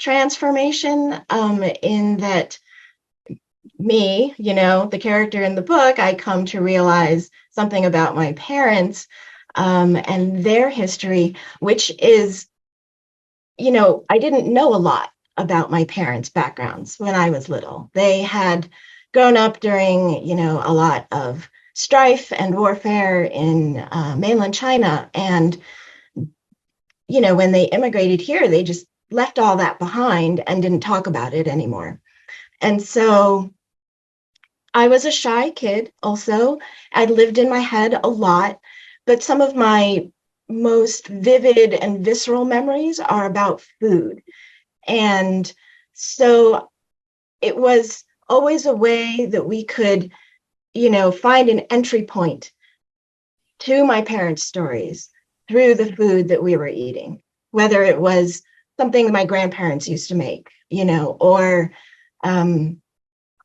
transformation, in that me, the character in the book, I come to realize something about my parents and their history, which is, I didn't know a lot about my parents' backgrounds when I was little. They had grown up during, a lot of strife and warfare in mainland China. And, when they immigrated here, they just left all that behind and didn't talk about it anymore. And so I was a shy kid also. I'd lived in my head a lot, but some of my most vivid and visceral memories are about food. And so it was always a way that we could find an entry point to my parents' stories through the food that we were eating, whether it was something my grandparents used to make, or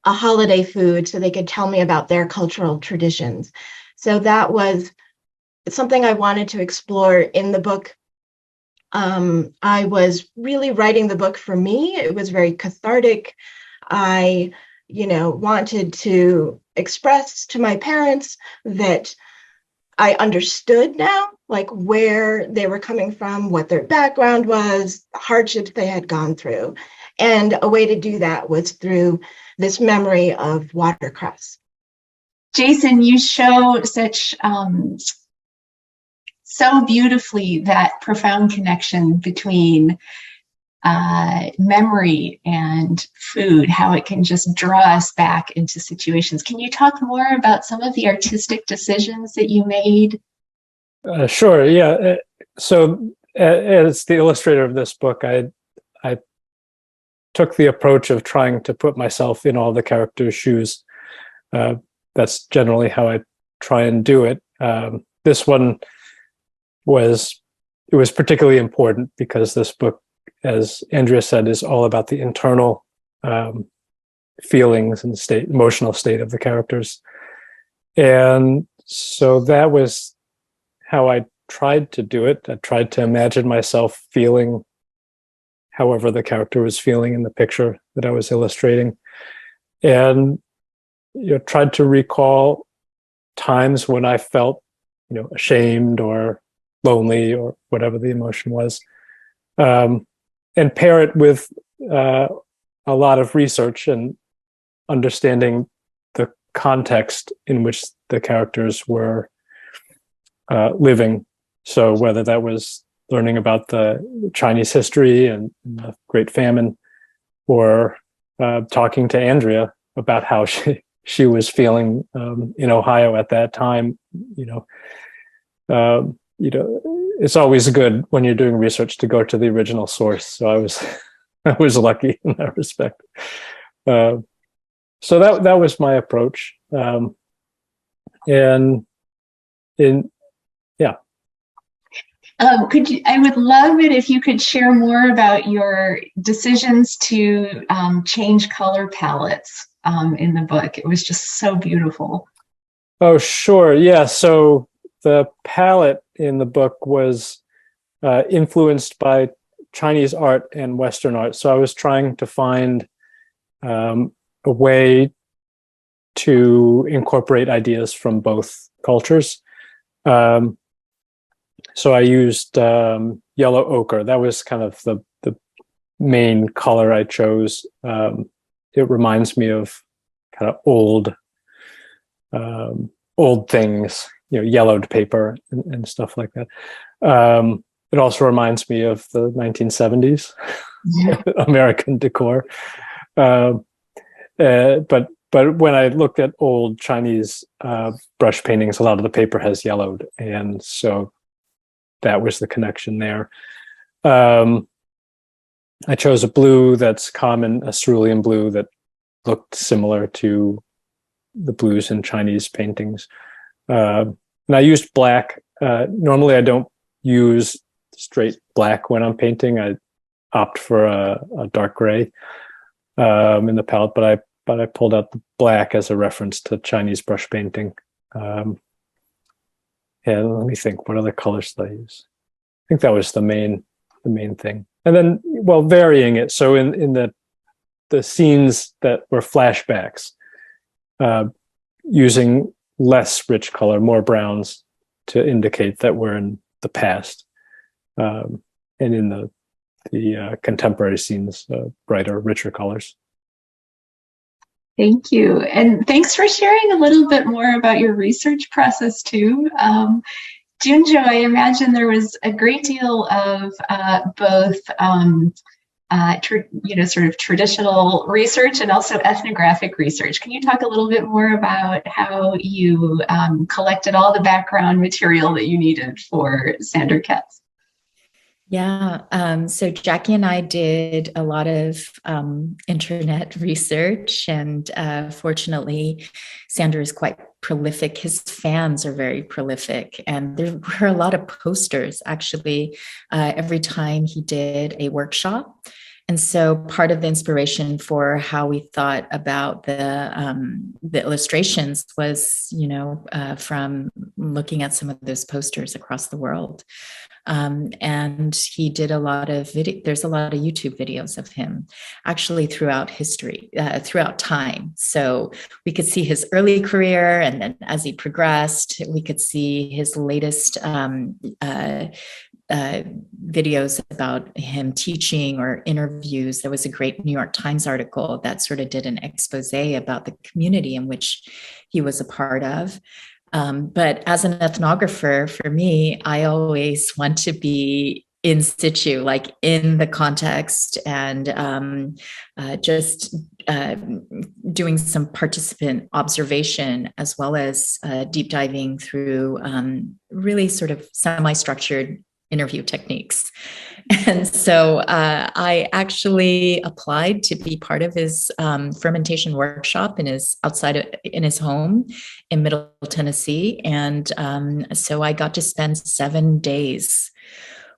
a holiday food so they could tell me about their cultural traditions. So that was something I wanted to explore in the book. I was really writing the book for me. It was very cathartic. I, wanted to express to my parents that I understood now, like where they were coming from, what their background was, the hardships they had gone through. And a way to do that was through this memory of watercress. Jason, you show so beautifully that profound connection between memory and food, how it can just draw us back into situations. Can you talk more about some of the artistic decisions that you made? Sure, yeah. So as the illustrator of this book, I took the approach of trying to put myself in all the characters' shoes. That's generally how I try and do it. This one was particularly important because this book, as Andrea said, is all about the internal feelings and emotional state of the characters. And so that was how I tried to do it. I tried to imagine myself feeling however the character was feeling in the picture that I was illustrating. And tried to recall times when I felt, ashamed or lonely or whatever the emotion was. And pair it with a lot of research and understanding the context in which the characters were living. So whether that was learning about the Chinese history and the Great Famine, or talking to Andrea about how she was feeling in Ohio at that time, it's always good when you're doing research to go to the original source. So I was lucky in that respect. So that was my approach. I would love it if you could share more about your decisions to change color palettes in the book. It was just so beautiful. Oh, sure. Yeah. So the palette in the book was influenced by Chinese art and Western art. So I was trying to find a way to incorporate ideas from both cultures. So I used yellow ochre. That was kind of the main color I chose. It reminds me of kind of old things, yellowed paper and stuff like that. It also reminds me of the 1970s American decor. But when I looked at old Chinese brush paintings, a lot of the paper has yellowed, and so that was the connection there. I chose a blue that's common, a cerulean blue that looked similar to the blues in Chinese paintings. And I used black. Normally I don't use straight black when I'm painting. I opt for a dark gray in the palette, but I pulled out the black as a reference to Chinese brush painting. And let me think, what other colors did I use? I think that was the main thing. And then, varying it. So in the scenes that were flashbacks, using less rich color, more browns to indicate that we're in the past. And in the contemporary scenes, brighter, richer colors. Thank you. And thanks for sharing a little bit more about your research process too. Junjo, I imagine there was a great deal of both sort of traditional research and also ethnographic research. Can you talk a little bit more about how you collected all the background material that you needed for Sandor Katz? Yeah. So Jackie and I did a lot of internet research, and fortunately, Sandra is quite prolific. His fans are very prolific, and there were a lot of posters actually every time he did a workshop. And so part of the inspiration for how we thought about the illustrations was, from looking at some of those posters across the world. And he did a lot of there's a lot of YouTube videos of him actually throughout history, throughout time. So we could see his early career, and then as he progressed, we could see his latest videos about him teaching or interviews. There was a great New York Times article that sort of did an expose about the community in which he was a part of. But as an ethnographer, for me, I always want to be in situ, like in the context, and just doing some participant observation, as well as deep diving through really sort of semi-structured interview techniques. And so I actually applied to be part of his fermentation workshop in his home in Middle Tennessee. And so I got to spend 7 days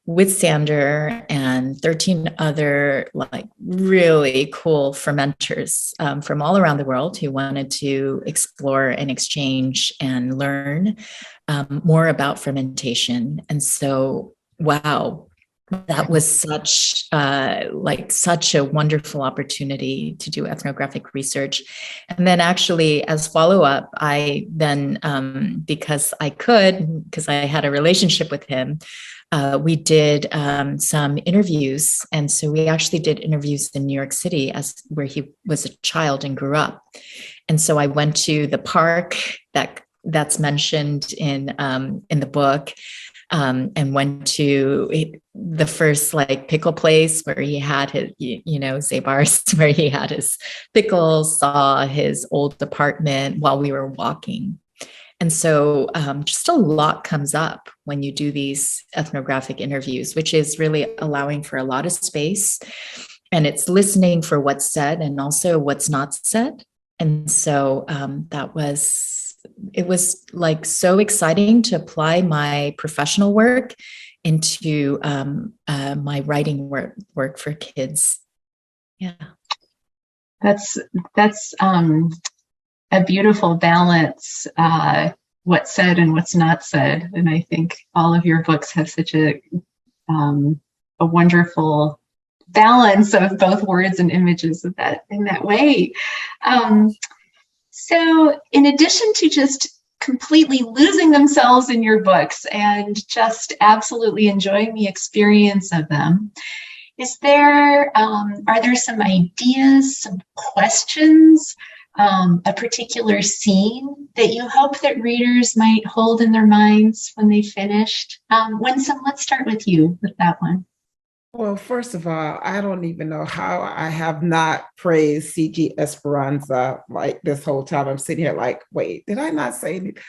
with Sander and 13 other like really cool fermenters from all around the world who wanted to explore and exchange and learn more about fermentation. And so, wow, that was such a wonderful opportunity to do ethnographic research. And then actually as follow-up, I then, because I had a relationship with him, we did some interviews. And so we actually did interviews in New York City where he was a child and grew up. And so I went to the park that's mentioned in the book, and went to the first like pickle place where he had his, Zabar's, where he had his pickles, saw his old apartment while we were walking. And so just a lot comes up when you do these ethnographic interviews, which is really allowing for a lot of space, and it's listening for what's said and also what's not said. And so it was like so exciting to apply my professional work into my writing work for kids. Yeah. That's a beautiful balance, what's said and what's not said. And I think all of your books have such a wonderful balance of both words and images in that way. So in addition to just completely losing themselves in your books and just absolutely enjoying the experience of them, are there some ideas, some questions, a particular scene that you hope that readers might hold in their minds when they finished? Winsome, let's start with you with that one. Well, first of all, I don't even know how I have not praised C.G. Esperanza like this whole time. I'm sitting here like, wait, did I not say anything?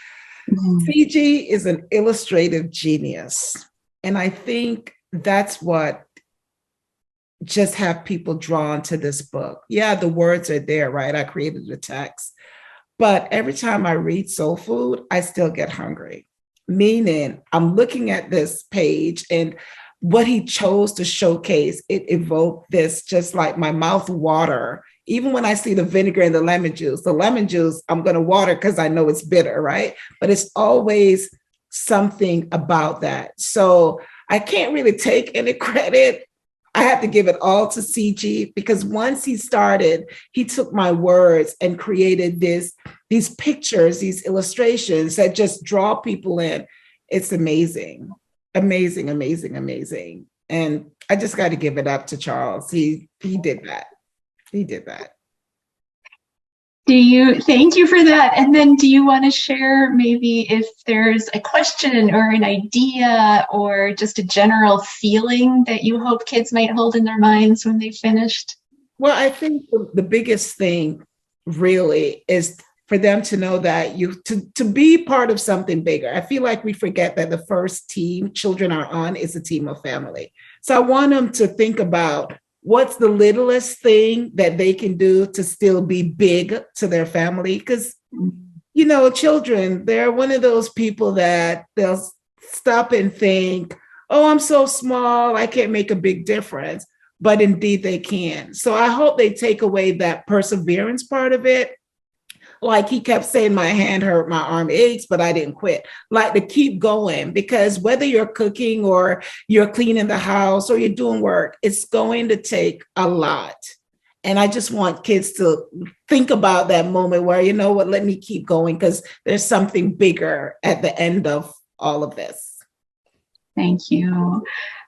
C.G. is an illustrative genius. And I think that's what just have people drawn to this book. Yeah, the words are there, right? I created the text. But every time I read Soul Food, I still get hungry. Meaning, I'm looking at this page and what he chose to showcase, it evoked this, just like my mouth water. Even when I see the vinegar and the lemon juice, I'm going to water because I know it's bitter, right? But it's always something about that. So I can't really take any credit. I have to give it all to CG, because once he started, he took my words and created these pictures, these illustrations that just draw people in. It's amazing. Amazing, amazing, amazing. And I just got to give it up to Charles. He did that. He did that. Thank you for that. And then do you want to share maybe if there's a question or an idea or just a general feeling that you hope kids might hold in their minds when they finished? Well, I think the biggest thing really is for them to know that to be part of something bigger. I feel like we forget that the first team children are on is a team of family. So I want them to think about what's the littlest thing that they can do to still be big to their family. Because, you know, children, they're one of those people that they'll stop and think, oh, I'm so small, I can't make a big difference. But indeed they can. So I hope they take away that perseverance part of it. Like he kept saying, my hand hurt, my arm aches, but I didn't quit. Like to keep going, because whether you're cooking or you're cleaning the house or you're doing work, it's going to take a lot. And I just want kids to think about that moment where, you know what, let me keep going because there's something bigger at the end of all of this. Thank you.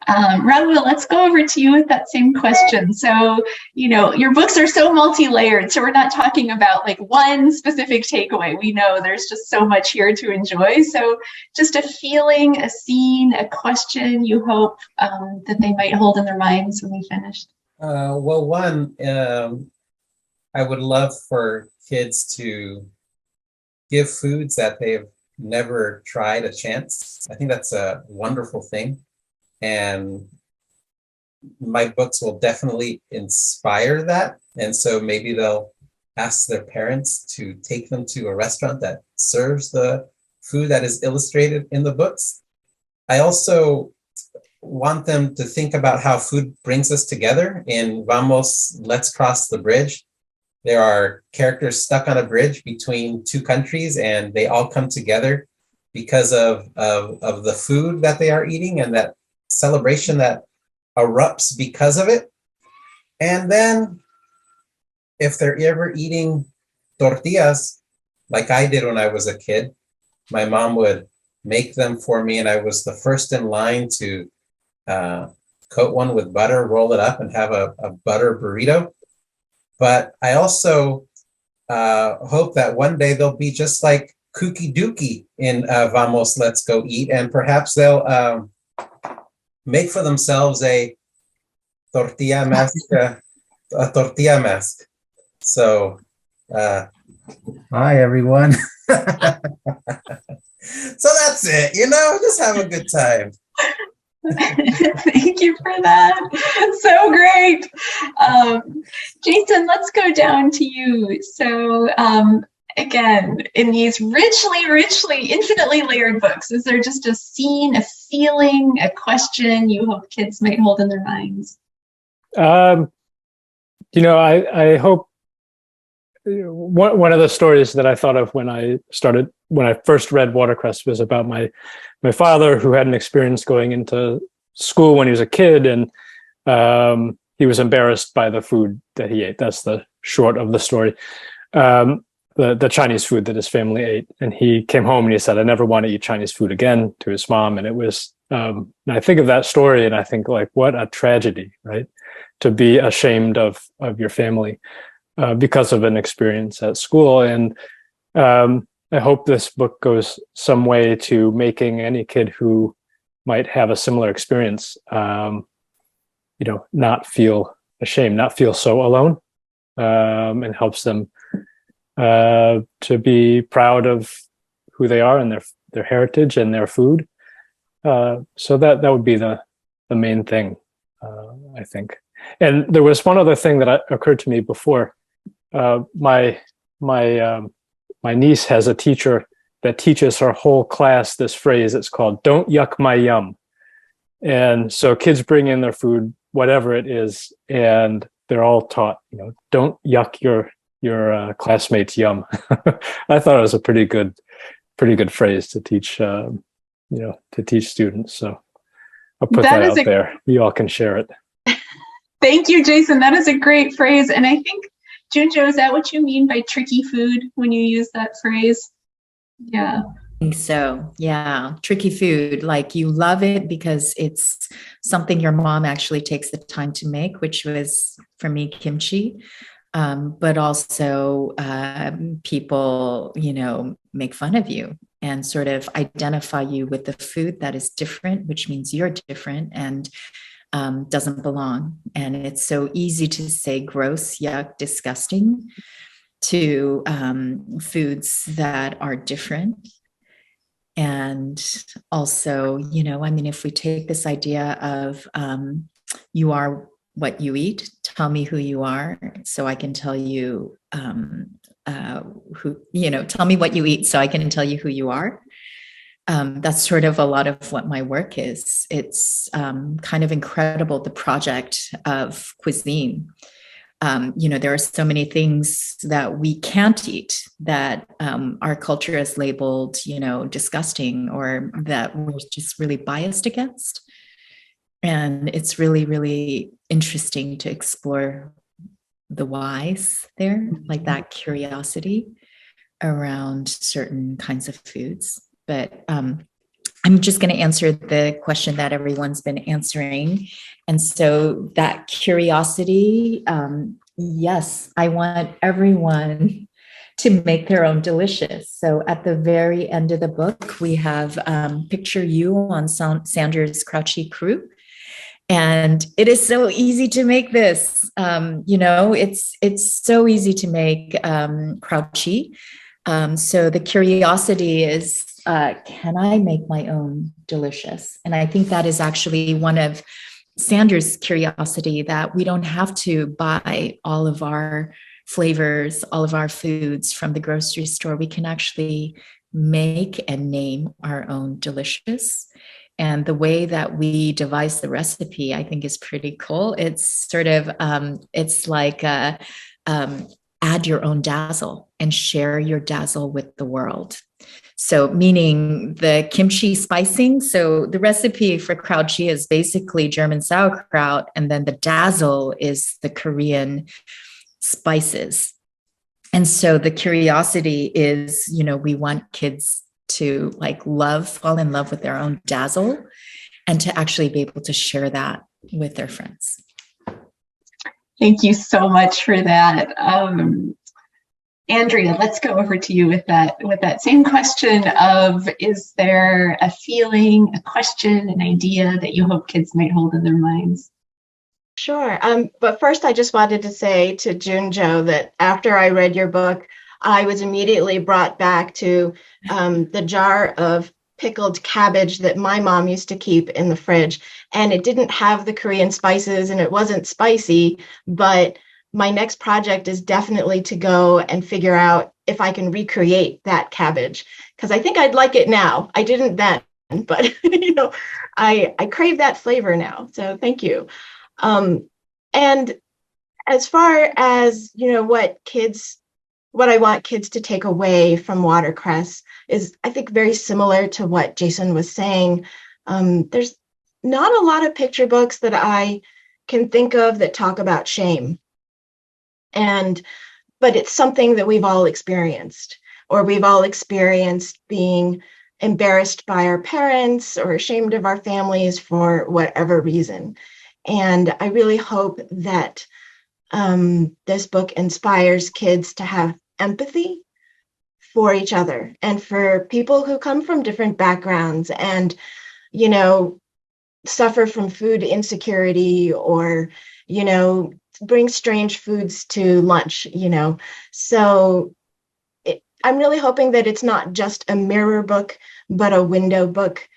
Raul, let's go over to you with that same question. So, you know, your books are so multi-layered, so we're not talking about like one specific takeaway. We know there's just so much here to enjoy. So just a feeling, a scene, a question you hope that they might hold in their minds when we finish. Well, one, I would love for kids to give foods that they've never tried a chance. I think that's a wonderful thing. And my books will definitely inspire that. And so maybe they'll ask their parents to take them to a restaurant that serves the food that is illustrated in the books. I also want them to think about how food brings us together. In Vamos, Let's Cross the Bridge, there are characters stuck on a bridge between two countries, and they all come together because of the food that they are eating and that celebration that erupts because of it. And then if they're ever eating tortillas, like I did when I was a kid, my mom would make them for me, and I was the first in line to coat one with butter, roll it up, and have a butter burrito. But I also hope that one day they'll be just like Kooky Dookie in Vamos, Let's Go Eat, and perhaps they'll make for themselves a tortilla mask, a tortilla mask. So, hi everyone. So that's it, you know, just have a good time. Thank you for that. So great. Jason, let's go down to you. So again, in these richly, infinitely layered books, is there just a scene, a feeling, a question you hope kids might hold in their minds? You know, I hope one of the stories that I thought of when I first read Watercress was about my father, who had an experience going into school when he was a kid, and he was embarrassed by the food that he ate. That's the short of the story. The Chinese food that his family ate. And he came home and he said, I never want to eat Chinese food again, to his mom. And it was, and I think of that story and I think, like, what a tragedy, right? To be ashamed of your family because of an experience at school. And I hope this book goes some way to making any kid who might have a similar experience, you know, not feel ashamed, not feel so alone, and helps them to be proud of who they are and their heritage and their food. So that would be the main thing, I think. And there was one other thing that occurred to me before. My niece has a teacher that teaches her whole class this phrase. It's called "Don't yuck my yum." And so kids bring in their food, whatever it is, and they're all taught, you know, don't yuck your classmates' yum. I thought it was a pretty good phrase to teach, you know, to teach students. So I'll put that out there. You all can share it. Thank you, Jason. That is a great phrase. And I think, Junjo, is that what you mean by tricky food when you use that phrase? Yeah. I think so. Yeah. Tricky food. Like, you love it because it's something your mom actually takes the time to make, which was, for me, kimchi. But also people, you know, make fun of you and sort of identify you with the food that is different, which means you're different and doesn't belong. And it's so easy to say gross, yuck, disgusting to foods that are different. And also, you know, I mean, if we take this idea of you are what you eat, tell me who you are so I can tell you who, you know, tell me what you eat so I can tell you who you are. That's sort of a lot of what my work is. It's kind of incredible, the project of cuisine. You know, there are so many things that we can't eat that our culture has labeled, you know, disgusting, or that we're just really biased against. And it's really, really interesting to explore the whys there, like that curiosity around certain kinds of foods. But I'm just going to answer the question that everyone's been answering. And so that curiosity, yes, I want everyone to make their own delicious. So at the very end of the book, we have Picture You on Sandra's Crouchy Crew. And it is so easy to make this. You know, it's so easy to make crouchy. So the curiosity is, can I make my own delicious? And I think that is actually one of Sandra's curiosity, that we don't have to buy all of our flavors, all of our foods from the grocery store. We can actually make and name our own delicious. And the way that we devise the recipe, I think, is pretty cool. It's sort of, it's like add your own dazzle and share your dazzle with the world. So meaning the kimchi spicing. So the recipe for crouchy is basically German sauerkraut, and then the dazzle is the Korean spices. And so the curiosity is, you know, we want kids to like fall in love with their own dazzle, and to actually be able to share that with their friends. Thank you so much for that. Andrea, let's go over to you with that same question of, is there a feeling, a question, an idea that you hope kids might hold in their minds? Sure. But first, I just wanted to say to Junjo that after I read your book, I was immediately brought back to the jar of pickled cabbage that my mom used to keep in the fridge. And it didn't have the Korean spices and it wasn't spicy, but my next project is definitely to go and figure out if I can recreate that cabbage, because I think I'd like it now. I didn't then, but you know, I crave that flavor now. So thank you. And as far as, you know, what I want kids to take away from watercress is, I think, very similar to what Jason was saying. There's not a lot of picture books that I can think of that talk about shame. But it's something that we've all experienced, or we've all experienced being embarrassed by our parents or ashamed of our families for whatever reason. And I really hope that this book inspires kids to have empathy for each other and for people who come from different backgrounds and, you know, suffer from food insecurity, or, you know, bring strange foods to lunch, you know. So I'm really hoping that it's not just a mirror book, but a window book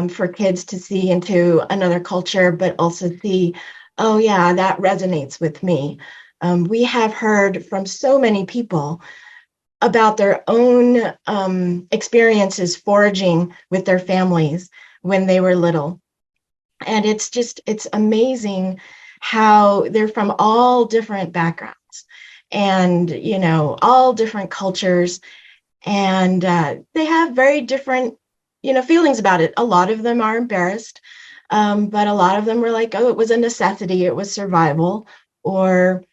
for kids to see into another culture, but also see, oh yeah, that resonates with me. We have heard from so many people about their own experiences foraging with their families when they were little. And it's amazing how they're from all different backgrounds and, you know, all different cultures. And they have very different, you know, feelings about it. A lot of them are embarrassed, but a lot of them were like, oh, it was a necessity, it was survival, or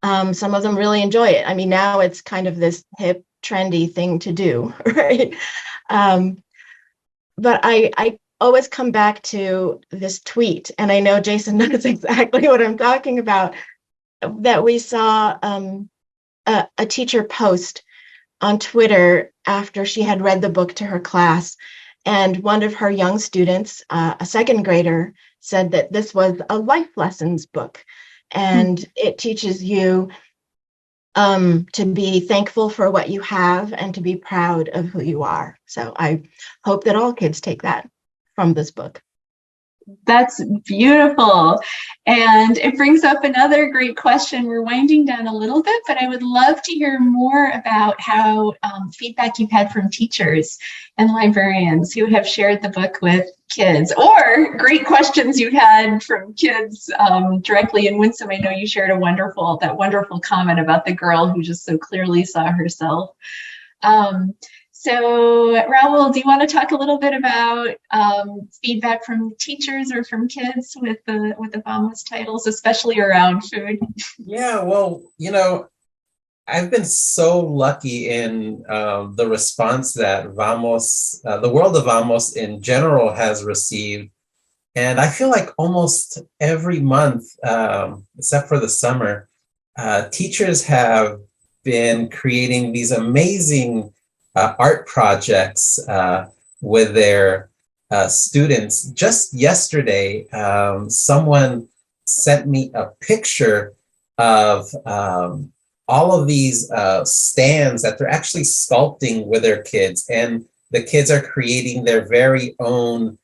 some of them really enjoy it. I mean, now it's kind of this hip, trendy thing to do, right? But I always come back to this tweet, and I know Jason knows exactly what I'm talking about, that we saw a teacher post on Twitter after she had read the book to her class. And one of her young students, a second grader, said that this was a life lessons book. And it teaches you to be thankful for what you have and to be proud of who you are. So I hope that all kids take that from this book. That's beautiful. And it brings up another great question. We're winding down a little bit, but I would love to hear more about how feedback you've had from teachers and librarians who have shared the book with kids, or great questions you had from kids directly. And Winsome, I know you shared that wonderful comment about the girl who just so clearly saw herself. So Raul, do you want to talk a little bit about feedback from teachers or from kids with the Vamos titles, especially around food? Yeah, well, I've been so lucky in the response that Vamos, the world of Vamos in general has received. And I feel like almost every month, except for the summer, teachers have been creating these amazing art projects with their students. Just yesterday, someone sent me a picture of all of these stands that they're actually sculpting with their kids. And the kids are creating their very own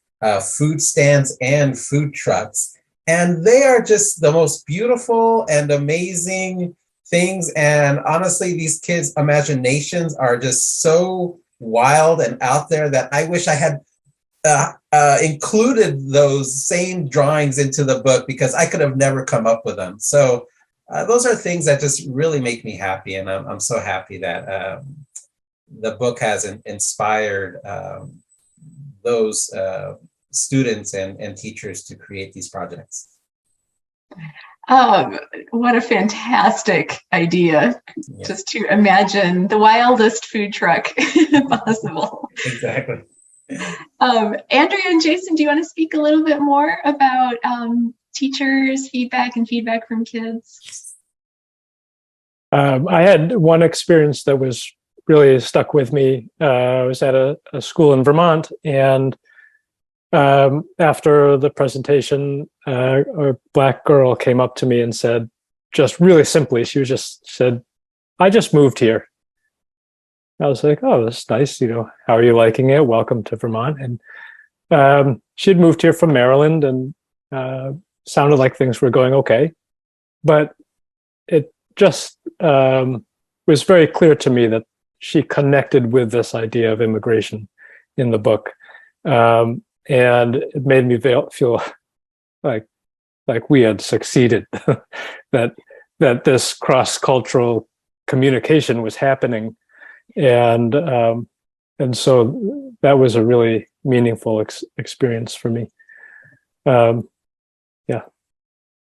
food stands and food trucks. And they are just the most beautiful and amazing things. And honestly, these kids' imaginations are just so wild and out there that I wish I had included those same drawings into the book, because I could have never come up with them. So those are things that just really make me happy. And I'm so happy that the book has inspired those students and teachers to create these projects. What a fantastic idea. Yeah. Just to imagine the wildest food truck possible. Exactly. Andrea and Jason, do you want to speak a little bit more about teachers' feedback and feedback from kids? I had one experience that was really stuck with me. I was at a school in Vermont, and after the presentation, a Black girl came up to me and said, just really simply, she just said, "I just moved here." I was like, "Oh, that's nice. How are you liking it? Welcome to Vermont." And she'd moved here from Maryland, and sounded like things were going okay. But it just was very clear to me that she connected with this idea of immigration in the book. And it made me feel like we had succeeded, that this cross-cultural communication was happening, and so that was a really meaningful experience for me. Yeah.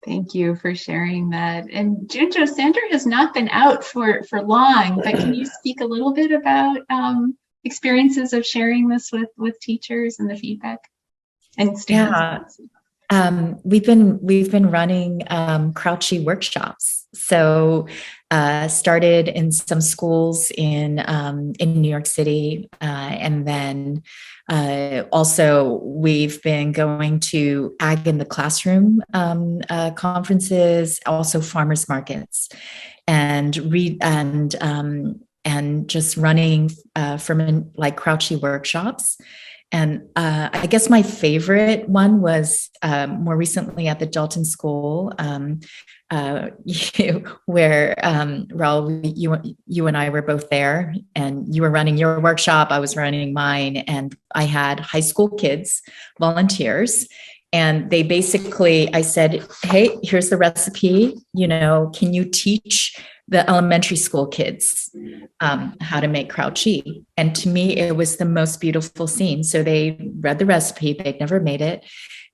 Thank you for sharing that. And Junjo, Sandra has not been out for long, but can you speak a little bit about experiences of sharing this with teachers and the feedback and students? Yeah, we've been running Crouchy workshops. So started in some schools in New York City, and then also we've been going to Ag in the Classroom conferences, also farmers markets, and just running from like Crouchy workshops. And I guess my favorite one was more recently at the Dalton School, where Raul, you and I were both there, and you were running your workshop, I was running mine, and I had high school kids, volunteers. And they basically, I said, "Hey, here's the recipe. Can you teach the elementary school kids how to make Crouchy?" And to me, it was the most beautiful scene. So they read the recipe, they'd never made it.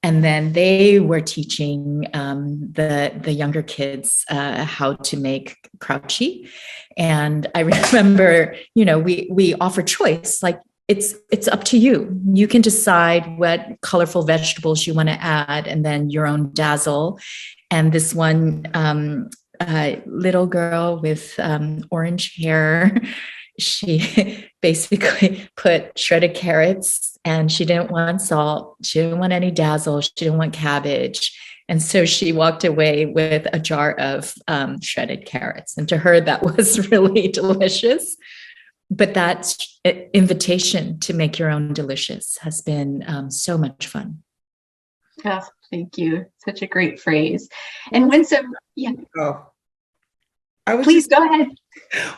And then they were teaching the younger kids how to make Crouchy. And I remember, we offer choice, like, it's up to you. You can decide what colorful vegetables you want to add, and then your own dazzle. And this one little girl with orange hair, she basically put shredded carrots, and she didn't want salt. She didn't want any dazzle. She didn't want cabbage. And so she walked away with a jar of shredded carrots. And to her, that was really delicious. But that invitation to make your own delicious has been so much fun. Oh, thank you. Such a great phrase. And Winsome, yeah. Oh, Please go ahead.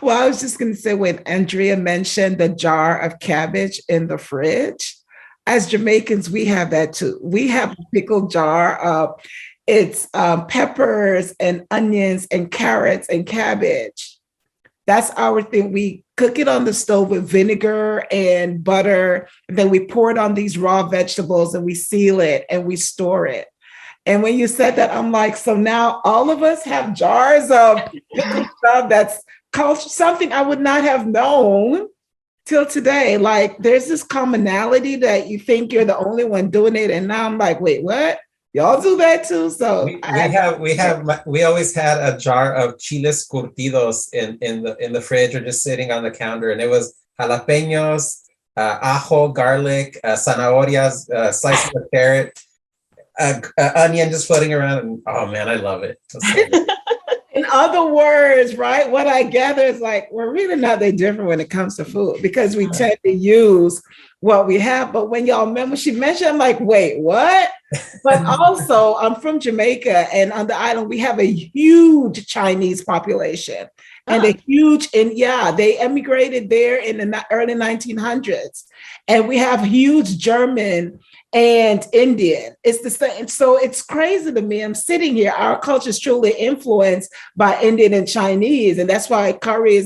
Well, I was just going to say, when Andrea mentioned the jar of cabbage in the fridge, as Jamaicans, we have that too. We have a pickled jar of it's peppers and onions and carrots and cabbage. That's our thing. We cook it on the stove with vinegar and butter. And then we pour it on these raw vegetables and we seal it and we store it. And when you said that, I'm like, so now all of us have jars of pickled stuff that's something I would not have known till today. Like, there's this commonality that you think you're the only one doing it. And now I'm like, wait, what? Y'all do that too? So we always had a jar of chiles curtidos in the fridge or just sitting on the counter, and it was jalapenos, ajo, garlic, zanahorias, slices of carrot, onion just floating around, and oh man, I love it. In other words, right, what I gather is like, we're really not that different when it comes to food, because we tend to use what we have. But when y'all remember, she mentioned, I'm like, wait, what? But also, I'm from Jamaica, and on the island, we have a huge Chinese population and a huge, and yeah, they emigrated there in the early 1900s. And we have huge German and Indian. It's the same. So it's crazy to me. I'm sitting here. Our culture is truly influenced by Indian and Chinese. And that's why curry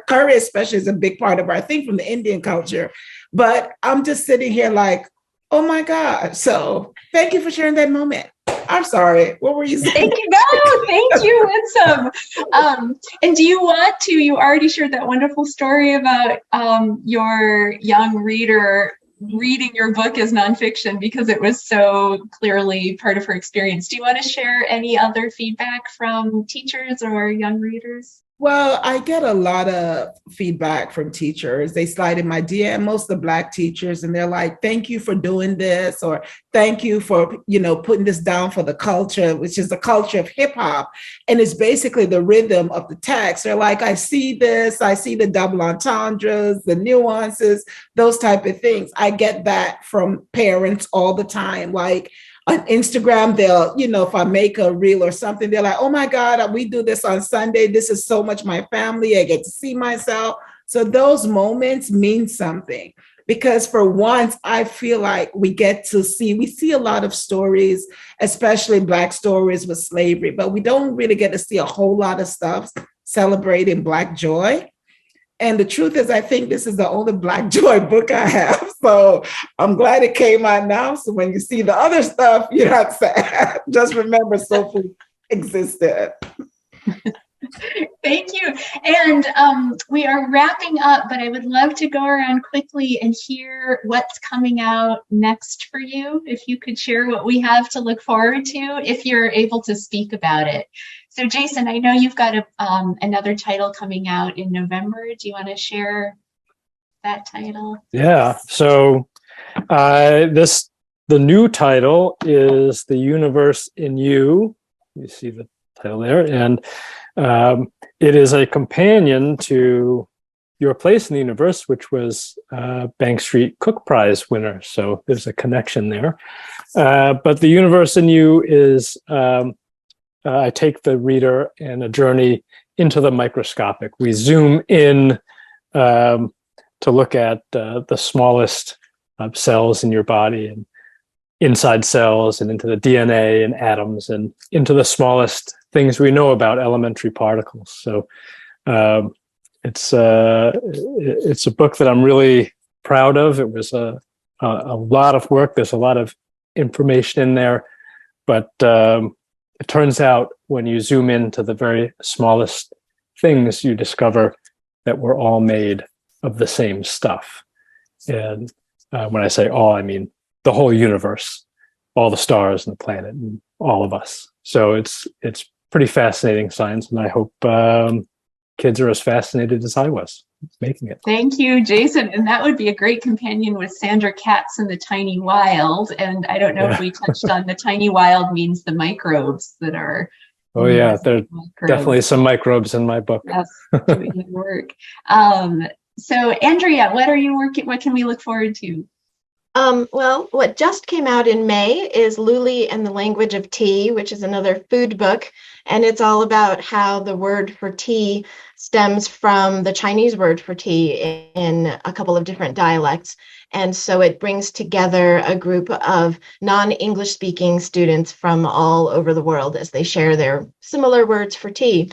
curry especially is a big part of our thing from the Indian culture. But I'm just sitting here like, oh my God. So thank you for sharing that moment. I'm sorry. What were you saying? Thank you. No, thank you, Winsome. And do you want to, you already shared that wonderful story about your young reader reading your book as nonfiction because it was so clearly part of her experience. Do you want to share any other feedback from teachers or young readers? Well, I get a lot of feedback from teachers. They slide in my DM, most of the Black teachers, and they're like, thank you for doing this, or thank you for, putting this down for the culture, which is the culture of hip hop. And it's basically the rhythm of the text. They're like, I see this, I see the double entendres, the nuances, those type of things. I get that from parents all the time. Like, on Instagram, they'll, if I make a reel or something, they're like, oh my God, we do this on Sunday. This is so much my family. I get to see myself. So those moments mean something, because for once, I feel like we see a lot of stories, especially Black stories with slavery, but we don't really get to see a whole lot of stuff celebrating Black joy. And the truth is, I think this is the only Black joy book I have. So I'm glad it came out now. So when you see the other stuff, you're not sad. Just remember soul food existed. Thank you. And we are wrapping up, but I would love to go around quickly and hear what's coming out next for you. If you could share what we have to look forward to, if you're able to speak about it. So Jason, I know you've got another title coming out in November. Do you want to share that title? Yeah. So the new title is The Universe in You. You see the title there. And it is a companion to Your Place in the Universe, which was Bank Street Cook Prize winner. So there's a connection there. But The Universe in You is, I take the reader in a journey into the microscopic. We zoom in to look at the smallest cells in your body, and inside cells, and into the DNA and atoms, and into the smallest things we know about, elementary particles. So it's a book that I'm really proud of. It was a lot of work. There's a lot of information in there, but it turns out when you zoom into the very smallest things, you discover that we're all made of the same stuff. And when I say all, I mean the whole universe, all the stars and the planet, and all of us. So it's pretty fascinating science, and I hope kids are as fascinated as I was making it. Thank you, Jason. And that would be a great companion with Sandra Katz and the Tiny Wild. And I don't know if we touched on the Tiny Wild means the microbes that are. Oh yeah, there are definitely some microbes in my book. Yes, doing good work. So Andrea, what can we look forward to? Well, what just came out in May is Luli and the Language of Tea, which is another food book. And it's all about how the word for tea stems from the Chinese word for tea in a couple of different dialects. And so it brings together a group of non-English speaking students from all over the world as they share their similar words for tea.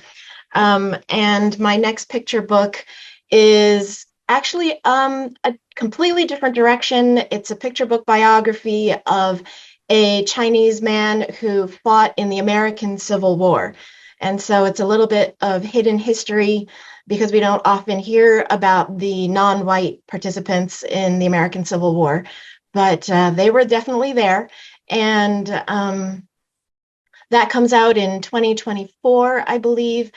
And my next picture book is actually a completely different direction. It's a picture book biography of a Chinese man who fought in the American Civil War. And so it's a little bit of hidden history because we don't often hear about the non-white participants in the American Civil War, but they were definitely there. And that comes out in 2024, I believe.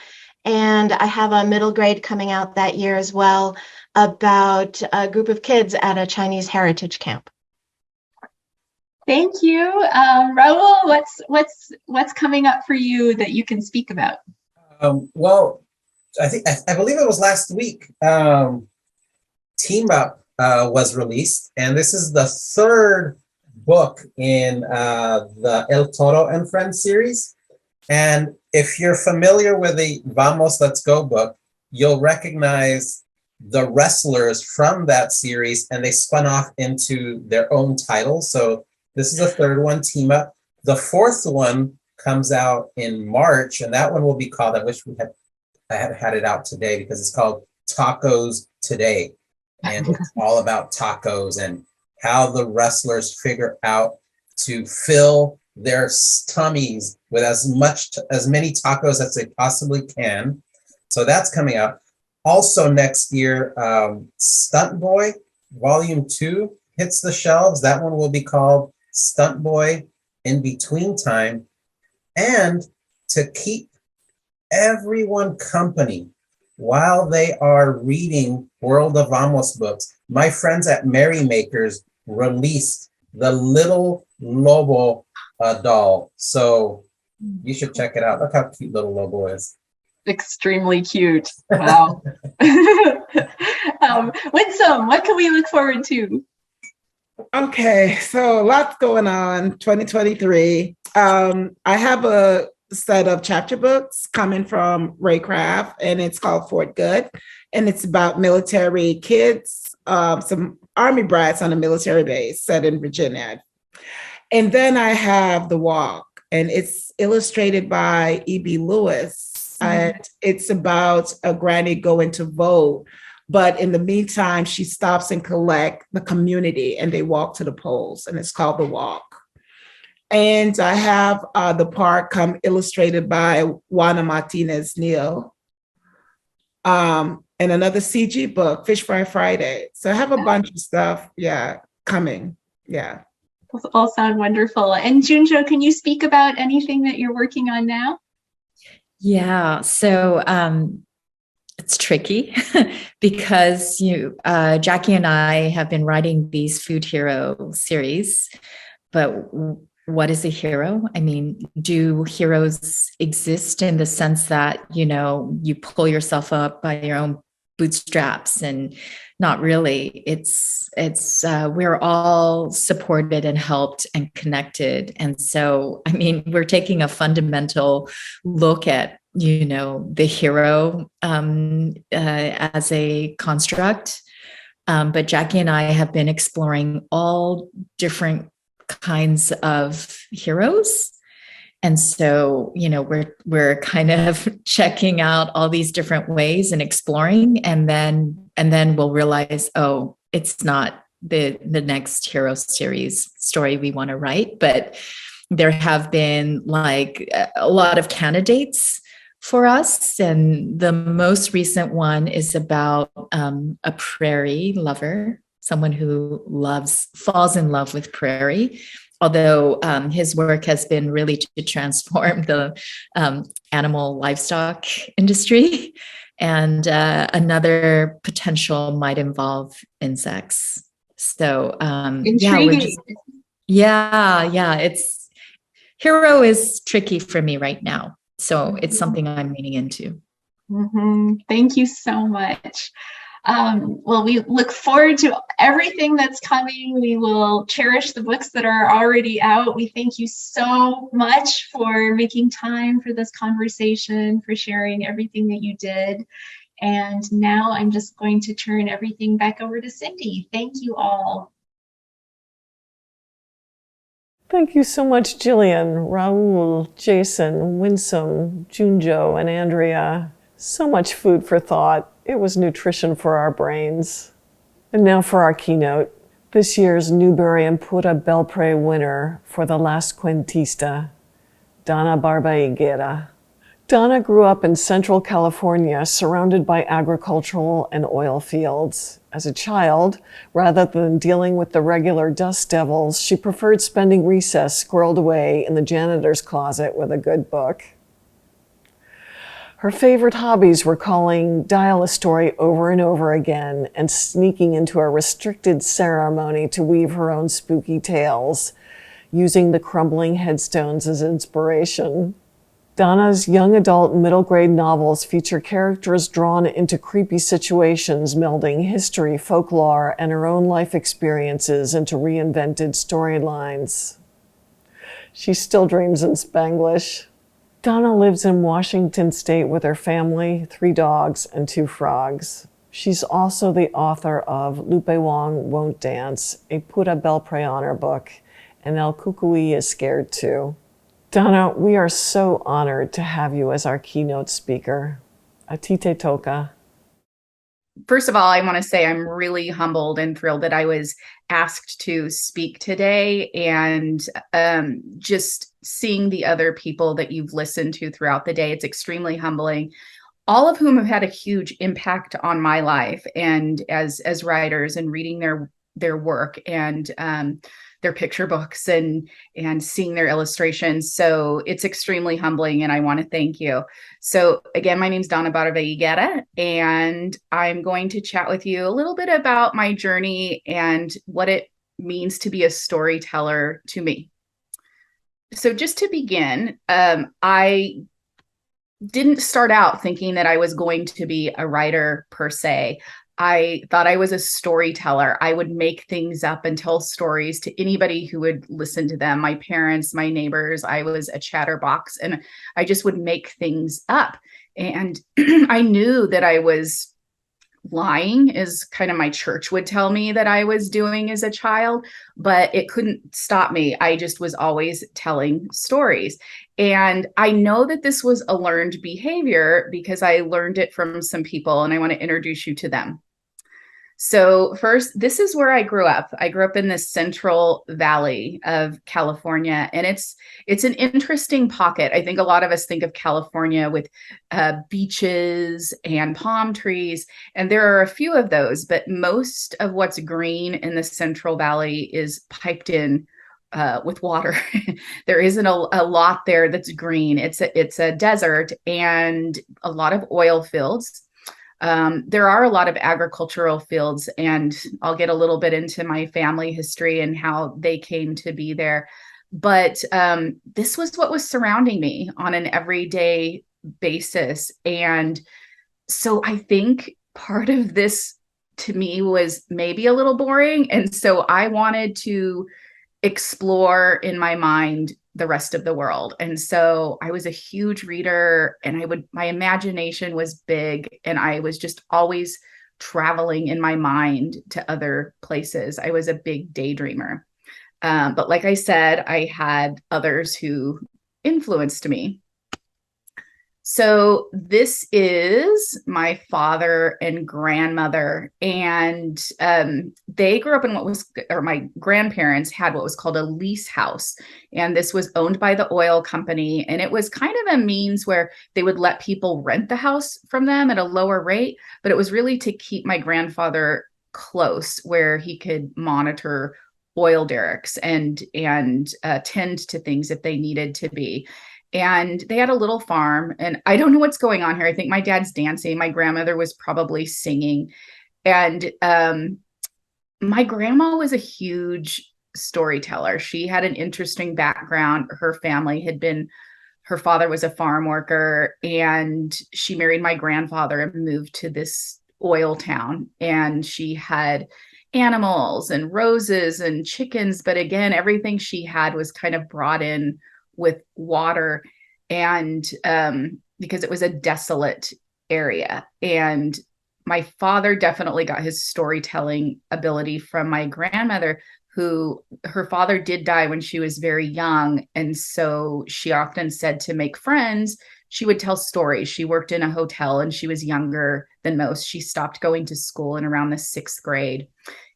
And I have a middle grade coming out that year as well about a group of kids at a Chinese heritage camp. Thank you. Raul, what's coming up for you that you can speak about? Well, I believe it was last week, Team Up was released, and this is the third book in the El Toro and Friends series. And if you're familiar with the Vamos, Let's Go book, you'll recognize the wrestlers from that series, and they spun off into their own titles. So this is the third one, Team Up. The fourth one comes out in March, and that one will be called, I had it out today because it's called Tacos Today. And it's all about tacos and how the wrestlers figure out to fill their tummies with as many tacos as they possibly can. So that's coming out. Also next year, Stunt Boy Volume 2 hits the shelves. That one will be called Stunt Boy In Between Time. And to keep everyone company while they are reading World of Vamos books, my friends at Merrymakers released the Little Lobo doll. So you should check it out. Look how cute Little Lobo is. Extremely cute. Wow. Winsome, what can we look forward to? Okay, so lots going on, 2023. I have a set of chapter books coming from Ray Craft, and it's called Fort Good, and it's about military kids, some Army brats on a military base set in Virginia. And then I have The Walk, and it's illustrated by E.B. Lewis, and it's about a granny going to vote. But in the meantime, she stops and collect the community and they walk to the polls, and it's called The Walk. And I have The Park come illustrated by Juana Martinez Neal. And another CG book, Fish Fry Friday. So I have a bunch of stuff, coming. Yeah. Those all sound wonderful. And Junjo, can you speak about anything that you're working on now? Yeah, so it's tricky because Jackie and I have been writing these food hero series, but what is a hero? I mean, do heroes exist in the sense that, you pull yourself up by your own bootstraps? And not really. It's we're all supported and helped and connected. And so, I mean, we're taking a fundamental look at, the hero as a construct. But Jackie and I have been exploring all different kinds of heroes. And so, we're kind of checking out all these different ways and exploring, and then we'll realize, oh, it's not the next hero series story we want to write. But there have been like a lot of candidates for us. And the most recent one is about a prairie lover, someone who falls in love with prairie. although his work has been really to transform the animal livestock industry. And another potential might involve insects. So intriguing. It's hero is tricky for me right now. So it's something I'm leaning into. Thank you so much. Well, we look forward to everything that's coming. We will cherish the books that are already out. We thank you so much for making time for this conversation, for sharing everything that you did. And now I'm just going to turn everything back over to Cindy. Thank you all. Thank you so much, Jillian, Raul, Jason, Winsome, Junjo, and Andrea. So much food for thought. It was nutrition for our brains. And now for our keynote. This year's Newbery and Pura Belpré winner for The Last Cuentista, Donna Barba Higuera. Donna grew up in Central California, surrounded by agricultural and oil fields. As a child, rather than dealing with the regular dust devils, she preferred spending recess squirreled away in the janitor's closet with a good book. Her favorite hobbies were dial a story over and over again and sneaking into a restricted ceremony to weave her own spooky tales, using the crumbling headstones as inspiration. Donna's young adult middle grade novels feature characters drawn into creepy situations, melding history, folklore, and her own life experiences into reinvented storylines. She still dreams in Spanglish. Donna lives in Washington State with her family, 3 dogs, and 2 frogs. She's also the author of Lupe Wong Won't Dance, a Pura Belpré honor book, and El Cucuy is Scared Too. Donna, we are so honored to have you as our keynote speaker. A ti te toca. First of all, I want to say I'm really humbled and thrilled that I was asked to speak today, and just seeing the other people that you've listened to throughout the day, it's extremely humbling. All of whom have had a huge impact on my life and as writers, and reading their work and their picture books and seeing their illustrations. So it's extremely humbling, and I want to thank you. So again, my name is Donna Barba Higuera, and I'm going to chat with you a little bit about my journey and what it means to be a storyteller to me. So just to begin, I didn't start out thinking that I was going to be a writer per se. I thought I was a storyteller. I would make things up and tell stories to anybody who would listen to them. My parents, my neighbors, I was a chatterbox, and I just would make things up. And I knew that I was lying, as kind of my church would tell me that I was doing as a child, but it couldn't stop me. I just was always telling stories. And I know that this was a learned behavior because I learned it from some people, and I want to introduce you to them. So first, this is where I grew up. I grew up in the Central Valley of California, and it's an interesting pocket. I think a lot of us think of California with beaches and palm trees, and there are a few of those, but most of what's green in the Central Valley is piped in with water. There isn't a lot there that's green. It's a desert and a lot of oil fields. There are a lot of agricultural fields, and I'll get a little bit into my family history and how they came to be there. But this was what was surrounding me on an everyday basis. And so I think part of this to me was maybe a little boring. And so I wanted to explore in my mind the rest of the world. And so I was a huge reader, and my imagination was big, and I was just always traveling in my mind to other places. I was a big daydreamer. But like I said, I had others who influenced me. So this is my father and grandmother, and they grew up in my grandparents had what was called a lease house. And this was owned by the oil company. And it was kind of a means where they would let people rent the house from them at a lower rate. But it was really to keep my grandfather close, where he could monitor oil derricks and tend to things if they needed to be. And they had a little farm, and I don't know what's going on here. I think my dad's dancing. My grandmother was probably singing. And my grandma was a huge storyteller. She had an interesting background. Her family had been, her father was a farm worker, and she married my grandfather and moved to this oil town. And she had animals and roses and chickens. But again, everything she had was kind of brought in with water, and because it was a desolate area. And my father definitely got his storytelling ability from my grandmother, who, her father did die when she was very young. And so she often said to make friends, she would tell stories. She worked in a hotel and she was younger than most. She stopped going to school in around the 6th grade.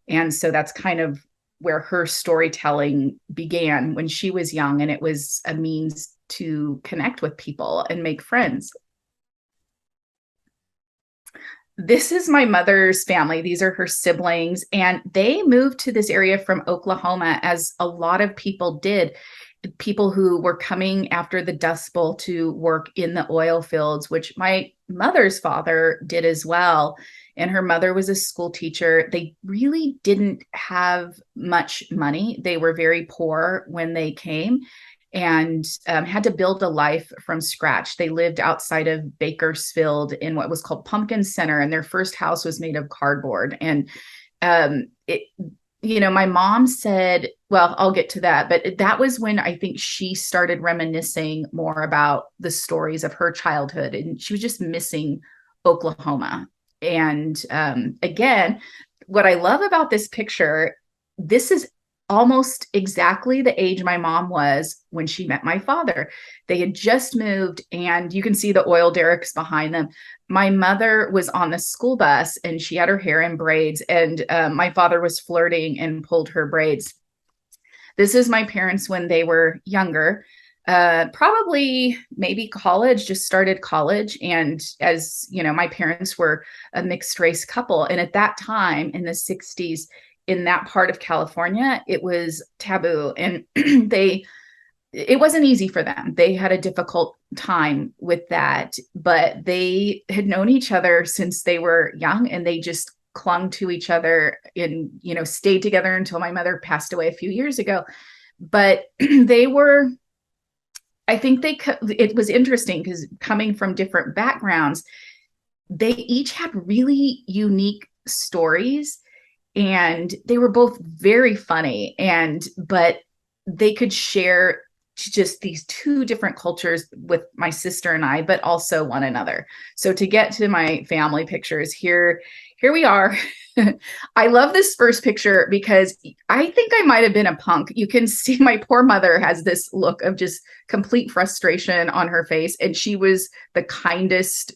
And so that's kind of where her storytelling began when she was young. And it was a means to connect with people and make friends. This is my mother's family. These are her siblings, and they moved to this area from Oklahoma, as a lot of people did. People who were coming after the Dust Bowl to work in the oil fields, which my mother's father did as well. And her mother was a school teacher. They really didn't have much money. They were very poor when they came, and had to build a life from scratch. They lived outside of Bakersfield in what was called Pumpkin Center, and their first house was made of cardboard. And my mom said, well, I'll get to that, but that was when I think she started reminiscing more about the stories of her childhood, and she was just missing Oklahoma. And again, what I love about this picture, this is almost exactly the age my mom was when she met my father. They had just moved, and you can see the oil derricks behind them. My mother was on the school bus, and she had her hair in braids, and my father was flirting and pulled her braids. This is my parents when they were younger, probably maybe college, just started college. And as you know, my parents were a mixed race couple. And at that time in the 60s, in that part of California, it was taboo, and it wasn't easy for them. They had a difficult time with that, but they had known each other since they were young, and they just clung to each other and, stayed together until my mother passed away a few years ago. But it was interesting because coming from different backgrounds, they each had really unique stories. And they were both very funny, but they could share just these two different cultures with my sister and I, but also one another. So to get to my family pictures, here we are. I love this first picture because I think I might have been a punk. You can see my poor mother has this look of just complete frustration on her face. And she was the kindest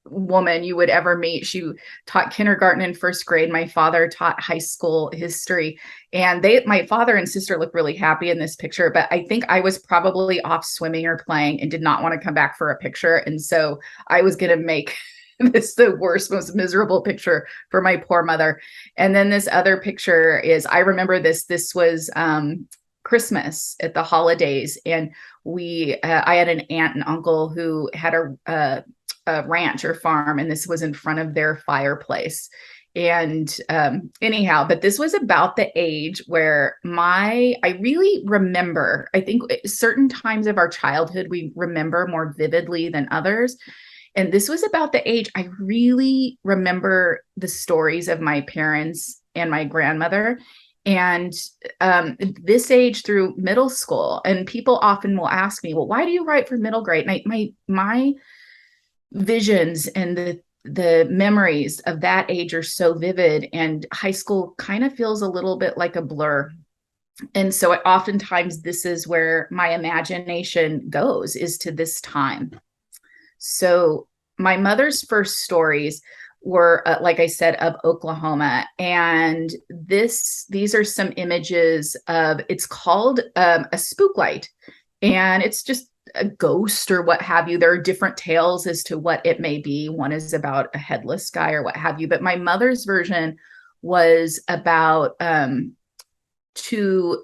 woman you would ever meet. She taught kindergarten and 1st grade. My father taught high school history, and my father and sister look really happy in this picture, but I think I was probably off swimming or playing and did not want to come back for a picture. And so I was going to make this the worst, most miserable picture for my poor mother. And then this other picture is, I remember this was Christmas at the holidays. And I had an aunt and uncle who had a ranch or farm, and this was in front of their fireplace. And anyhow, but this was about the age where I really remember, I think certain times of our childhood, we remember more vividly than others. And this was about the age I really remember the stories of my parents and my grandmother. And this age through middle school, and people often will ask me, well, why do you write for middle grade? And my visions and the memories of that age are so vivid, and high school kind of feels a little bit like a blur. And so oftentimes this is where my imagination goes, is to this time. So my mother's first stories were, like I said, of Oklahoma. And these are some images of, it's called a spook light. And it's just a ghost or what have you. There are different tales as to what it may be. One is about a headless guy or what have you. But my mother's version was about two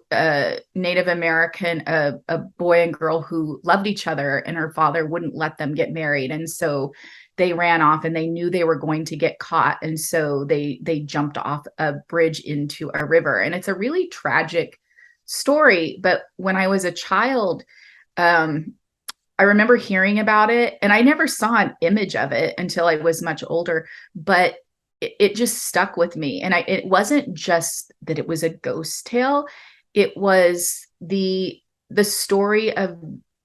Native American, a boy and girl who loved each other, and her father wouldn't let them get married. And so they ran off, and they knew they were going to get caught. And so they jumped off a bridge into a river. And it's a really tragic story. But when I was a child, I remember hearing about it, and I never saw an image of it until I was much older, but it just stuck with me. And it wasn't just that it was a ghost tale. It was the story of,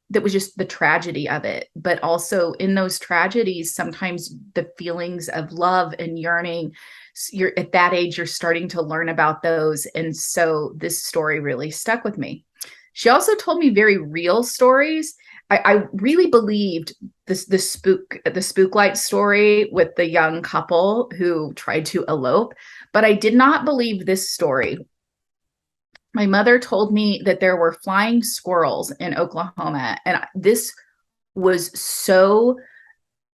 that was just the tragedy of it. But also in those tragedies, sometimes the feelings of love and yearning, you're at that age, you're starting to learn about those. And so this story really stuck with me. She also told me very real stories. I really believed the spook light story with the young couple who tried to elope, but I did not believe this story. My mother told me that there were flying squirrels in Oklahoma, and this was so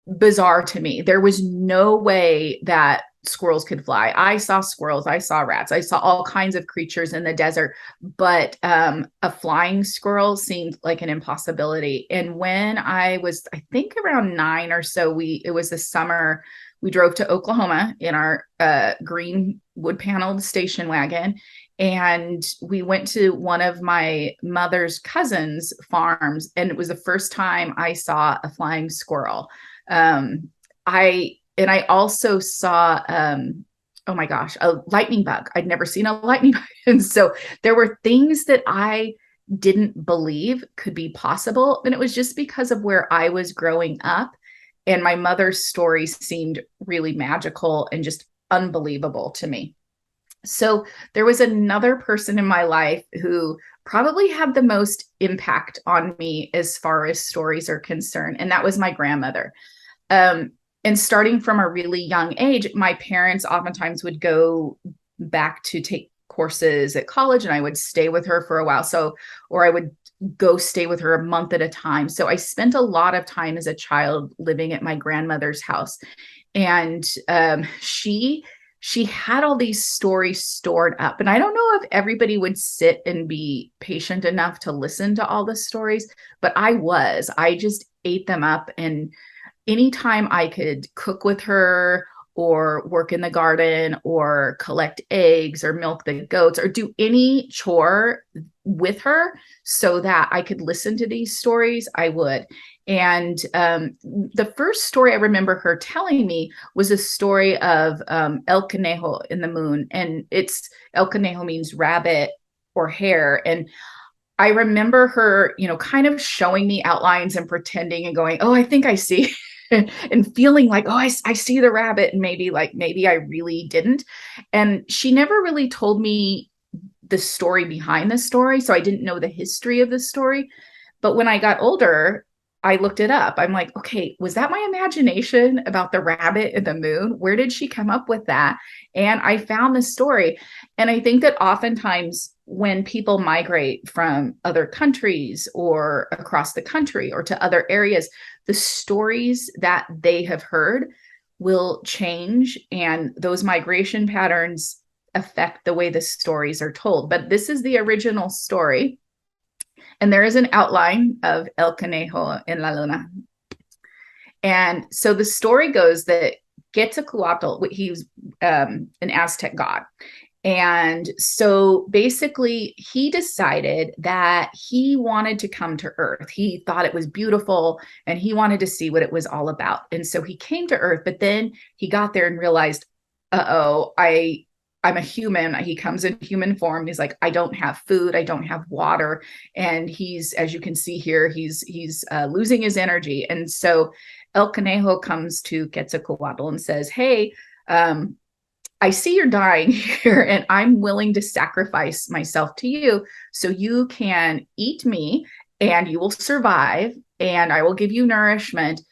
bizarre to me. There was no way that squirrels could fly. I saw squirrels, I saw rats, I saw all kinds of creatures in the desert, but a flying squirrel seemed like an impossibility. And when I was, I think around 9 or so, it was the summer, we drove to Oklahoma in our green wood paneled station wagon. And we went to one of my mother's cousins' farms, and it was the first time I saw a flying squirrel. I also saw, oh my gosh, a lightning bug. I'd never seen a lightning bug. And so there were things that I didn't believe could be possible. And it was just because of where I was growing up. And my mother's stories seemed really magical and just unbelievable to me. So there was another person in my life who probably had the most impact on me as far as stories are concerned. And that was my grandmother. And starting from a really young age, my parents oftentimes would go back to take courses at college, and I would stay with her for a while. Or I would go stay with her a month at a time. So I spent a lot of time as a child living at my grandmother's house. And she had all these stories stored up. And I don't know if everybody would sit and be patient enough to listen to all the stories, but I just ate them up. And anytime I could cook with her or work in the garden or collect eggs or milk the goats or do any chore with her so that I could listen to these stories, I would. And the first story I remember her telling me was a story of El Conejo in the moon. And El Conejo means rabbit or hare. And I remember her, kind of showing me outlines and pretending and going, oh, I think I see. And feeling like, oh, I see the rabbit, and maybe I really didn't. And she never really told me the story behind the story, so I didn't know the history of the story. But when I got older, I looked it up. I'm like, okay, was that my imagination about the rabbit and the moon? Where did she come up with that? And I found the story. And I think that oftentimes when people migrate from other countries or across the country or to other areas, the stories that they have heard will change, and those migration patterns affect the way the stories are told. But this is the original story. And there is an outline of El Conejo en la Luna. And so the story goes that Quetzalcoatl, he's an Aztec god. And so basically he decided that he wanted to come to Earth. He thought it was beautiful and he wanted to see what it was all about. And so he came to Earth, but then he got there and realized, I'm a human. He comes in human form. He's like, I don't have food. I don't have water. And he's, as you can see here, he's losing his energy. And so El Conejo comes to Quetzalcoatl and says, hey, I see you're dying here, and I'm willing to sacrifice myself to you so you can eat me and you will survive and I will give you nourishment.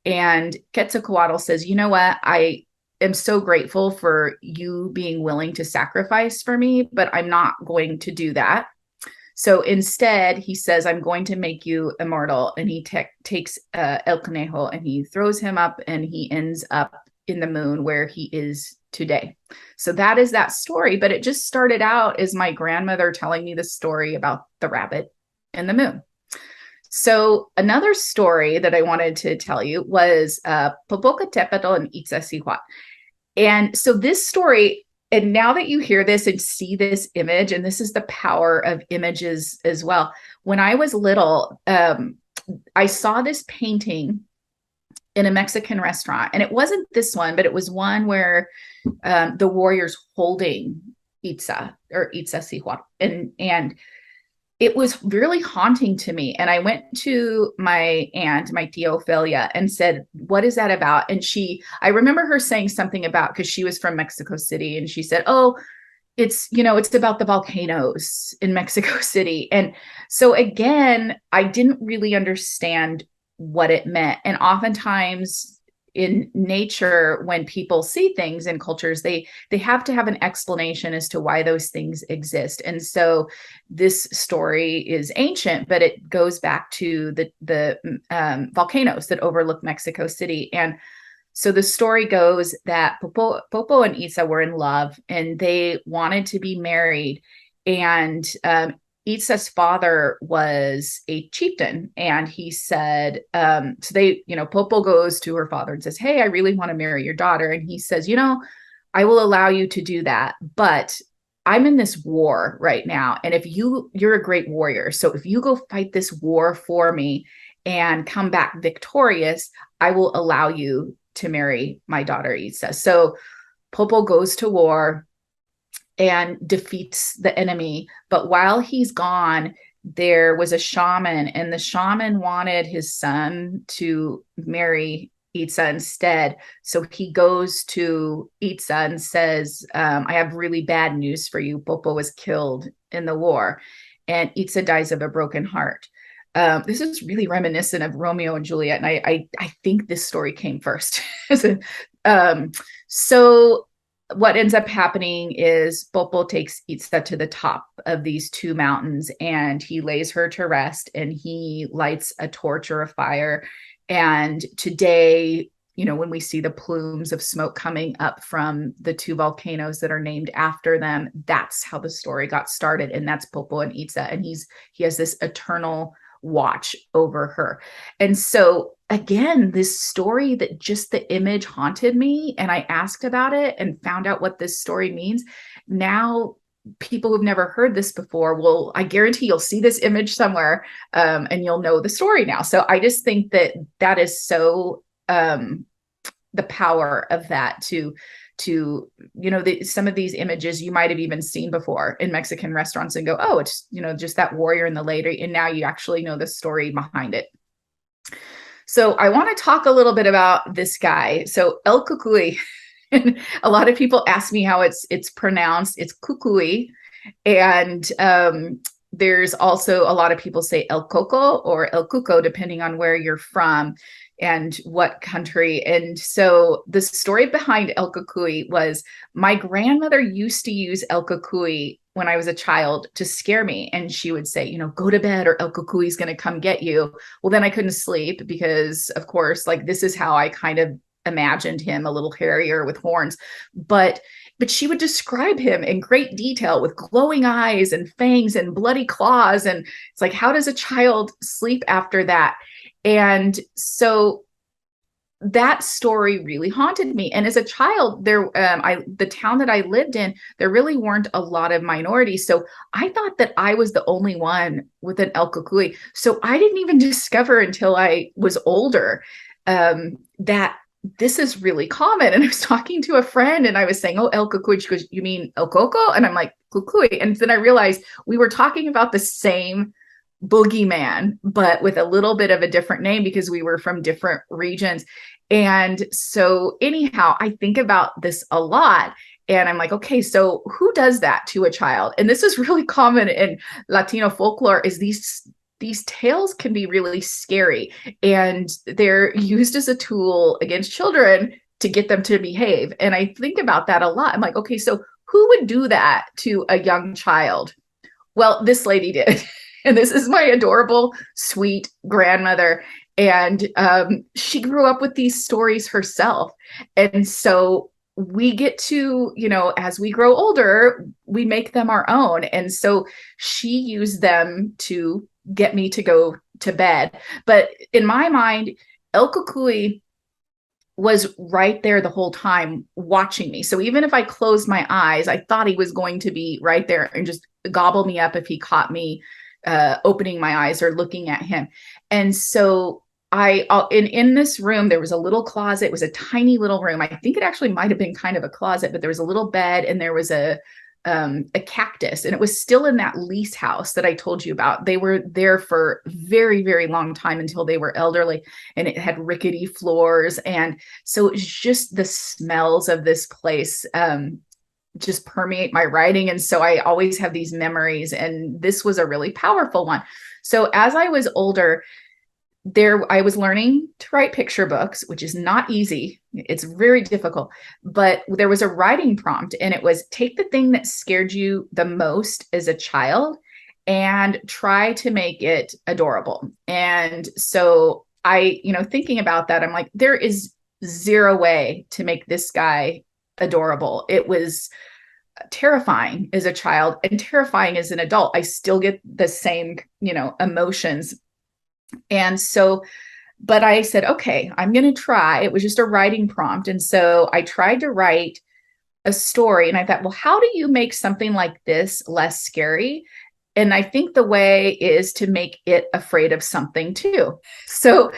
And Quetzalcoatl says, you know what? I am so grateful for you being willing to sacrifice for me, but I'm not going to do that. So instead, he says, I'm going to make you immortal. And he takes El Conejo and he throws him up, and he ends up in the moon where he is today. So that is that story. But it just started out as my grandmother telling me the story about the rabbit and the moon. So another story that I wanted to tell you was Popocatépetl and Iztaccíhuatl. And so this story, and now that you hear this and see this image, and this is the power of images as well. When I was little, I saw this painting in a Mexican restaurant, and it wasn't this one, but it was one where the warriors holding Iztaccíhuatl, and it was really haunting to me. And I went to my aunt, my tia Ophelia, and said, what is that about? And I remember her saying something about, because she was from Mexico City, and she said, oh, it's about the volcanoes in Mexico City. And so again, I didn't really understand what it meant. And oftentimes in nature, when people see things in cultures, they have to have an explanation as to why those things exist. And so this story is ancient, but it goes back to the volcanoes that overlook Mexico City. And so the story goes that Popo and Itza were in love, and they wanted to be married. And Itza's father was a chieftain, and he said, Popo goes to her father and says, hey, I really want to marry your daughter. And he says, I will allow you to do that, but I'm in this war right now. And if you're a great warrior, so if you go fight this war for me and come back victorious, I will allow you to marry my daughter, Itza. So Popo goes to war and defeats the enemy. But while he's gone, there was a shaman, and the shaman wanted his son to marry Itza instead. So he goes to Itza and says, I have really bad news for you. Popo was killed in the war, and Itza dies of a broken heart. This is really reminiscent of Romeo and Juliet, and I think this story came first. So what ends up happening is Popo takes Itza to the top of these two mountains, and he lays her to rest, and he lights a torch or a fire. And today, when we see the plumes of smoke coming up from the two volcanoes that are named after them, that's how the story got started. And that's Popo and Itza. And he has this eternal watch over her. And so again, this story, that just the image haunted me, and I asked about it and found out what this story means. Now people who've never heard this before, well, I guarantee you'll see this image somewhere, and you'll know the story now. So I just think that is so the power of that to some of these images you might have even seen before in Mexican restaurants and go, oh, it's, just that warrior in the lady. And now you actually know the story behind it. So I want to talk a little bit about this guy. So El Cucuy, and a lot of people ask me how it's pronounced. It's Cucuy. And there's also a lot of people say El Coco or El Cuco, depending on where you're from and what country. And so the story behind El Cucuy was my grandmother used to use El Cucuy when I was a child to scare me. And she would say, go to bed or El Cucuy is going to come get you. Well, then I couldn't sleep because, of course, this is how I kind of imagined him, a little harrier with horns. But she would describe him in great detail with glowing eyes and fangs and bloody claws. And it's like, how does a child sleep after that? And so that story really haunted me. And as a child, the town that I lived in, there really weren't a lot of minorities. So I thought that I was the only one with an El Cucuy. So I didn't even discover until I was older that this is really common. And I was talking to a friend and I was saying, oh, El Cucuy. She goes, you mean El Coco? And I'm like, Cucuy. And then I realized we were talking about the same boogeyman, but with a little bit of a different name because we were from different regions. And so anyhow, I think about this a lot and I'm like, okay, so who does that to a child? And this is really common in Latino folklore is these tales can be really scary and they're used as a tool against children to get them to behave. And I think about that a lot. I'm like, okay, so who would do that to a young child? Well, this lady did. And this is my adorable, sweet grandmother. And she grew up with these stories herself. And so we get to, as we grow older, we make them our own. And so she used them to get me to go to bed. But in my mind, El Cucuy was right there the whole time watching me. So even if I closed my eyes, I thought he was going to be right there and just gobble me up if he caught me opening my eyes or looking at him. And so in this room, there was a little closet. It was a tiny little room. I think it actually might have been kind of a closet, but there was a little bed and there was a cactus, and it was still in that lease house that I told you about. They were there for very, very long time until they were elderly, and it had rickety floors. And so it was just the smells of this place just permeate my writing. And so I always have these memories, and this was a really powerful one. So as I was older, I was learning to write picture books, which is not easy. It's very difficult, but there was a writing prompt, and it was take the thing that scared you the most as a child and try to make it adorable. And so thinking about that, I'm like, there is zero way to make this guy adorable. It was terrifying as a child and terrifying as an adult. I still get the same, emotions. And so, but I said, okay, I'm going to try. It was just a writing prompt. And so I tried to write a story, and I thought, well, how do you make something like this less scary? And I think the way is to make it afraid of something too. So,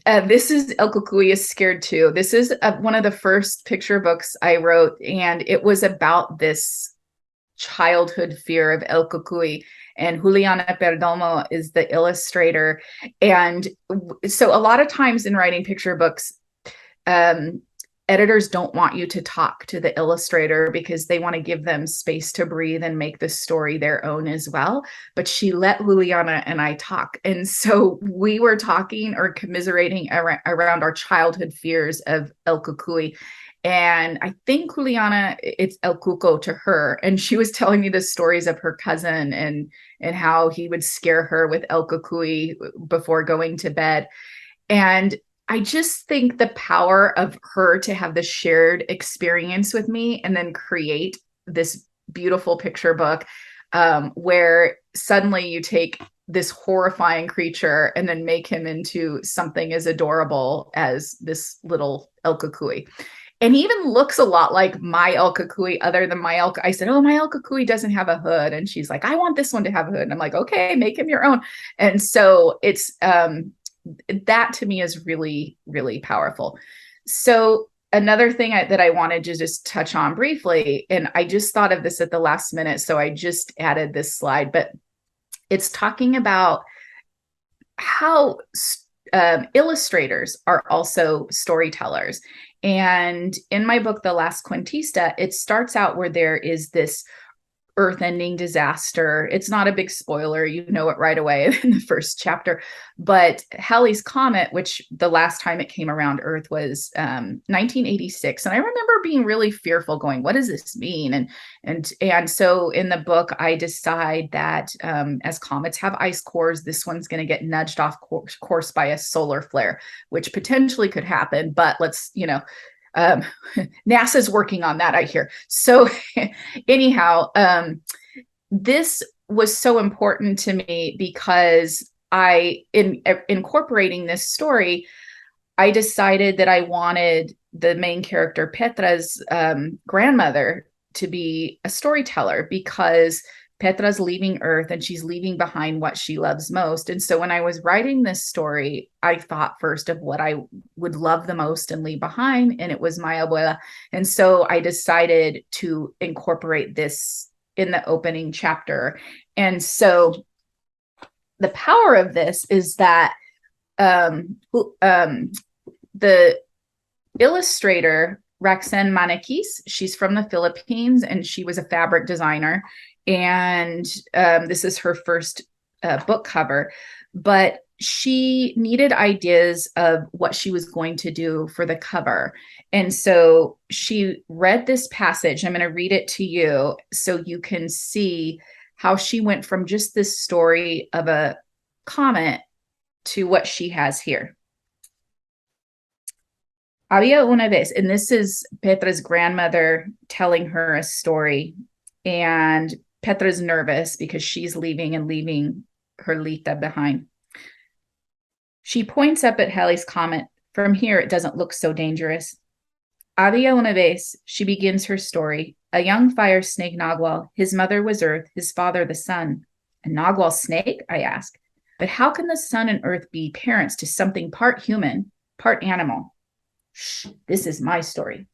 this is El Cucuy is Scared Too. This is one of the first picture books I wrote, and it was about this childhood fear of El Cucuy. And Juliana Perdomo is the illustrator. And so a lot of times in writing picture books, editors don't want you to talk to the illustrator because they want to give them space to breathe and make the story their own as well. But she let Juliana and I talk. And so we were talking or commiserating around our childhood fears of El Cucuy. And I think Juliana, it's El Cuco to her. And she was telling me the stories of her cousin and how he would scare her with El Cucuy before going to bed. And I just think the power of her to have the shared experience with me and then create this beautiful picture book where suddenly you take this horrifying creature and then make him into something as adorable as this little El Cucuy. And he even looks a lot like my El Cucuy, other than I said, oh, my El Cucuy doesn't have a hood. And she's like, I want this one to have a hood. And I'm like, okay, make him your own. And so it's, that to me is really, really powerful. So another thing that I wanted to just touch on briefly, and I just thought of this at the last minute, so I just added this slide, but it's talking about how illustrators are also storytellers. And in my book, The Last Cuentista, it starts out where there is this earth-ending disaster. It's not a big spoiler. You know it right away in the first chapter. But Halley's Comet, which the last time it came around Earth was 1986. And I remember being really fearful, going, what does this mean? And so in the book, I decide that as comets have ice cores, this one's going to get nudged off course by a solar flare, which potentially could happen. But let's, NASA's working on that, I hear. So anyhow, this was so important to me because in incorporating this story, I decided that I wanted the main character Petra's grandmother to be a storyteller, because Petra's leaving Earth and she's leaving behind what she loves most. And so when I was writing this story, I thought first of what I would love the most and leave behind, and it was my abuela. And so I decided to incorporate this in the opening chapter. And so the power of this is that the illustrator, Roxanne Maniquis, she's from the Philippines, and she was a fabric designer. And this is her first book cover, but she needed ideas of what she was going to do for the cover. And so she read this passage. I'm going to read it to you so you can see how she went from just this story of a comet to what she has here. Había una vez, and this is Petra's grandmother telling her a story, and Petra's nervous because she's leaving her Lita behind. She points up at Helly's comment. From here, it doesn't look so dangerous. Había una vez, she begins her story. A young fire snake Nagual. His mother was earth, his father the sun. A Nagual snake? I ask. But how can the sun and earth be parents to something part human, part animal? Shh, this is my story.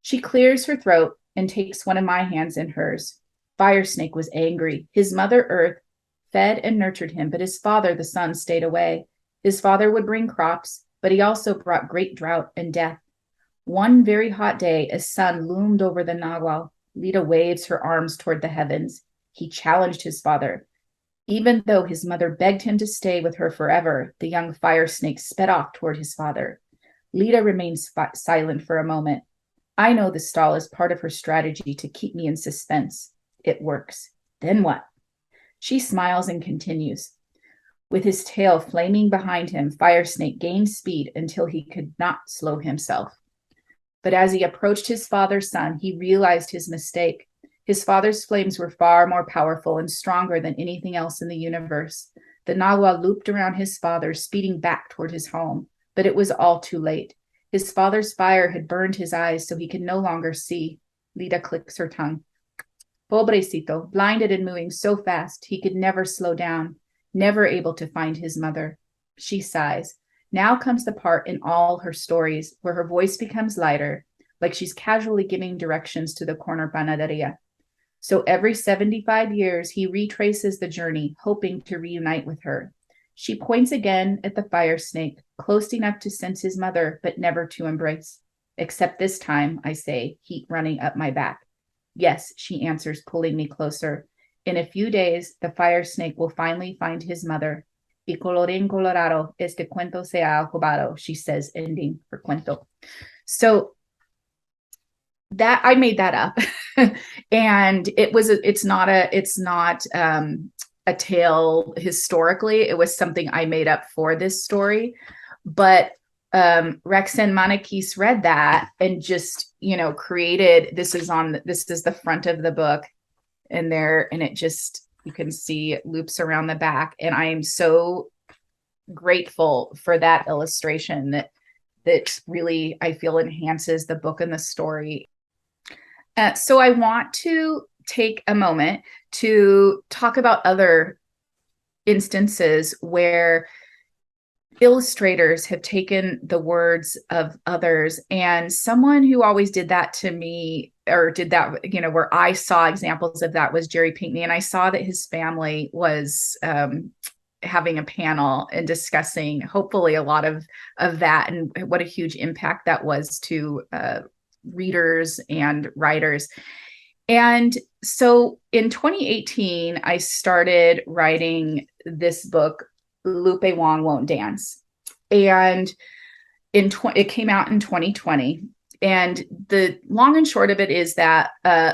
She clears her throat and takes one of my hands in hers. Fire snake was angry. His mother earth fed and nurtured him, but his father the sun stayed away. His father would bring crops, but he also brought great drought and death. One very hot day, a sun loomed over the Nagual. Lita waves her arms toward the heavens. He challenged his father. Even though his mother begged him to stay with her forever, the young fire snake sped off toward his father. Lita remains silent for a moment. I know the stall is part of her strategy to keep me in suspense. It works. Then what? She smiles and continues. With his tail flaming behind him, Fire Snake gained speed until he could not slow himself. But as he approached his father's son, he realized his mistake. His father's flames were far more powerful and stronger than anything else in the universe. The Nagual looped around his father, speeding back toward his home. But it was all too late. His father's fire had burned his eyes so he could no longer see. Lita clicks her tongue. Pobrecito, blinded and moving so fast, he could never slow down, never able to find his mother. She sighs. Now comes the part in all her stories where her voice becomes lighter, like she's casually giving directions to the corner panaderia. So every 75 years, he retraces the journey, hoping to reunite with her. She points again at the fire snake, close enough to sense his mother, but never to embrace. Except this time, I say, heat running up my back. Yes, she answers, pulling me closer. In a few days, the fire snake will finally find his mother. Y colorín colorado, este cuento se ha acabado, she says, ending her cuento. So that I made that up. And it's not a tale historically. It was something I made up for this story. But Rexen Manakis read that and just, created, this is the front of the book and it just, you can see it loops around the back. And I am so grateful for that illustration that really, I feel, enhances the book and the story. So I want to take a moment to talk about other instances where illustrators have taken the words of others. And someone who always did that to me, or did that, where I saw examples of that, was Jerry Pinkney. And I saw that his family was having a panel and discussing, hopefully, a lot of that and what a huge impact that was to readers and writers. And so in 2018, I started writing this book, Lupe Wong Won't Dance. And it came out in 2020. And the long and short of it is that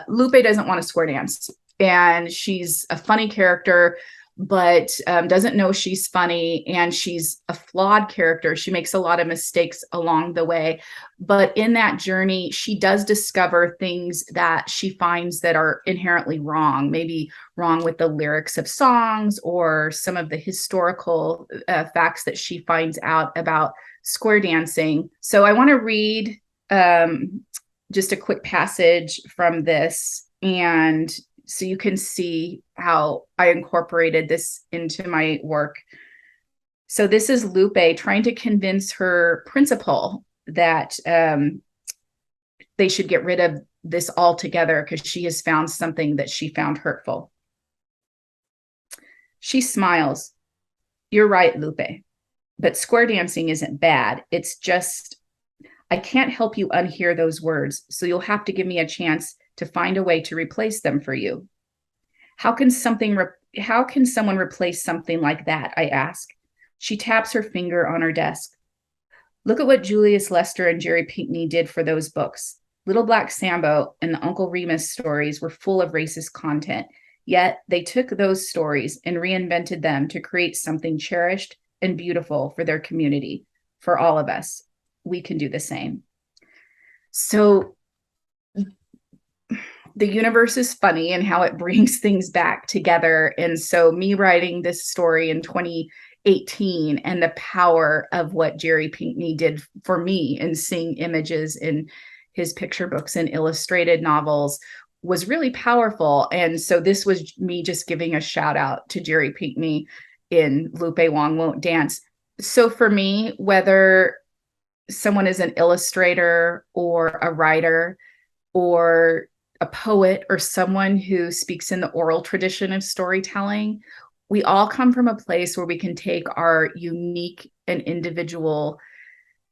Lupe doesn't want to square dance. And she's a funny character, but doesn't know she's funny. And she's a flawed character. She makes a lot of mistakes along the way. But in that journey, she does discover things that she finds that are inherently wrong, maybe wrong with the lyrics of songs or some of the historical facts that she finds out about square dancing. So I want to read just a quick passage from this, and so you can see how I incorporated this into my work. So this is Lupe trying to convince her principal that they should get rid of this altogether because she has found something that she found hurtful. She smiles. You're right, Lupe, but square dancing isn't bad. It's just, I can't help you unhear those words, so you'll have to give me a chance to find a way to replace them for you. How can someone replace something like that? I ask. She taps her finger on her desk. Look at what Julius Lester and Jerry Pinkney did for those books. Little Black Sambo and the Uncle Remus stories were full of racist content, yet they took those stories and reinvented them to create something cherished and beautiful for their community, for all of us. We can do the same. So the universe is funny and how it brings things back together. And so me writing this story in 2018 and the power of what Jerry Pinkney did for me and seeing images in his picture books and illustrated novels was really powerful. And so this was me just giving a shout out to Jerry Pinkney in Lupe Wong Won't Dance. So for me, whether someone is an illustrator or a writer or a poet or someone who speaks in the oral tradition of storytelling, we all come from a place where we can take our unique and individual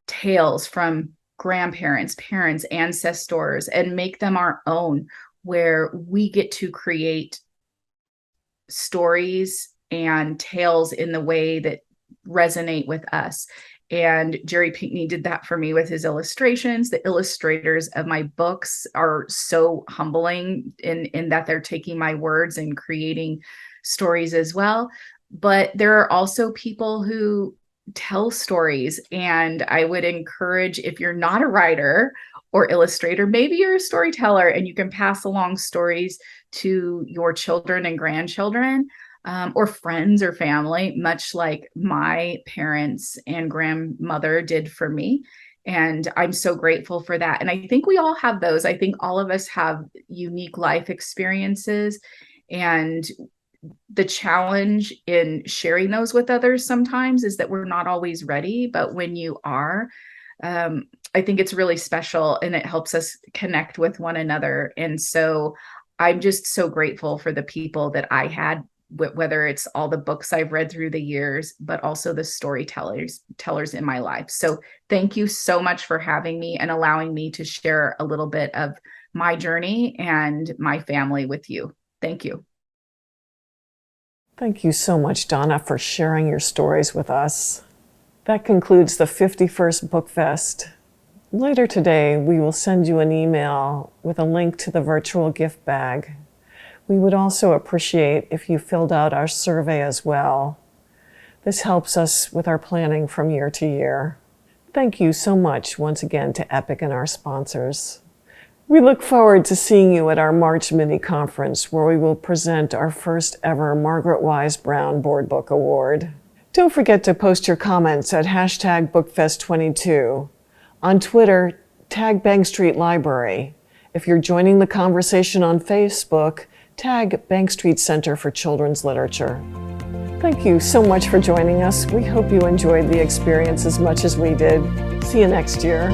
tales from grandparents, parents, ancestors, and make them our own, where we get to create stories and tales in the way that resonate with us. And Jerry Pinkney did that for me with his illustrations. The illustrators of my books are so humbling in that they're taking my words and creating stories as well. But there are also people who tell stories. And I would encourage, if you're not a writer or illustrator, maybe you're a storyteller and you can pass along stories to your children and grandchildren. Or friends or family, much like my parents and grandmother did for me. And I'm so grateful for that. And I think we all have those. I think all of us have unique life experiences. And the challenge in sharing those with others sometimes is that we're not always ready. But when you are, I think it's really special and it helps us connect with one another. And so I'm just so grateful for the people that I had, whether it's all the books I've read through the years, but also the storytellers in my life. So thank you so much for having me and allowing me to share a little bit of my journey and my family with you. Thank you. Thank you so much, Donna, for sharing your stories with us. That concludes the 51st BookFest. Later today, we will send you an email with a link to the virtual gift bag. We would also appreciate if you filled out our survey as well. This helps us with our planning from year to year. Thank you so much once again to Epic and our sponsors. We look forward to seeing you at our March mini conference, where we will present our first ever Margaret Wise Brown Board Book Award. Don't forget to post your comments at #BookFest22. On Twitter, tag Bank Street Library. If you're joining the conversation on Facebook, tag Bank Street Center for Children's Literature. Thank you so much for joining us. We hope you enjoyed the experience as much as we did. See you next year.